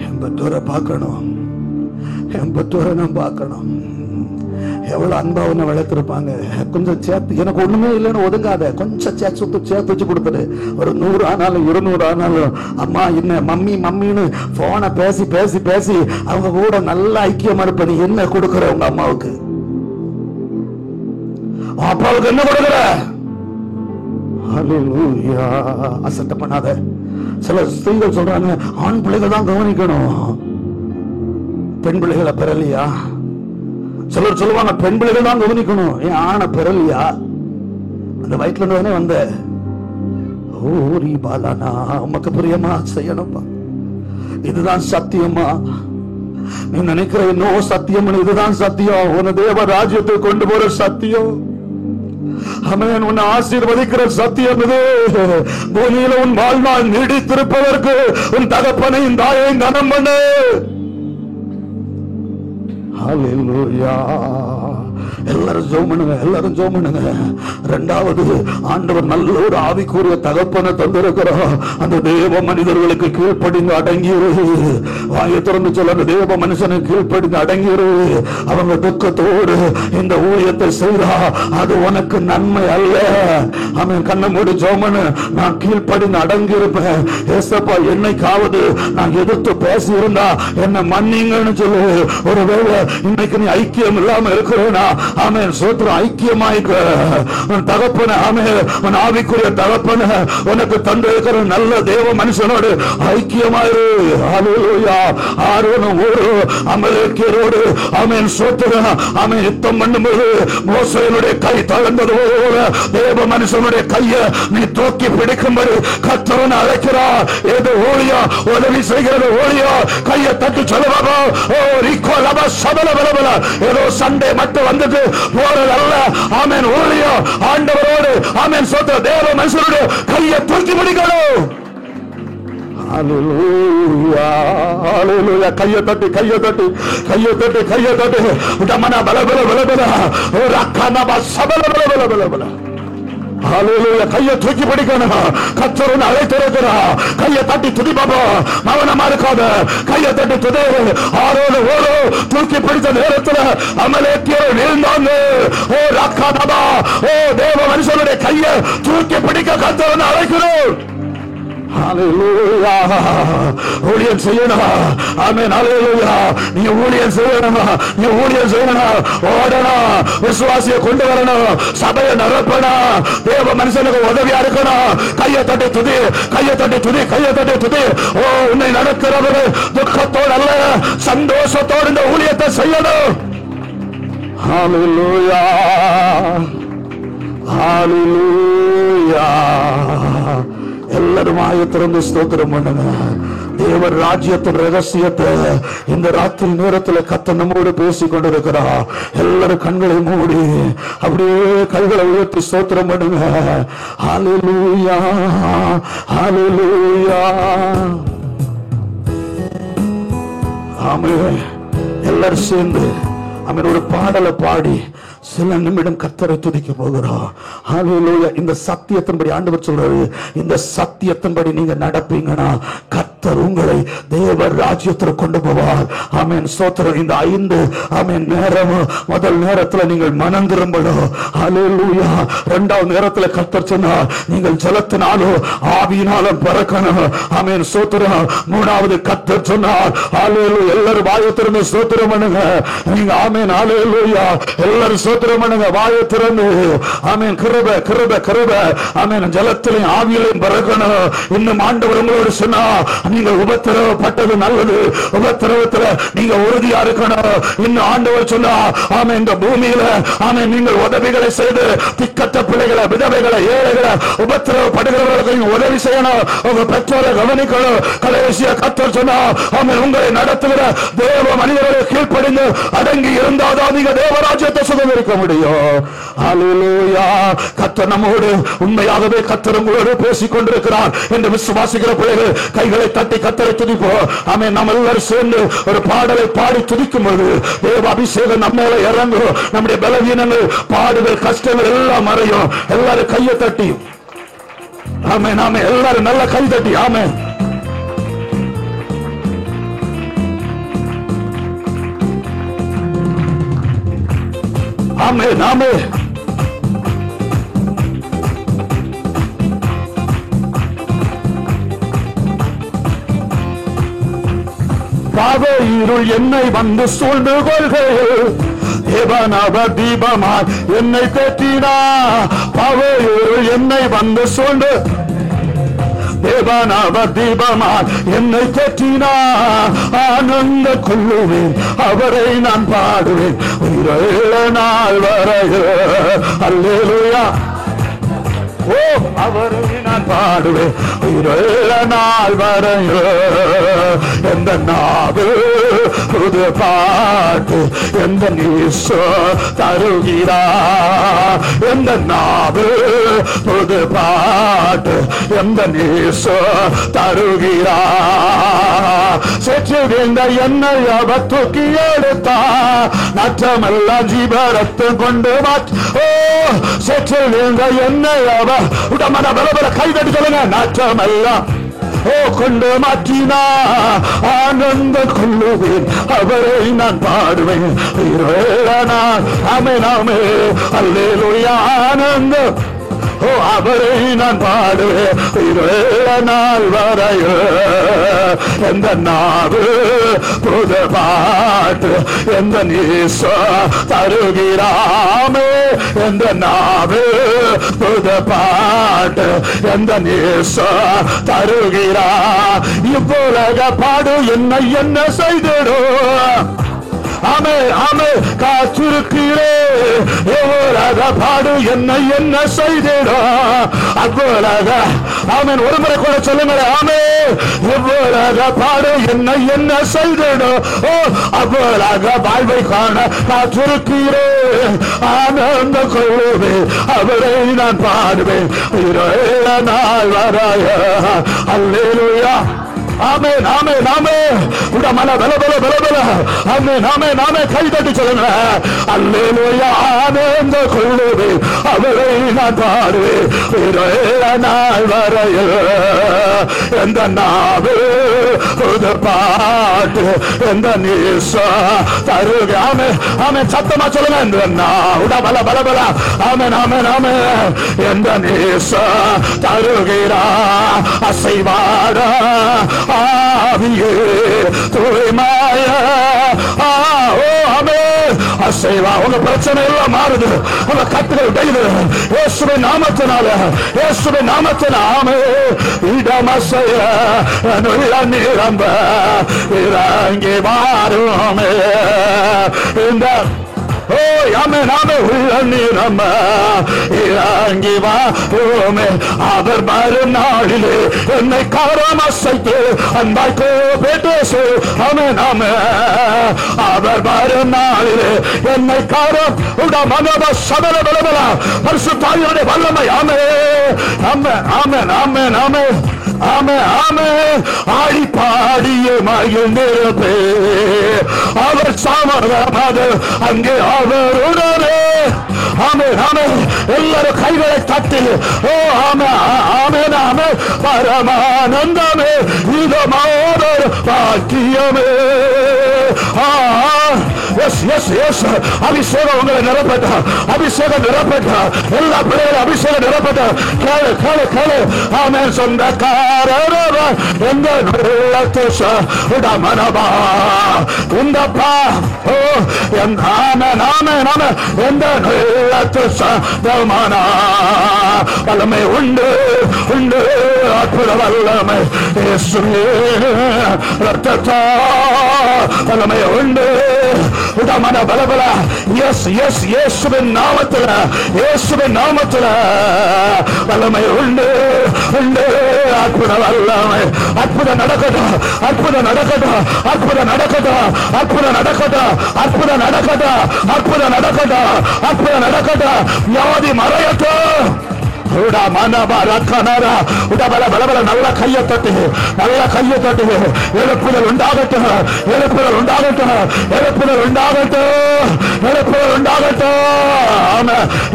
என் பெற்றோரை பார்க்கணும், என் பெற்றோரை நான் பார்க்கணும். எவ்வளவு அன்பா உன்னை வளர்த்திருப்பாங்க. கொஞ்சம் சேர்த்து, எனக்கு ஒண்ணுமே இல்லைன்னு ஒதுங்காத, கொஞ்சம் சேர்த்து வச்சு கொடுத்துரு. ஒரு 100 ஆனாலும் 200 ஆனாலும் அம்மா என்ன மம்மி மம்மின்னு போனை பேசி பேசி பேசி அவங்க கூட நல்ல ஐக்கியமா இருப்ப. நீ என்ன கொடுக்குற உங்க அம்மாவுக்கு? அப்பாவுக்கு என்ன கொடுக்குற? ஹல்லேலூயா. அசட்டை பண்ணாத. சில ஸ்திரீகள் சொல்றாங்க, ஆண் பிள்ளைகள் தான் கவனிக்கணும், பெண் பிள்ளைகளை பெறலையா? சிலர் சொல்லுவாங்க, பெண் பிள்ளைகள் தான் கவனிக்கணும், ஏன் ஆணை பெறலையா? அந்த வயிற்றுல இருந்தே வந்த ஓரி பாலானா உமக்கு பிரியமா செய்யணும்பா. இதுதான் சத்தியமா? நீ நினைக்கிற இன்னும் சத்தியம்? இதுதான் சத்தியம். உன தேவ ராஜ்யத்தை கொண்டு போற சத்தியம். ஆமென். உன்னை ஆசீர்வதிக்கிற சத்தியம் இது. பூமியில உன் வாழ்நாள் நீடித்திருப்பதற்கு உன் தகப்பனையும் தாயையும் கனம் பண்ணு. ஹல்லேலூயா. எல்லாரும் ஜெபம் பண்ணுங்க, எல்லாரும் ஜெபம் பண்ணுங்க. இரண்டாவது, ஆண்டவர் நல்ல ஒரு ஆவிக்குரிய தகப்பனை தந்திருக்கிறார். அந்த தேவ மனிதர்களுக்கு கீழ்ப்படிந்து அடங்கிரு. வாயை திறந்து சொல்ல, அந்த தேவ மனுஷனுக்கு கீழ்ப்படிந்து அடங்கிரு. அவங்க துக்கத்தோடு இந்த ஊழியத்தை செய்தா அது உனக்கு நன்மை அல்ல. அவன் கண்ணை மூடி ஜெபம் பண்ணு. நான் கீழ்ப்படிந்து அடங்கி இருப்பேன். ஏசப்பா, என்னைக்காவது நான் எதிர்த்து பேசி இருந்தா என்ன மன்னிங்கன்னு சொல்லு. ஒருவேளை இன்னைக்கு நீ ஐக்கியம் இல்லாம இருக்கிறேனா, ஆமென், சோத்திரம், ஐக்கியமாயிக்க. உன் தகப்பன, ஆமென், உன் ஆவிக்குரிய தகப்பன உனக்கு தந்திருக்கிற நல்ல தேவ மனுஷனோடு ஐக்கியமாயிரு. ஹல்லேலூயா. ஆரோனும் ஊரும் அமலேக்கியரோடு, ஆமென், சோத்திரம், ஆமென், யுத்தம் பண்ணும்போது மோசேயினுடைய கை தளர்ந்தது போல தேவ மனுஷனுடைய கையை நீ தூக்கி பிடிக்கும்படி கர்த்தர் அழைக்கிறார். ஏதோ ஊழியா உதவி செய்கிறது ஊழியா, கையை தட்டி சொல்லுவாங்க. ஏதோ சண்டே மட்டும் வந்துட்டு போறது அல்ல. ஆமென். ஊழியா ஆண்டவரோடு, ஆமென், சோத்திர தேவ மனுஷனுடைய கையை தூக்கி பிடிக்கணும். ஹல்லேலூயா. ஹல்லேலூயா. கையை தட்டி கையை தட்டி கையை தட்டி கையை தட்டி உடமன பலபல பலபல ஒரு அக்கானபா சபல பலபல பலபல. ஹல்லேலூயா. கையை தூக்கி பிடிக்கணும். கர்த்தர் அழைத்திருக்கிறார். கையை தட்டி துதி பாபா, மௌனமா இருக்காத. கையை தட்டி துதி. ஆரோடு ஓடு தூக்கி பிடித்த நேரத்தில் அமலேக்கியர் வீழ்ந்தாங்க. ஓ ரக்கானபா, ஓ தேவ மனுஷனுடைய கையை தூக்கி பிடிக்க கர்த்தர் அழைக்கிறோம். ஹல்லேலூயா. ஊழியம் செய்யணும். ஆமென். ஹல்லேலூயா. நீ ஊழியம் செய்யணும், நீ ஊழியம் செய்யணும். ஓடணும், விசுவாசியை கொண்டு வரணும், சபையை நிரப்பணும், தேவ மனுஷனுக்கு உதவியா இருக்கணும். கையை தட்டி துதி, கையை தட்டி துதி, கையை தட்டி துதி. ஓ, உன்னை நடக்கிறவர் துக்கத்தோடு அல்ல, சந்தோஷத்தோடு இந்த ஊழியத்தை செய்யணும். ஹல்லேலூயா. ஹல்லேலூயா. எல்லாரும் வாயை திறந்து ஸ்தோத்திரம் பண்ணுங்க. தேவர் ராஜ்யத்தின் ரகசியத்தை இந்த ராத்திரி நேரத்தில் கர்த்தர் நம்மோடு பேசிக் கொண்டிருக்கிறார். எல்லாரும் கண்களை மூடி அப்படியே கைகளை உயர்த்தி ஸ்தோத்திரம் பண்ணுங்க. ஹல்லேலூயா. ஹல்லேலூயா. ஆமென். எல்லாரும் சேர்ந்து ஆமென் ஒரு பாடலை பாடி சில நிமிடம் கர்த்தரை துதிக்க போகிறோம். ஹல்லேலூயா. இந்த சத்தியத்தின்படி ஆண்டவர் சொல்றாரு, இந்த சத்தியத்தின்படி நீங்க நடப்பீங்கன்னா கர்த்தர் உங்களை தேவ ராஜ்யத்தில் கொண்டு போவார். ஆமென். ஸ்தோத்திரம். இந்த 5 ஆமென் நேரம், முதல் நேரத்தில் நீங்கள் மனம் திரும்பணும். ஹல்லேலூயா. இரண்டாவது நேரத்தில் கர்த்தர் சொன்னார், நீங்கள் ஜலத்தினாலும் ஆவியினாலும் பிறக்கணும். ஆமென். ஸ்தோத்திரம். மூணாவது கர்த்தர் சொன்னார், ஹல்லேலூயா, எல்லாரும் வாயை திறந்து ஸ்தோத்திரம் பண்ணுங்க. நீங்க ஆமென். ஹல்லேலூயா. எல்லாரும் ஸ்தோத்திரம் பண்ணுங்க வாயை திறந்து. ஆமென். கிருபை கிருபை கிருபை. ஆமென். ஜலத்திலும் ஆவியிலும் பிறக்கணும். இன்னும் ஆண்டவர் உங்களோடு சொன்னா, நீங்கள் உபத்திரவப்பட்டது நல்லது, உபத்திரவத்துல நீங்க உறுதியா இருக்கணும். இன்னும் ஆண்டவர் சொன்னா, ஆமென், இந்த பூமியில ஆமென் நீங்கள் உதவிகளை செய்து திக்கற்ற பிள்ளைகளை, விதவைகளை, ஏழைகளை, உபத்திரவப்படுகிறவர்களுக்கு நீங்க உதவி செய்யணும். உங்க பெற்றோரை கவனிக்கணும். கடைசியா கர்த்தர் சொன்னா, ஆமென், உங்களை நடத்துகிற தேவ மனிதர்களை கீழ்ப்படிந்து அடங்கி இருந்தாதான் நீங்க தேவராஜ்யத்தை சுதந்திரிக்க முடியும். ஹல்லேலூயா. கர்த்தர் நம்மோடு உண்மையாகவே கர்த்தர் உங்களோடு பேசிக் கொண்டிருக்கிறார் என்று விசுவாசிக்கிற பிள்ளைகள் கைகளை தட்டி கர்த்தரை துதிப்போம். ஆமென். நாம் எல்லாரும் சேர்ந்து ஒரு பாடலை பாடி துதிக்கும் போது தேவ அபிஷேகம் நம்ம மேல இறங்கும். நம்முடைய பலவீனங்கள், பாடுகள், கஷ்டங்கள் எல்லாம் மறையும். எல்லாரும் கையை தட்டி ஆமென். ஆமென். எல்லாரும் நல்ல கை தட்டி ஆமென். ஆமென். ஆமென். பாவ இருள் என்னை வந்து சூழ்ந்து கொள்கையில் தேவனாவ தீபமாய் என்னை தேற்றினா. பாவ இருள் என்னை வந்து சூழ்ந்து தேவனாவ தீபமாய் என்னை தேற்றினா. ஆனந்த கொள்ளுவேன், அவரை நான் பாடுவேன் உயிரோட நாள் வரையில். அல்லேலூயா. ஓ, அவரை நான் பாடுவேன் உயிரோட நாள் வரையில். எந்த நாவு புது பாட்டு எந்த நீசோ தருகிறா. எந்த நாவு புது பாட்டு எந்த நீசோ தருகிறா. செற்று வீழ்ந்த என்னை அவர் தூக்கி எடுத்தா. நற்றமெல்லாம் ஜீவரத்தம் கொண்டு மாற்ற. ஓ, செற்று வீழ்ந்த என்னை அவர் உடம்பன பலபல கைதடி சொல்லுங்க. நாற்றமெல்லாம் ஓ கொண்டு மாற்றினா. ஆனந்த கொள்ளுவேன், அவரை நான் பாடுவேன் நான். ஆமென். ஆமென். அல்லேலூயா. ஆனந்தம். ஓ, அவரை நான் பாடுவேன் நாள் வரையில். எந்த நாவு புது பாட்டு எந்த நீசோ தருகிறாமே. எந்த நாவு புது பாட்டு எந்த நீசோ தருகிறா. இவ்வுலக பாடு என்னை என்ன செய்திடும். ஆமே ஆமே காத்திருக்கிறே. எவ்வளவு பாடு என்னை என்ன செய்திடும். அவ்வளக ஆமேன். ஒரு முறை கூட சொல்லுங்க. ஆமே. எவ்வளவு பாடு என்னை என்ன செய்திடும். ஓ, அவ்வளக வாழ்வை காண காத்திருக்கிறே. ஆனந்த கொள்ளுவேன், அவரை நான் பாடுவேன் நாள் வராய. அல்லேலூயா. ஆமென். ஆமென். ஆமென். உடமன பல பல பல பல. ஆமென். ஆமென். ஆமென். கை தட்டி சொல்லுங்க. அல்லேலூயா. ஆனந்த கொள்ளுவேன், அவரை நான் பாடுவேன் நாள் வரையில். எந்த நாவு புது பாட்டு எந்த நீசோ தருக. ஆமென். ஆமென். சத்தமா சொல்லுங்க. இந்த நாவுட பல பல பல. ஆமென். ஆமென். ஆமென். எந்த நீசோ தருகிறா. அசைவாடா ஆவியே தூய்மாய. ஓ, ஆமென். அசைவா. உங்க பிரச்சனை எல்லாம் மாறுது. உங்க கட்டுகள் உடையுது இயேசுவின் நாமத்தினால. இயேசுவின் நாமத்தினாலே இடமசைய நுள்ள நிரம்ப இறங்கி வாருமே. இந்த ஓ, ஆமென். ஆமென். உள்ள நிரம்ப இறங்கி வாருமே. அவர் வரும் நாளிலே என்னை காரம் அசைத்து அன்பாய் பேசு. ஆமென். ஆமென். அவர் வரும் நாளிலே என்னை காரம் உடமனவ சதல பலபல பரிசுத்தாவியுடைய வல்லமை. ஆமென். ஆமென். ஆமென். ஆமென். ஆமென். ஆமே ஆமே ஆடி பாடிய மகிழ்ந்திருப்பே அவர் சாமராது அங்கே அவருடனே. ஆமே ஆமே எல்லாரும் கைகளை தட்டி ஓ ஆமே ஆமே ஆமே பரமானந்தமே இதமான பாக்கியமே. அபிஷேகம் உங்களை நிரப்பட்ட, அபிஷேகம் நிரப்பட்ட, எல்லா பிள்ளைகளும் அபிஷேகம் நிரப்பட்ட. கேளு கேளு கேளு. ஆமென். சொந்தக்காரர் எந்த மனபா உந்தப்பா ஓ நாம நாம நாம எந்த சொந்தமானா வல்லமை உண்டு உண்டு அற்புத வல்லமை இயேசுவே ரத்தத்தா வல்லமை உண்டு உடமன பலபல. எஸ் எஸ் இயேசுவின் நாமத்தில், இயேசுவின் நாமத்தில் வல்லமை உண்டு உண்டு அற்புத வல்லமை. அற்புதம் நடக்கட்டும், அற்புதம் நடக்கட்டும், அற்புதம் நடக்கட்டும், அற்புதம் நடக்கட்டும், அற்புதம் நடக்கட்டும், அற்புதம் நடக்கட்டும், அற்புதம் நடக்கட்டும். வியாதி மறையட்டும். நல்ல கையை தட்டு, நல்ல கையை தட்டு. எழுப்புதல் உண்டாகட்டும், எழுப்புதல் உண்டாகட்டும், எழுப்புதல் உண்டாகட்டும், எழுப்புதல் உண்டாகட்டும்,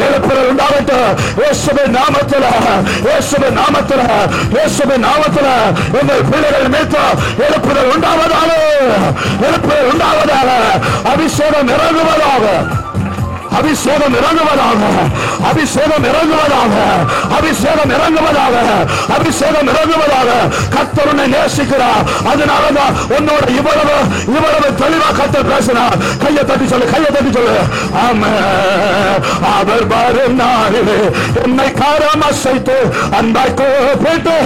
எழுப்புதல் உண்டாகட்டும். இயேசுவின் நாமத்தில், இயேசுவின் நாமத்தில், இயேசுவின் நாமத்தில் எங்கள் பிள்ளைகள் மீது எழுப்புதல் உண்டாவதாக, எழுப்புதல் உண்டாவதாக. அபிஷேகம் இறங்குவதாக, அபிஷேகம் இறங்குவதாக, அபிஷேகம் இறங்குவதாக, அபிஷேகம் இறங்குவதாக, அபிஷேகம் இறங்குவதாக. கர்த்தர் உன்னை நேசிக்கிறார். அதனாலதான் உன்னோட இவ்வளவு இவ்வளவு தெளிவா கர்த்தர் பேசினார். கையை தட்டி சொல்லு, கையை தட்டி சொல்லு. ஆமென். அவர் வரும் நாளிலே என்னை கரம் அசைத்து அன்பாய் கூப்பிட்டு.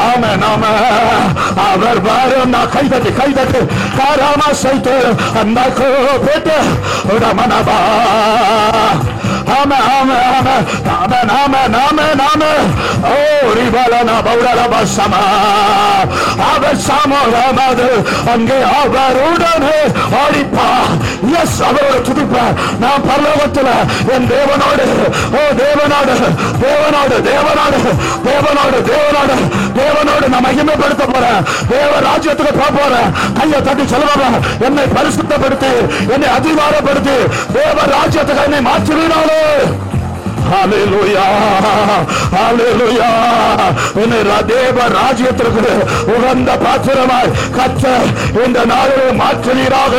ஆமென் ஆமென். அவர் வரும் நான் கைதட்டி கைதட்டி கரம் அசைத்து அன்பாய் கூப்பிட்டு உடமனபா. ஆமென் ஆமென் ஆமென் ஆமென் ஆமென் ஆமென் ஆமென். ஓ ரிபலனா பௌரலபா சமா. அவர் சமோரமது அங்கே அவருடனே ஆடிப்பா. எஸ் அவரோட துதிப்பார். நான் பரலோகத்தில் என் தேவனோடு, ஓ தேவனோடு தேவனோடு தேவனோடு தேவனோடு தேவனோடு தேவனோடு நான் மகிமைப்படுத்த போறேன். தேவ ராஜ்யத்துக்கு போக போறேன். கையை தட்டி சொல்லுவாங்க, என்னை பரிசுத்தப்படுத்தி, என்னை அதிகாரப்படுத்தி தேவ ராஜ்யத்துக்கு என்னை மாற்றுவீனாலே. ஹல்லேலூயா ஹல்லேலூயா. என்னை தேவ ராஜ்யத்திற்கு உகந்த பாத்திரமாய் கர்த்தர் இந்த நாளிலே மாற்றுவீராக.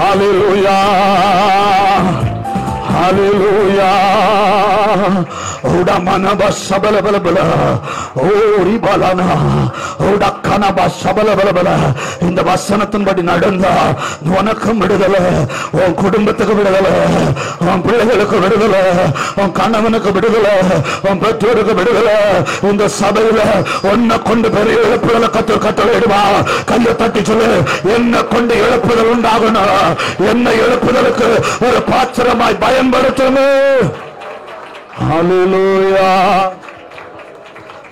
ஹல்லேலூயா ஹல்லேலூயா. உடமனப சபல பலபல ஓரி பலனா உடக்கனப சபல பலபல. இந்த வசனத்தின்படி நடந்தா உனக்கும் விடுதலை, உன் குடும்பத்துக்கு விடுதலை, உன் பிள்ளைகளுக்கு விடுதலை, உன் கணவனுக்கு விடுதலை, உன் பெற்றோருக்கு விடுதலை. இந்த சபையில உன்னை கொண்டு பெரிய எழுப்புதலை கத்தர் கட்டளையிடுவா. கையை தட்டி சொல்லு, என்னை கொண்டு எழுப்புதல் உண்டாகணும். என்னை எழுப்புதலுக்கு ஒரு பாத்திரமாய் பயன்படுத்தணும். ஹல்லேலூயா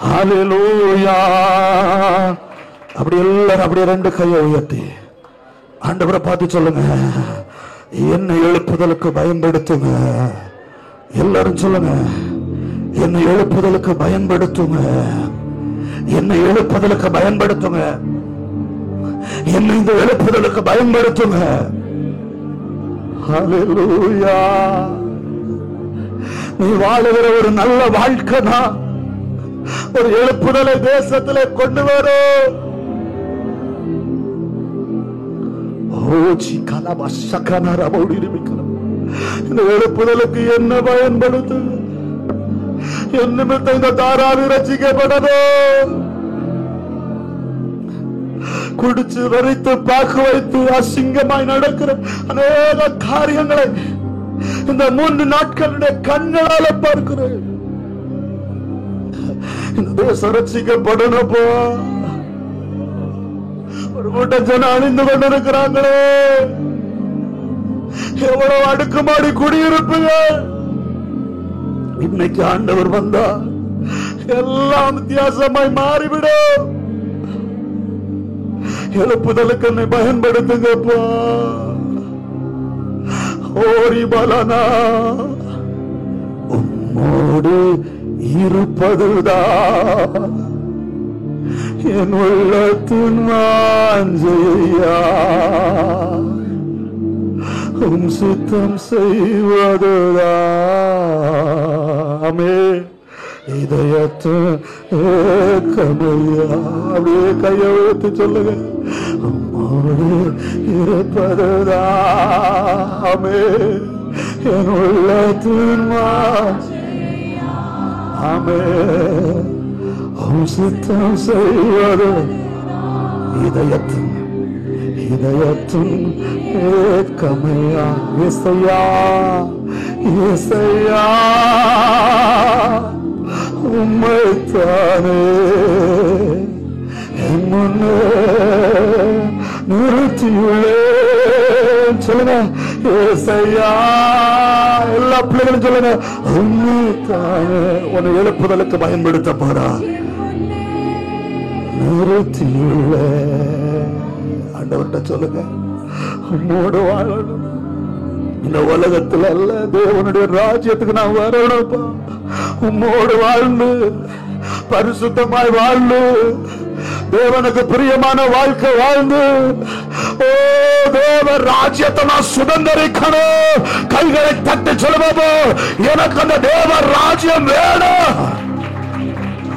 ஹல்லேலூயா. அப்படி எல்லாரும் அப்படியே ரெண்டு கையை உயர்த்தி ஆண்டவரை பார்த்து சொல்லுங்க, என்னை எழுப்புதலுக்கு பயன்படுத்துங்க. எல்லாரும் சொல்லுங்க, என்னை எழுப்புதலுக்கு பயன்படுத்துங்க, என்னை எழுப்புதலுக்கு பயன்படுத்துங்க, என்னை இந்த எழுப்புதலுக்கு பயன்படுத்துங்க. ஹல்லேலூயா. நீ வாழுகிற ஒரு நல்ல வாழ்க்கை தான் ஒரு எழுப்புதலை தேசத்திலே கொண்டு வரும். இந்த எழுப்புதலுக்கு என்ன பயன்படுத்து? என் நிமித்தம் இந்த தாராவி ரசிக்கப்படணும். குடிச்சு வரைத்து பாக்கு வைத்து அசிங்கமாய் நடக்கிற அநேக காரியங்களை இந்த 3 நாட்களுடைய கண்களால பார்க்கிறேன். இந்த தேசம் ரட்சிக்கப்படணும்போ. ஒரு கூட்டம் ஜனம் அணிந்து கொண்டிருக்கிறாங்களே, எவ்வளவு அடுக்குமாடி குடியிருப்புங்க. இன்னைக்கு ஆண்டவர் வந்தா எல்லாம் வித்தியாசமாய் மாறிவிடும். எழுப்புதலுக்கு என்னை பயன்படுத்துங்கப்பா. ஓரி பலனா உம்மோடு இருப்பதுதான் என் உள்ளத்தின் வாஞ்சையா. உம் சித்தம் செய்வதுதாமே இதயத்தின் ஏக்கமையா. அப்படியே கையை உயர்த்தி சொல்லுங்க. உம்மோடு இருப்பதுதாமே என் உள்ளத்தின் வாஞ்சையா. ஆமே சித்தம் செய்வது இதயத்தின் ஏக்கமையா. இசையா இசையா உம்மைத்தானே என் முன்னே நிறுத்தியுள்ளேன். சொல்லுங்க இசையா. எல்லா பிள்ளைகளும் சொல்லுங்க உம்மைத்தானே. உன்னை எழுப்புதலுக்கு பயன்படுத்த போறா. நிறுத்தியுள்ள ஆண்டவர்கிட்ட சொல்லுங்க, உம்மோடு வாழணும். இந்த உலகத்துல அல்ல, தேவனுடைய ராஜ்யத்துக்கு நான் வரணும். உம்மோடு வாழ்ந்து பரிசுத்தமாய் வாழ்ந்து தேவனுக்கு பிரியமான வாழ்க்கை வாழ்ந்து தேவ ராஜ்யத்தை நான் சுதந்திரிக்கணும். கைகளை தட்டி சொல்லுவோம், எனக்கு அந்த தேவ ராஜ்யம் வேணும்.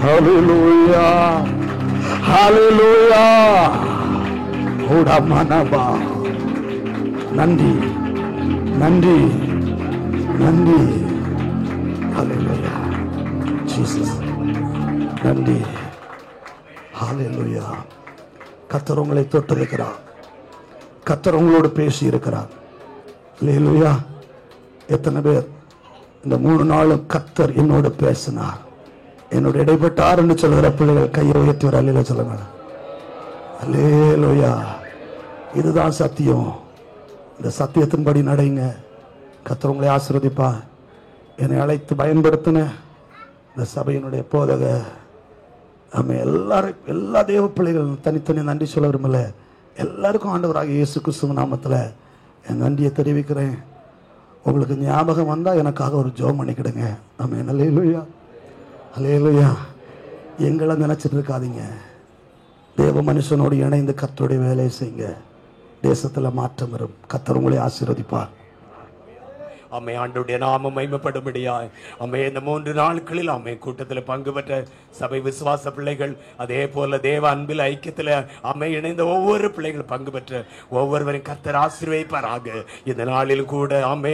ஹல்லேலூயா ஹல்லேலூயா. ஓடமனபா. நன்றி நன்றி நன்றி. ஹல்லேலூயா ஜீசஸ். நன்றி. ஹல்லேலூயா. கர்த்தர் உங்களை தொட்டிருக்கிறார். கர்த்தர் உங்களோடு பேசி இருக்கிறார். ஹல்லேலூயா. எத்தனை பேர் இந்த 3 நாளும் கர்த்தர் என்னோடு பேசினார், என்னோட இடைப்பட்டார் என்று சொல்கிற பிள்ளைகள் கையை உயர்த்தி ஒரு அல்லேலூயா சொல்லுங்க. அல்லேலூயா. இதுதான் சத்தியம். இந்த சத்தியத்தின்படி நடைங்க. கர்த்தர் உங்களை ஆசீர்வதிப்பா. என்னை அழைத்து பயன்படுத்தின இந்த சபையினுடைய போதக நம்ம எல்லாரும், எல்லா தேவ பிள்ளைகள் தனித்தனி நன்றி சொல்ல விரும்பல. எல்லாருக்கும் ஆண்டவராக இயேசு கிறிஸ்துவின் நாமத்தில் என் நன்றியை தெரிவிக்கிறேன். உங்களுக்கு ஞாபகம் வந்தால் எனக்காக ஒரு ஜெபம் பண்ணிக்கிடுங்க. ஆமென். அல்லேலூயா அல்லேலூயா. எங்களை நினைச்சிட்டு இருக்காதீங்க. தேவ மனுஷனோடு இணைந்து கர்த்தருடைய வேலையை செய்யுங்க. தேசத்தில் மாற்றம் வரும். கர்த்தர் உங்களை ஆசீர்வதிப்பார். அம்மே ஆண்டவருடைய நாமம் மகிமைப்படும்படியாய் அம்மே இந்த 3 நாட்களில் அம்மே கூட்டத்தில் பங்கு பெற்ற சபை விசுவாச பிள்ளைகள், அதே போல தேவ அன்பில் ஐக்கியத்தில் அம்மே இணைந்த ஒவ்வொரு பிள்ளைகள் பங்கு பெற்ற ஒவ்வொருவரையும் கர்த்தர் ஆசீர்வதிப்பாராக. இந்த நாளில் கூட அம்மே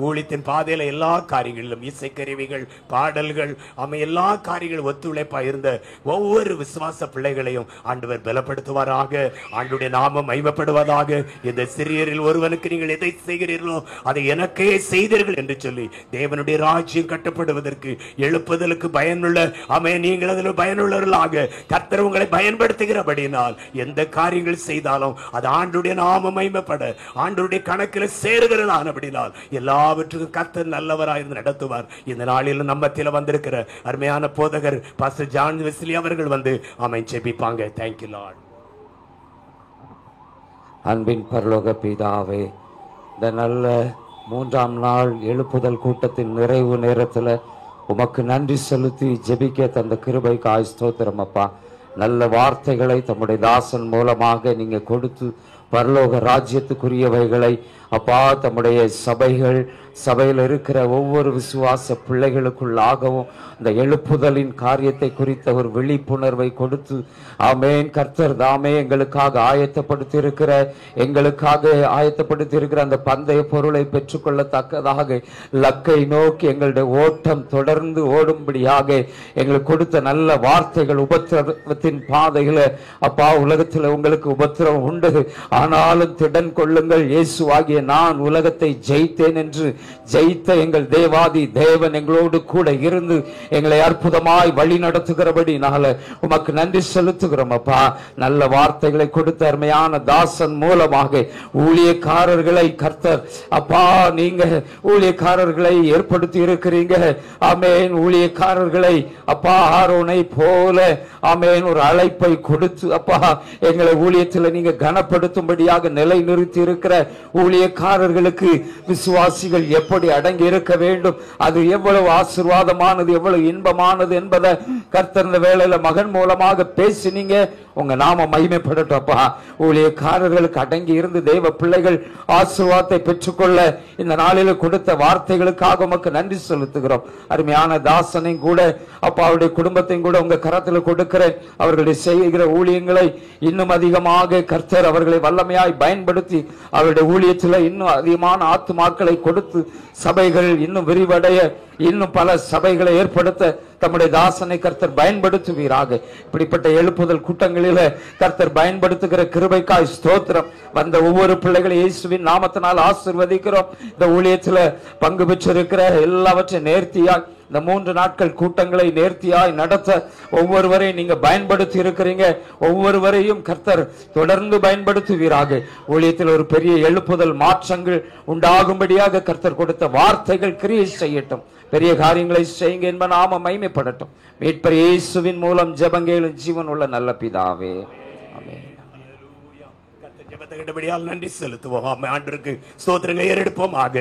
ஊழியத்தின் பாதையில எல்லா காரியங்களிலும் இசைக்கருவிகள், பாடல்கள், அம்மே எல்லா காரியங்களும் ஒத்துழைப்பாக இருந்த ஒவ்வொரு விசுவாச பிள்ளைகளையும் ஆண்டவர் பலப்படுத்துவாராக. ஆண்டவருடைய நாமம் மகிமைப்படுவதாக. இந்த சிறியரில் ஒருவனுக்கு நீங்கள் எதை செய்கிறீர்களோ அதை எனக்கே செய்தீர்கள் என்று சொல்லி தேவனுடைய ராஜ்யம் கட்டப்படுவதற்கு எழுப்புதலுக்கு பயனுள்ள அமே நீங்கள் அதில் பயனுள்ளவர்களாக கர்த்தர் உங்களை பயன்படுத்துகிறபடினால் எந்த காரியங்கள் செய்தாலும் அது ஆண்டவருடைய நாமம் மகிமைப்பட ஆண்டவருடைய கணக்கில் சேருகிறதானபடினால் எல்லாவற்றுக்கும் கர்த்தர் நல்லவராயிருந்து நடத்துவார். இந்த நாளில் நம்மத்தில் வந்திருக்கிற அருமையான போதகர் பாஸ்டர் ஜான் வெஸ்லி அவர்கள் வந்து ஆமென் ஜெபிப்பாங்க. Thank you Lord. அன்பின் பரலோக பிதாவே, இந்த நல்ல 3ஆம் நாள் எழுப்புதல் கூட்டத்தின் நிறைவு நேரத்தில் உமக்கு நன்றி செலுத்தி ஜெபிக்க தந்த கிருபைக்காய் ஸ்தோத்திரம் அப்பா. நல்ல வார்த்தைகளை தம்முடைய தாசன் மூலமாக நீங்க கொடுத்து பரலோக ராஜ்யத்துக்குரியவைகளை அப்பா தம்முடைய சபையில் இருக்கிற ஒவ்வொரு விசுவாச பிள்ளைகளுக்குள்ளாகவும் இந்த எழுப்புதலின் காரியத்தை குறித்த ஒரு விழிப்புணர்வை கொடுத்து ஆமென் கர்த்தர் தாமே எங்களுக்காக ஆயத்தப்படுத்தி இருக்கிற அந்த பந்தய பொருளை பெற்றுக்கொள்ளத்தக்கதாக லக்கை நோக்கி எங்களுடைய ஓட்டம் தொடர்ந்து ஓடும்படியாக எங்களுக்கு கொடுத்த நல்ல வார்த்தைகள். உபத்திரவத்தின் பாதையில அப்பா உலகத்தில் உங்களுக்கு உபத்திரவம் உண்டு, ஆனாலும் திடன் கொள்ளுங்கள், இயேசுவாகிய நான் உலகத்தை ஜெயித்தேன் என்று ஜெயித்த எங்கள் தேவாதி தேவன் எங்களோடு கூட இருந்து எங்களை அற்புதமாய் வழி நடத்துகிறபடினால உமக்கு நன்றி செலுத்துகிறோம் அப்பா. நல்ல வார்த்தைகளை கொடுத்த அருமையான தாசன் மூலமாக ஊழியக்காரர்களை கர்த்தர் அப்பா நீங்க ஊழியக்காரர்களை ஏற்படுத்தி இருக்கிறீங்க. ஆமென். ஊழியக்காரர்களை அப்பா ஆரோனை போல ஆமென் ஒரு அழைப்பை கொடுத்து அப்பா எங்களை ஊழியத்தில் நீங்க கனப்படுத்தும் ஓடும்படியாக நிலை நிறுத்தி இருக்கிற ஊழியக்காரர்களுக்கு விசுவாசிகள் எப்படி அடங்கி இருக்க வேண்டும், அது எவ்வளவு ஆசீர்வாதமானது, எவ்வளவு இன்பமானது என்பதை கர்த்தர் இந்த வேளையில மகன் மூலமாக பேசினீங்க. உங்க நாம மகிமைப்படட்டப்பா. ஊழியக்காரர்களுக்கு அடங்கி இருந்து தேவ பிள்ளைகள் ஆசீர்வாதத்தை பெற்றுக்கொள்ள இந்த நாளில் கொடுத்த வார்த்தைகளுக்காக உமக்கு நன்றி செலுத்துகிறோம். அருமையான தாசனையும் கூட அப்பா அவருடைய குடும்பத்தையும் கூட உங்க கரத்தில் கொடுக்கிறேன். அவர்களுடைய செய்கிற ஊழியங்களை இன்னும் அதிகமாக கர்த்தர் அவர்களை வல்லமையாய் பயன்படுத்தி அவருடைய ஊழியத்தில் இன்னும் அதிகமான ஆத்துமாக்களை கொடுத்து சபைகள் இன்னும் விரிவடைய இன்னும் பல சபைகளை ஏற்படுத்த தம்முடைய தாசனை கர்த்தர் பயன்படுத்துவீராக. இப்படிப்பட்ட எழுப்புதல் கூட்டங்களில கர்த்தர் பயன்படுத்துகிற கிருபைக்காய் ஸ்தோத்திரம். வந்த ஒவ்வொரு பிள்ளைகளை இயேசுவின் நாமத்தினால் ஆசீர்வதிக்கிறோம். இந்த ஊழியத்துல பங்கு பெற்றிருக்கிற எல்லாவற்றையும் நேர்த்தியாய் இந்த 3 நாட்கள் கூட்டங்களை நேர்த்தியாய் நடத்த ஒவ்வொருவரையும் நீங்க பயன்படுத்தி இருக்கிறீங்க. ஒவ்வொருவரையும் கர்த்தர் தொடர்ந்து பயன்படுத்துவீராக. ஊழியத்தில் ஒரு பெரிய எழுப்புதல் மாற்றங்கள் உண்டாகும்படியாக கர்த்தர் கொடுத்த வார்த்தைகள் கிரியை செய்யட்டும். பெரிய காரியங்களை செய்யுங்க என்ப நாம மகிமைப்படட்டும். மீட்பர் இயேசுவின் மூலம் ஜெபங்கேளும் ஜீவன் உள்ள நல்ல பிதாவே, ஆமென். நன்றி செலுத்துவோம். ஆமென். ஆண்டவருக்கு ஸ்தோத்திரங்க ஏறெடுப்போமாக.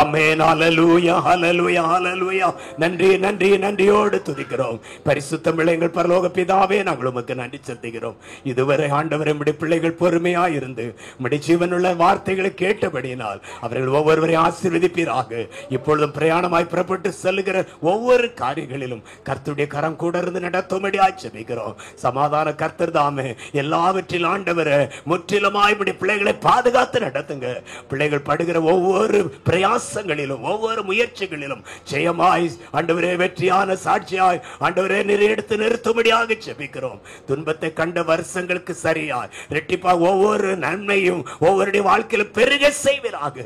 ஆமென். ஹல்லேலூயா, ஹல்லேலூயா, ஹல்லேலூயா. நன்றி நன்றி நன்றியோடு துதிக்கிறோம். பரிசுத்தம் எங்கள் பரலோக பிதாவே, நாங்கள் உமக்கு நன்றி செலுத்துகிறோம். இதுவரை ஆண்டவரை நம்முடைய பிள்ளைகள் பொறுமையாய் இருந்து நம்முடைய ஜீவனுள்ள வார்த்தைகளை கேட்டபடியினால் அவர்கள் ஒவ்வொருவரையும் ஆசீர்வதிப்பீராக. இப்பொழுதும் பிரயாணமாய் புறப்பட்டு செல்லுகிற ஒவ்வொரு காரியங்களிலும் கர்த்தருடைய கரம் கூட இருந்து நடத்தும்படியாய் ஜெபிக்கிறோம். சமாதான கர்த்தர் தாமே எல்லாவற்றிலும் ஆண்டவரை முற்றிலுமாய் பிள்ளைகளை பாதுகாத்து நடத்துங்க. பிள்ளைகள் படுகிற ஒவ்வொரு பிரயாசங்களிலும் ஒவ்வொரு முயற்சிகளிலும் ஜெயமாய் ஆண்டவரே, வெற்றியான சாட்சியாய் ஆண்டவரே எடுத்து நிறுத்தும்படியாக ஜெபிக்கிறோம். துன்பத்தை கண்ட வருஷங்களுக்கு சரியாய் இரட்டிப்பாக ஒவ்வொரு நன்மையும் ஒவ்வொருடைய வாழ்க்கையிலும் பெருக செய்வீராக.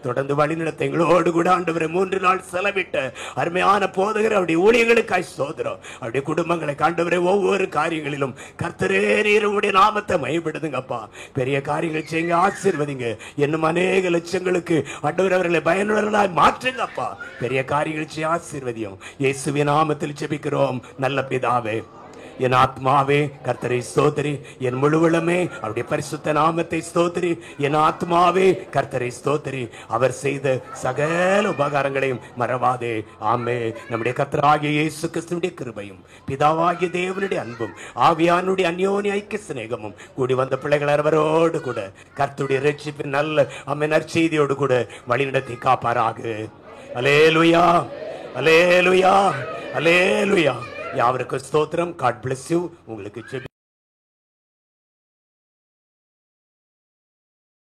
தொடர்ந்து வழிநடத்த எங்களோடு கூட ஆண்டவரே 3 நாள் செலவிட்ட அருமையான போதகர் அவருடைய ஊழியர்களுக்காய் ஸ்தோத்திரம். அவருடைய குடும்பங்களை ஆண்டவரே ஒவ்வொரு காரியங்களிலும் கர்த்தரே நீருடைய நாமத்தை மகிமைப்படுத்துங்கப்பா. பெரிய காரியங்கள் செய்யுங்க, ஆசீர்வதிங்க. இன்னும் அநேக லட்சங்களுக்கு ஆண்டவர் அவர்களை பயனுள்ளவர்களாய் மாற்றுங்கப்பா. பெரிய காரியங்கள் செய்ய ஆசீர்வதியும். இயேசுவின் நாமத்தில் ஜெபிக்கிறோம் நல்ல பிதாவே. என் ஆத்மாவே கர்த்தரை ஸ்தோத்திரி, என் முழுவலமே அவருடைய பரிசுத்த நாமத்தை ஸ்தோத்திரி. என் ஆத்மாவே கர்த்தரை ஸ்தோத்திரி, அவர் செய்த சகல உபகாரங்களையும் மறவாதே. ஆமே. நம்முடைய கர்த்தராகிய இயேசு கிறிஸ்துவினுடைய கிருபையும் பிதாவாகிய தேவனுடைய அன்பும் ஆவியானுடைய அந்யோன்ய ஐக்கிய சிநேகமும் கூடி வந்த பிள்ளைகள் அவரோடு கூட கர்த்தருடைய இரட்சிப்பின் நல்ல நற்செய்தியோடு கூட வழிநடத்தி காப்பாராக. அல்லேலூயா, அல்லேலூயா, அல்லேலூயா. யாவருக்கு ஸ்தோத்திரம். God bless you. உங்களுக்கு